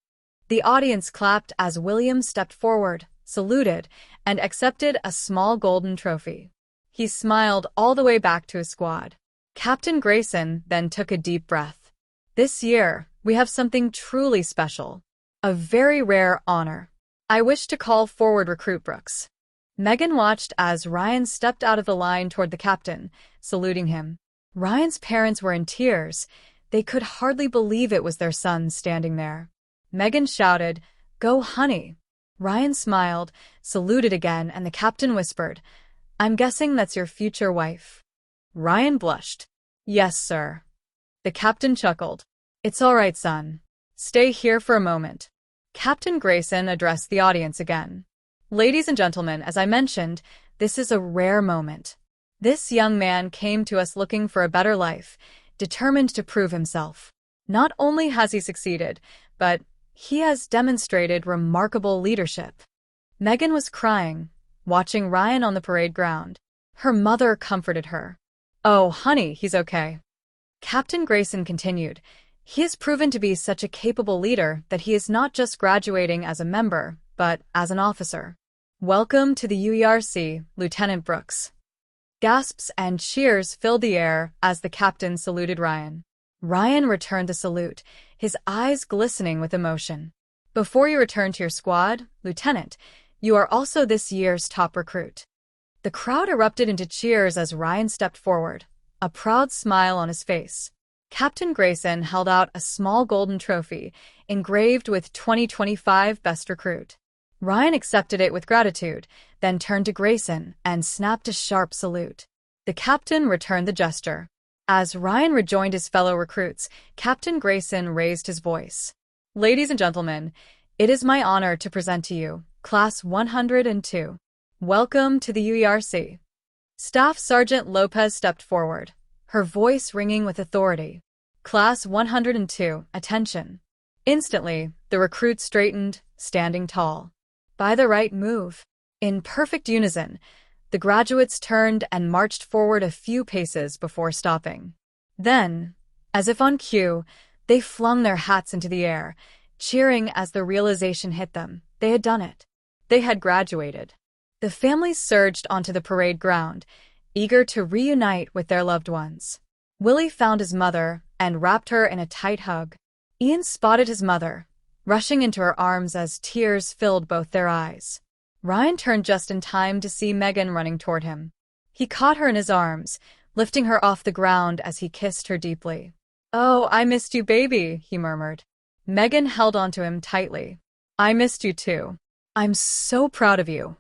[SPEAKER 1] The audience clapped as William stepped forward, saluted, and accepted a small golden trophy. He smiled all the way back to his squad. Captain Grayson then took a deep breath. This year, we have something truly special. A very rare honor. I wish to call forward Recruit Brooks. Megan watched as Ryan stepped out of the line toward the captain, saluting him. Ryan's parents were in tears. They could hardly believe it was their son standing there. Megan shouted, Go, honey. Ryan smiled, saluted again, and the captain whispered, I'm guessing that's your future wife. Ryan blushed. Yes, sir. The captain chuckled. It's all right, son. Stay here for a moment. Captain Grayson addressed the audience again. Ladies and gentlemen, as I mentioned, this is a rare moment. This young man came to us looking for a better life, determined to prove himself. Not only has he succeeded, but he has demonstrated remarkable leadership. Megan was crying, watching Ryan on the parade ground. Her mother comforted her. Oh, honey, he's okay. Captain Grayson continued, He has proven to be such a capable leader that he is not just graduating as a member, but as an officer. Welcome to the U.E.R.C, Lieutenant Brooks. Gasps and cheers filled the air as the captain saluted Ryan. Ryan returned the salute, his eyes glistening with emotion. Before you return to your squad, Lieutenant, you are also this year's top recruit. The crowd erupted into cheers as Ryan stepped forward, a proud smile on his face. Captain Grayson held out a small golden trophy, engraved with 2025 Best Recruit. Ryan accepted it with gratitude, then turned to Grayson and snapped a sharp salute. The captain returned the gesture. As Ryan rejoined his fellow recruits, Captain Grayson raised his voice. Ladies and gentlemen, it is my honor to present to you, Class 102. Welcome to the U.E.R.C. Staff Sergeant Lopez stepped forward, her voice ringing with authority. Class 102, attention. Instantly, the recruits straightened, standing tall. By the right move. In perfect unison, the graduates turned and marched forward a few paces before stopping. Then, as if on cue, they flung their hats into the air, cheering as the realization hit them. They had done it. They had graduated. The families surged onto the parade ground, eager to reunite with their loved ones. Willie found his mother and wrapped her in a tight hug. Ian spotted his mother, rushing into her arms as tears filled both their eyes. Ryan turned just in time to see Megan running toward him. He caught her in his arms, lifting her off the ground as he kissed her deeply. "Oh, I missed you, baby," he murmured. Megan held onto him tightly. "I missed you too. I'm so proud of you."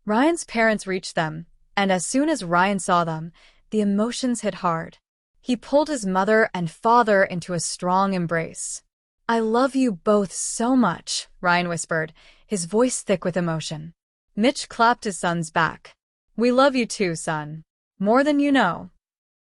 [SPEAKER 1] Ryan's parents reached them, and as soon as Ryan saw them, the emotions hit hard. He pulled his mother and father into a strong embrace. "I love you both so much," Ryan whispered, his voice thick with emotion. Mitch clapped his son's back. "We love you too, son. More than you know."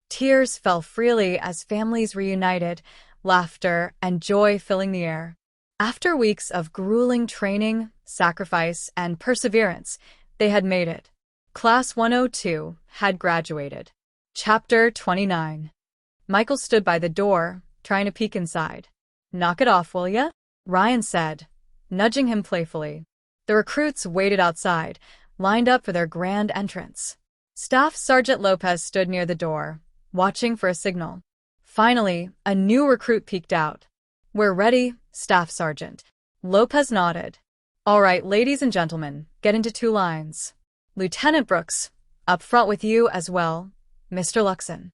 [SPEAKER 1] Tears fell freely as families reunited, laughter and joy filling the air. After weeks of grueling training, sacrifice, and perseverance, they had made it. Class 102 had graduated. Chapter 29. Michael stood by the door, trying to peek inside. "Knock it off, will ya?" Ryan said, nudging him playfully. The recruits waited outside, lined up for their grand entrance. Staff Sergeant Lopez stood near the door, watching for a signal. Finally, a new recruit peeked out. "We're ready, Staff Sergeant." Lopez nodded. "All right, ladies and gentlemen, get into two lines. Lieutenant Brooks, up front with you as well, Mr. Luxon."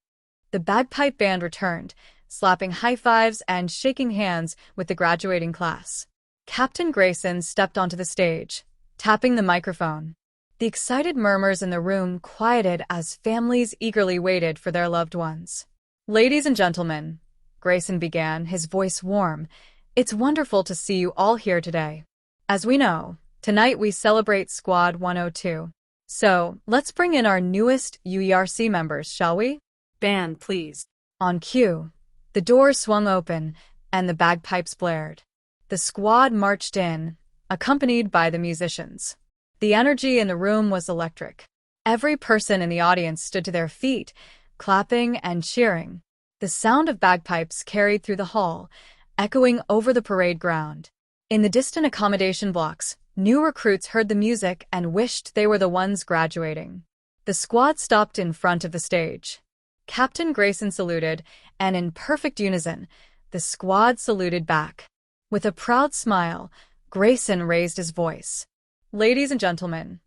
[SPEAKER 1] The bagpipe band returned, slapping high fives and shaking hands with the graduating class. Captain Grayson stepped onto the stage, tapping the microphone. The excited murmurs in the room quieted as families eagerly waited for their loved ones. "Ladies and gentlemen," Grayson began, his voice warm, "it's wonderful to see you all here today. As we know, tonight we celebrate Squad 102. So, let's bring in our newest U.E.R.C members, shall we?"
[SPEAKER 2] Band, please.
[SPEAKER 1] On cue, the door swung open and the bagpipes blared. The squad marched in, accompanied by the musicians. The energy in the room was electric. Every person in the audience stood to their feet, clapping and cheering. The sound of bagpipes carried through the hall, echoing over the parade ground. In the distant accommodation blocks, new recruits heard the music and wished they were the ones graduating. The squad stopped in front of the stage. Captain Grayson saluted, and in perfect unison, the squad saluted back. With a proud smile, Grayson raised his voice. "Ladies and gentlemen,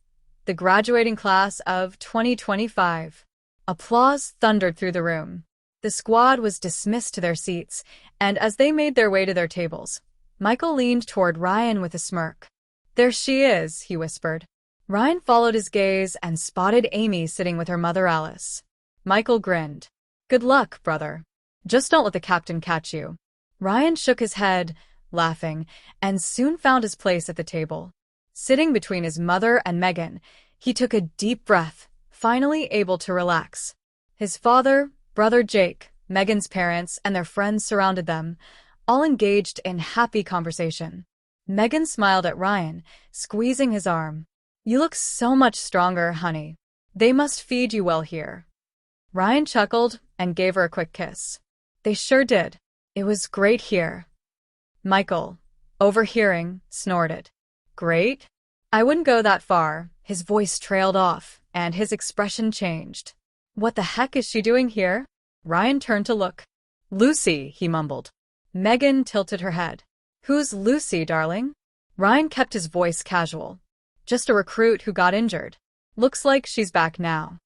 [SPEAKER 1] the graduating class of 2025. Applause thundered through the room. The squad was dismissed to their seats, and as they made their way to their tables, Michael leaned toward Ryan with a smirk. "There she is," he whispered. Ryan followed his gaze and spotted Amy sitting with her mother Alice. Michael grinned. "Good luck, brother. Just don't let the captain catch you." Ryan shook his head, laughing, and soon found his place at the table. Sitting between his mother and Megan, he took a deep breath, finally able to relax. His father, brother Jake, Megan's parents, and their friends surrounded them, all engaged in happy conversation. Megan smiled at Ryan, squeezing his arm. "You look so much stronger, honey. They must feed you well here." Ryan chuckled and gave her a quick kiss. "They sure did." It was great here. Michael, overhearing, snorted. Great? I wouldn't go that far. His voice trailed off, and his expression changed. What the heck is she doing here? Ryan turned to look. Lucy, he mumbled. Megan tilted her head. Who's Lucy, darling? Ryan kept his voice casual. Just a recruit who got injured. Looks like she's back now.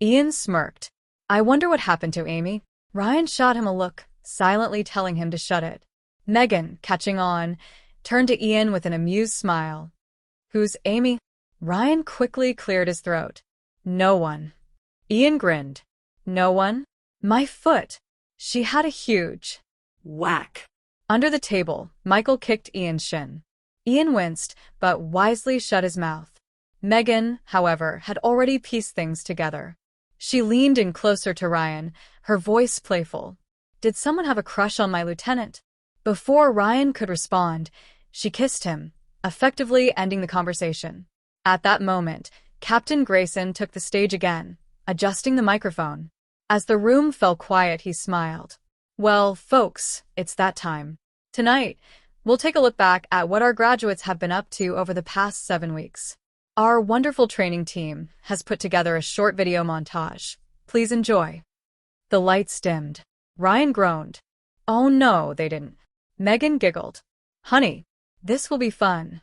[SPEAKER 1] Ian smirked. I wonder what happened to Amy. Ryan shot him a look, silently telling him to shut it. Megan, catching on, turned to Ian with an amused smile. Who's Amy? Ryan quickly cleared his throat. No one. Ian grinned. No one? My foot. She had a huge
[SPEAKER 2] whack.
[SPEAKER 1] Under the table, Michael kicked Ian's shin. Ian winced, but wisely shut his mouth. Megan, however, had already pieced things together. She leaned in closer to Ryan, her voice playful. Did someone have a crush on my lieutenant? Before Ryan could respond, she kissed him, effectively ending the conversation. At that moment, Captain Grayson took the stage again, adjusting the microphone. As the room fell quiet, he smiled. Well, folks, it's that time. Tonight, we'll take a look back at what our graduates have been up to over the past 7 weeks. Our wonderful training team has put together a short video montage. Please enjoy. The lights dimmed. Ryan groaned. Oh no, they didn't. Megan giggled. Honey, this will be fun.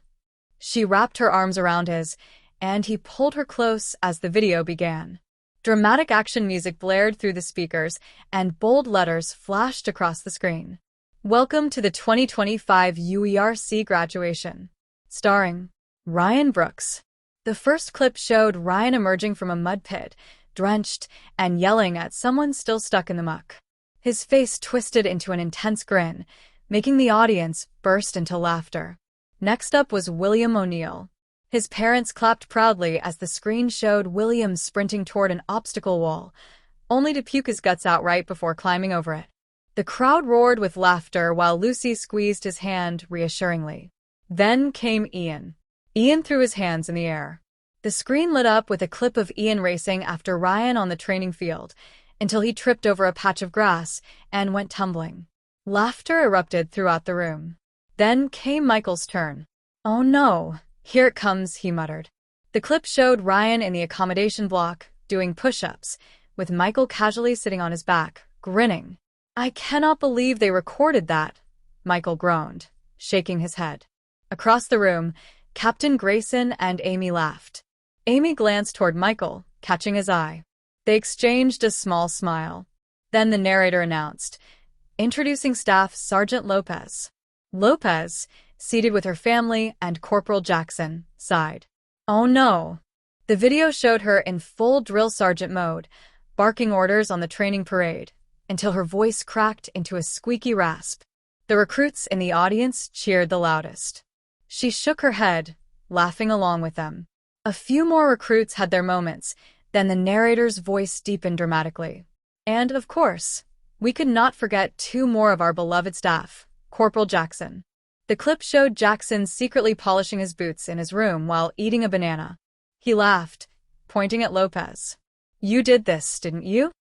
[SPEAKER 1] She wrapped her arms around his, and he pulled her close as the video began. Dramatic action music blared through the speakers, and bold letters flashed across the screen. Welcome to the 2025 U.E.R.C. graduation. Starring Ryan Brooks. The first clip showed Ryan emerging from a mud pit, drenched, and yelling at someone still stuck in the muck. His face twisted into an intense grin, making the audience burst into laughter. Next up was William O'Neill. His parents clapped proudly as the screen showed William sprinting toward an obstacle wall, only to puke his guts out right before climbing over it. The crowd roared with laughter while Lucy squeezed his hand reassuringly. Then came Ian. Ian threw his hands in the air. The screen lit up with a clip of Ian racing after Ryan on the training field, until he tripped over a patch of grass and went tumbling. Laughter erupted throughout the room. Then came Michael's turn. Oh no, here it comes, he muttered. The clip showed Ryan in the accommodation block, doing push-ups, with Michael casually sitting on his back, grinning. I cannot believe they recorded that, Michael groaned, shaking his head. Across the room, Captain Grayson and Amy laughed. Amy glanced toward Michael, catching his eye. They exchanged a small smile. Then the narrator announced, introducing Staff Sergeant Lopez. Lopez, seated with her family and Corporal Jackson, sighed. Oh no. The video showed her in full drill sergeant mode, barking orders on the training parade, until her voice cracked into a squeaky rasp. The recruits in the audience cheered the loudest. She shook her head, laughing along with them. A few more recruits had their moments, then the narrator's voice deepened dramatically. And, of course, we could not forget 2 more of our beloved staff, Corporal Jackson. The clip showed Jackson secretly polishing his boots in his room while eating a banana. He laughed, pointing at Lopez. You did this, didn't you?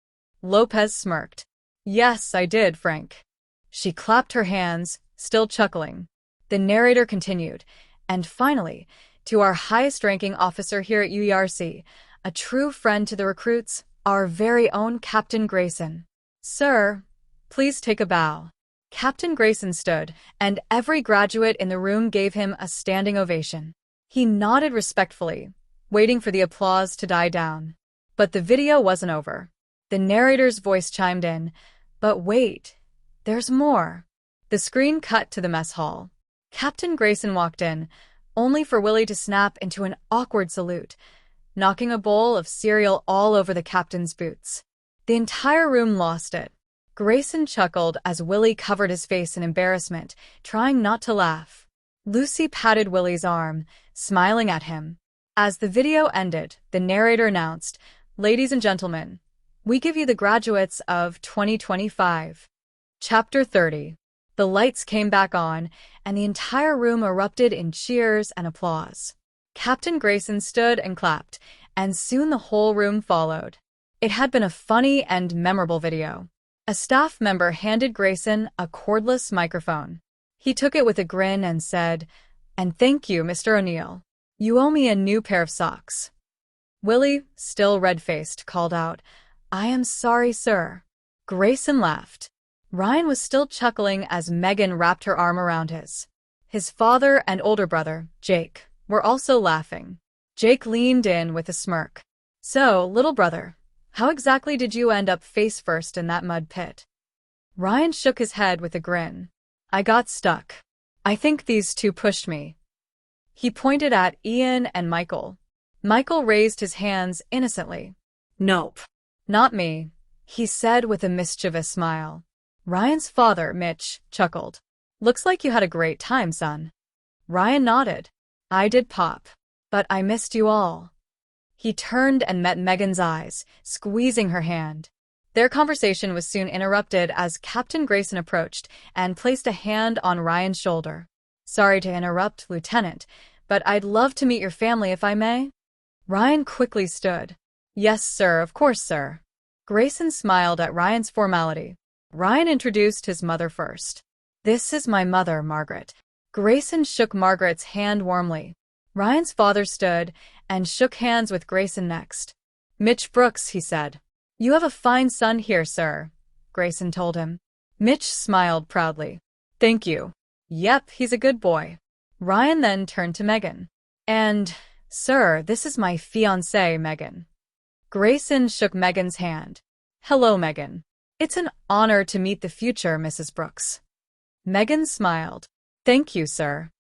[SPEAKER 1] Lopez smirked. Yes, I did, Frank. She clapped her hands, still chuckling. The narrator continued, and finally, to our highest-ranking officer here at U.E.R.C., a true friend to the recruits, our very own Captain Grayson. Sir, please take a bow. Captain Grayson stood, and every graduate in the room gave him a standing ovation. He nodded respectfully, waiting for the applause to die down. But the video wasn't over. The narrator's voice chimed in, but wait, there's more. The screen cut to the mess hall. Captain Grayson walked in, only for Willie to snap into an awkward salute, knocking a bowl of cereal all over the captain's boots. The entire room lost it. Grayson chuckled as Willie covered his face in embarrassment, trying not to laugh. Lucy patted Willie's arm, smiling at him. As the video ended, the narrator announced, Ladies and gentlemen, we give you the graduates of 2025. Chapter 30. The lights came back on, and the entire room erupted in cheers and applause. Captain Grayson stood and clapped, and soon the whole room followed. It had been a funny and memorable video. A staff member handed Grayson a cordless microphone. He took it with a grin and said, "And thank you, Mr. O'Neill. You owe me a new pair of socks." Willie, still red-faced, called out, "I am sorry, sir." Grayson laughed. Ryan was still chuckling as Megan wrapped her arm around his. His father and older brother, Jake, were also laughing. Jake leaned in with a smirk. "So, little brother, how exactly did you end up face first in that mud pit?" Ryan shook his head with a grin. "I got stuck. I think these two pushed me." He pointed at Ian and Michael. Michael raised his hands innocently.
[SPEAKER 2] Nope.
[SPEAKER 1] "Not me," he said with a mischievous smile. Ryan's father, Mitch, chuckled. "Looks like you had a great time, son." Ryan nodded. "I did, Pop. But I missed you all." He turned and met Megan's eyes, squeezing her hand. Their conversation was soon interrupted as Captain Grayson approached and placed a hand on Ryan's shoulder. "Sorry to interrupt, Lieutenant, but I'd love to meet your family if I may." Ryan quickly stood. "Yes, sir, of course, sir." Grayson smiled at Ryan's formality. Ryan introduced his mother first. "This is my mother, Margaret." Grayson shook Margaret's hand warmly. Ryan's father stood and shook hands with Grayson next. "Mitch Brooks," he said. "You have a fine son here, sir," Grayson told him. Mitch smiled proudly. "Thank you. Yep, he's a good boy." Ryan then turned to Megan. "And, sir, this is my fiancée, Megan." Grayson shook Megan's hand. "Hello, Megan. It's an honor to meet the future Mrs. Brooks." Megan smiled. "Thank you, sir."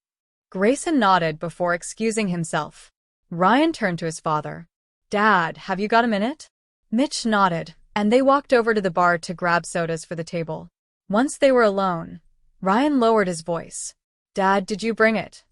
[SPEAKER 1] Grayson nodded before excusing himself. Ryan turned to his father. "Dad, have you got a minute?" Mitch nodded, and they walked over to the bar to grab sodas for the table. Once they were alone, Ryan lowered his voice. "Dad, did you bring it?"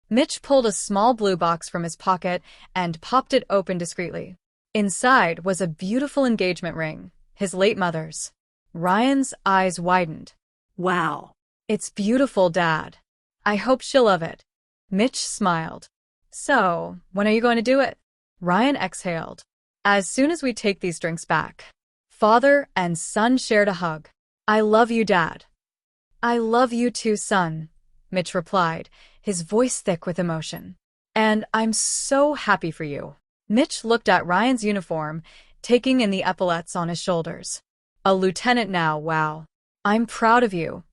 [SPEAKER 1] Mitch pulled a small blue box from his pocket and popped it open discreetly. Inside was a beautiful engagement ring, his late mother's. Ryan's eyes widened.
[SPEAKER 2] Wow.
[SPEAKER 1] "It's beautiful, Dad. I hope she'll love it." Mitch smiled. "So, when are you going to do it?" Ryan exhaled. "As soon as we take these drinks back." Father and son shared a hug. "I love you, Dad." "I love you too, son," Mitch replied, his voice thick with emotion. "And I'm so happy for you." Mitch looked at Ryan's uniform, taking in the epaulets on his shoulders. "A lieutenant now, wow. I'm proud of you."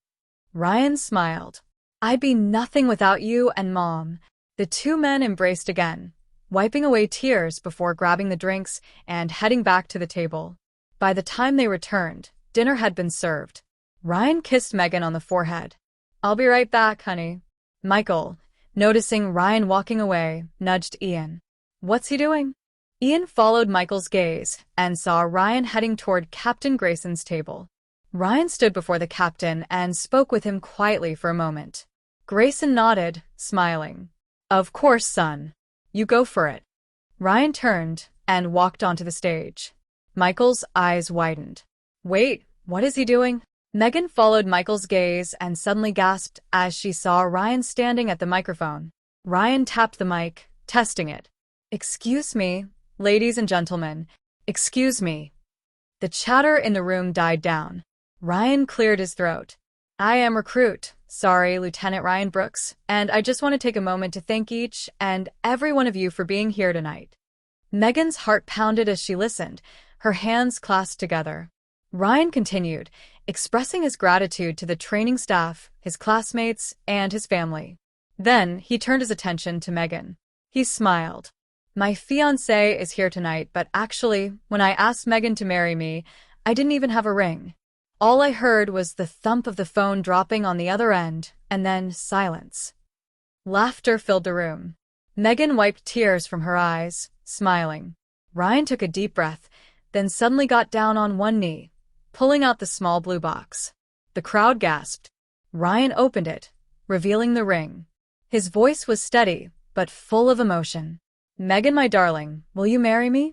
[SPEAKER 1] Ryan smiled. "I'd be nothing without you and Mom." The two men embraced again, wiping away tears before grabbing the drinks and heading back to the table. By the time they returned, dinner had been served. Ryan kissed Megan on the forehead. "I'll be right back, honey." Michael, noticing Ryan walking away, nudged Ian. "What's he doing?" Ian followed Michael's gaze and saw Ryan heading toward Captain Grayson's table. Ryan stood before the captain and spoke with him quietly for a moment. Grayson nodded, smiling. "Of course, son. You go for it." Ryan turned and walked onto the stage. Michael's eyes widened. "Wait, what is he doing?" Megan followed Michael's gaze and suddenly gasped as she saw Ryan standing at the microphone. Ryan tapped the mic, testing it. "Excuse me, ladies and gentlemen, excuse me." The chatter in the room died down. Ryan cleared his throat. "I am recruit. Sorry, Lieutenant Ryan Brooks, and I just want to take a moment to thank each and every one of you for being here tonight." Megan's heart pounded as she listened, her hands clasped together. Ryan continued, expressing his gratitude to the training staff, his classmates, and his family. Then he turned his attention to Megan. He smiled. "My fiancé is here tonight, but actually, when I asked Megan to marry me, I didn't even have a ring. All I heard was the thump of the phone dropping on the other end, and then silence." Laughter filled the room. Megan wiped tears from her eyes, smiling. Ryan took a deep breath, then suddenly got down on one knee, pulling out the small blue box. The crowd gasped. Ryan opened it, revealing the ring. His voice was steady, but full of emotion. "Megan, my darling, will you marry me?"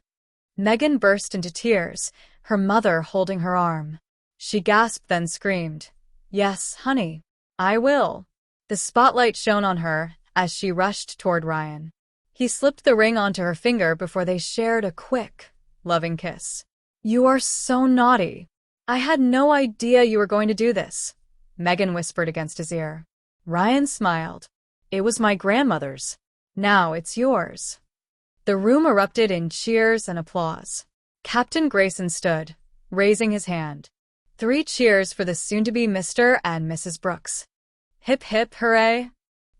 [SPEAKER 1] Megan burst into tears, her mother holding her arm. She gasped, then screamed, "Yes, honey, I will." The spotlight shone on her as she rushed toward Ryan. He slipped the ring onto her finger before they shared a quick, loving kiss. "You are so naughty." I had no idea you were going to do this, Megan whispered against his ear. Ryan smiled. It was my grandmother's. Now it's yours. The room erupted in cheers and applause. Captain Grayson stood, raising his hand. 3 cheers for the soon-to-be Mr. and Mrs. Brooks. Hip hip hooray!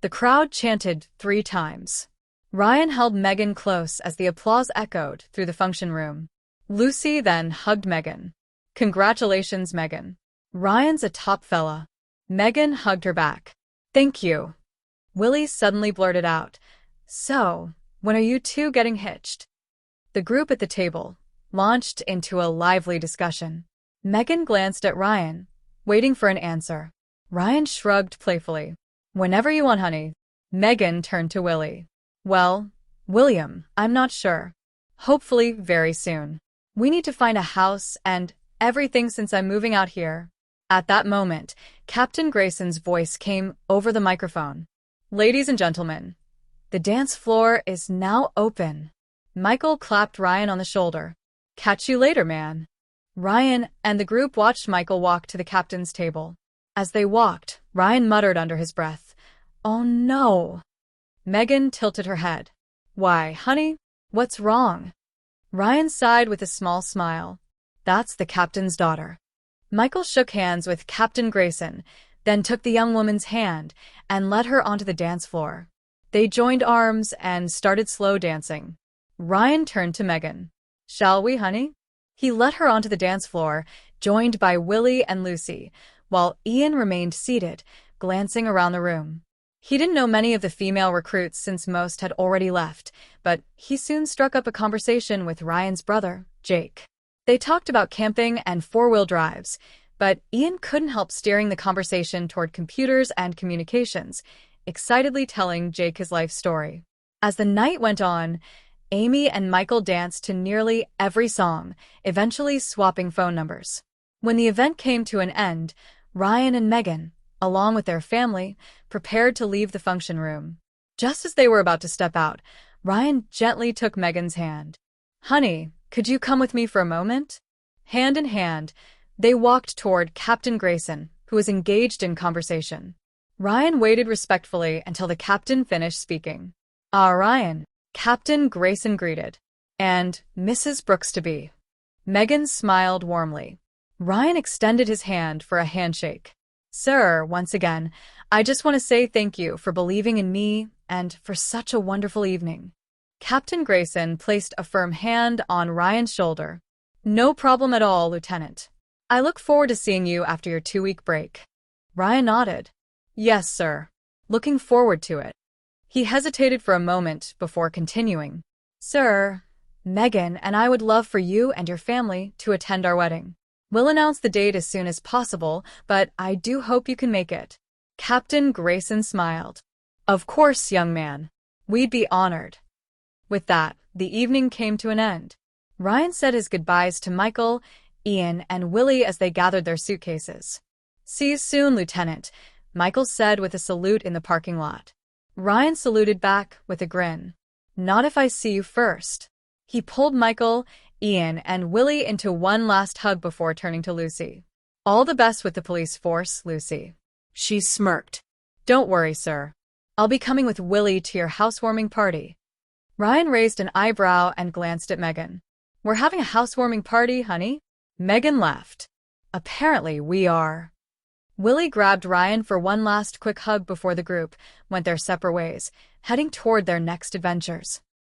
[SPEAKER 1] The crowd chanted 3 times. Ryan held Megan close as the applause echoed through the function room. Lucy then hugged Megan. Congratulations, Megan. Ryan's a top fella. Megan hugged her back. Thank you. Willie suddenly blurted out. So, when are you two getting hitched? The group at the table launched into a lively discussion. Megan glanced at Ryan, waiting for an answer. Ryan shrugged playfully. Whenever you want, honey. Megan turned to Willie. Well, William, I'm not sure. Hopefully very soon. We need to find a house and everything since I'm moving out here. At that moment, Captain Grayson's voice came over the microphone. Ladies and gentlemen, the dance floor is now open. Michael clapped Ryan on the shoulder. Catch you later, man. Ryan and the group watched Michael walk to the captain's table. As they walked, Ryan muttered under his breath, "Oh no." Megan tilted her head. Why, honey, what's wrong? Ryan sighed with a small smile. That's the captain's daughter. Michael shook hands with Captain Grayson, then took the young woman's hand and led her onto the dance floor. They joined arms and started slow dancing. Ryan turned to Megan. Shall we, honey? He led her onto the dance floor, joined by Willie and Lucy, while Ian remained seated, glancing around the room. He didn't know many of the female recruits since most had already left, but he soon struck up a conversation with Ryan's brother, Jake. They talked about camping and 4-wheel drives, but Ian couldn't help steering the conversation toward computers and communications, excitedly telling Jake his life story. As the night went on, Amy and Michael danced to nearly every song, eventually swapping phone numbers. When the event came to an end, Ryan and Megan, along with their family, prepared to leave the function room. Just as they were about to step out, Ryan gently took Megan's hand. Honey, could you come with me for a moment? Hand in hand, they walked toward Captain Grayson, who was engaged in conversation. Ryan waited respectfully until the captain finished speaking. Ryan, Captain Grayson greeted. And Mrs. Brooks to be. Megan smiled warmly. Ryan extended his hand for a handshake. Sir, once again, I just want to say thank you for believing in me and for such a wonderful evening. Captain Grayson placed a firm hand on Ryan's shoulder. No problem at all, Lieutenant. I look forward to seeing you after your 2-week break. Ryan nodded. Yes, sir. Looking forward to it. He hesitated for a moment before continuing. Sir, Megan and I would love for you and your family to attend our wedding. We'll announce the date as soon as possible, but I do hope you can make it. Captain Grayson smiled. Of course, young man. We'd be honored. With that, the evening came to an end. Ryan said his goodbyes to Michael, Ian, and Willie as they gathered their suitcases. See you soon, Lieutenant, Michael said with a salute in the parking lot. Ryan saluted back with a grin. Not if I see you first. He pulled Michael, Ian, and Willie into one last hug before turning to Lucy. All the best with the police force, Lucy.
[SPEAKER 2] She smirked.
[SPEAKER 1] Don't worry, sir. I'll be coming with Willie to your housewarming party. Ryan raised an eyebrow and glanced at Megan. We're having a housewarming party, honey? Megan laughed. Apparently we are. Willie grabbed Ryan for one last quick hug before the group went their separate ways, heading toward their next adventures.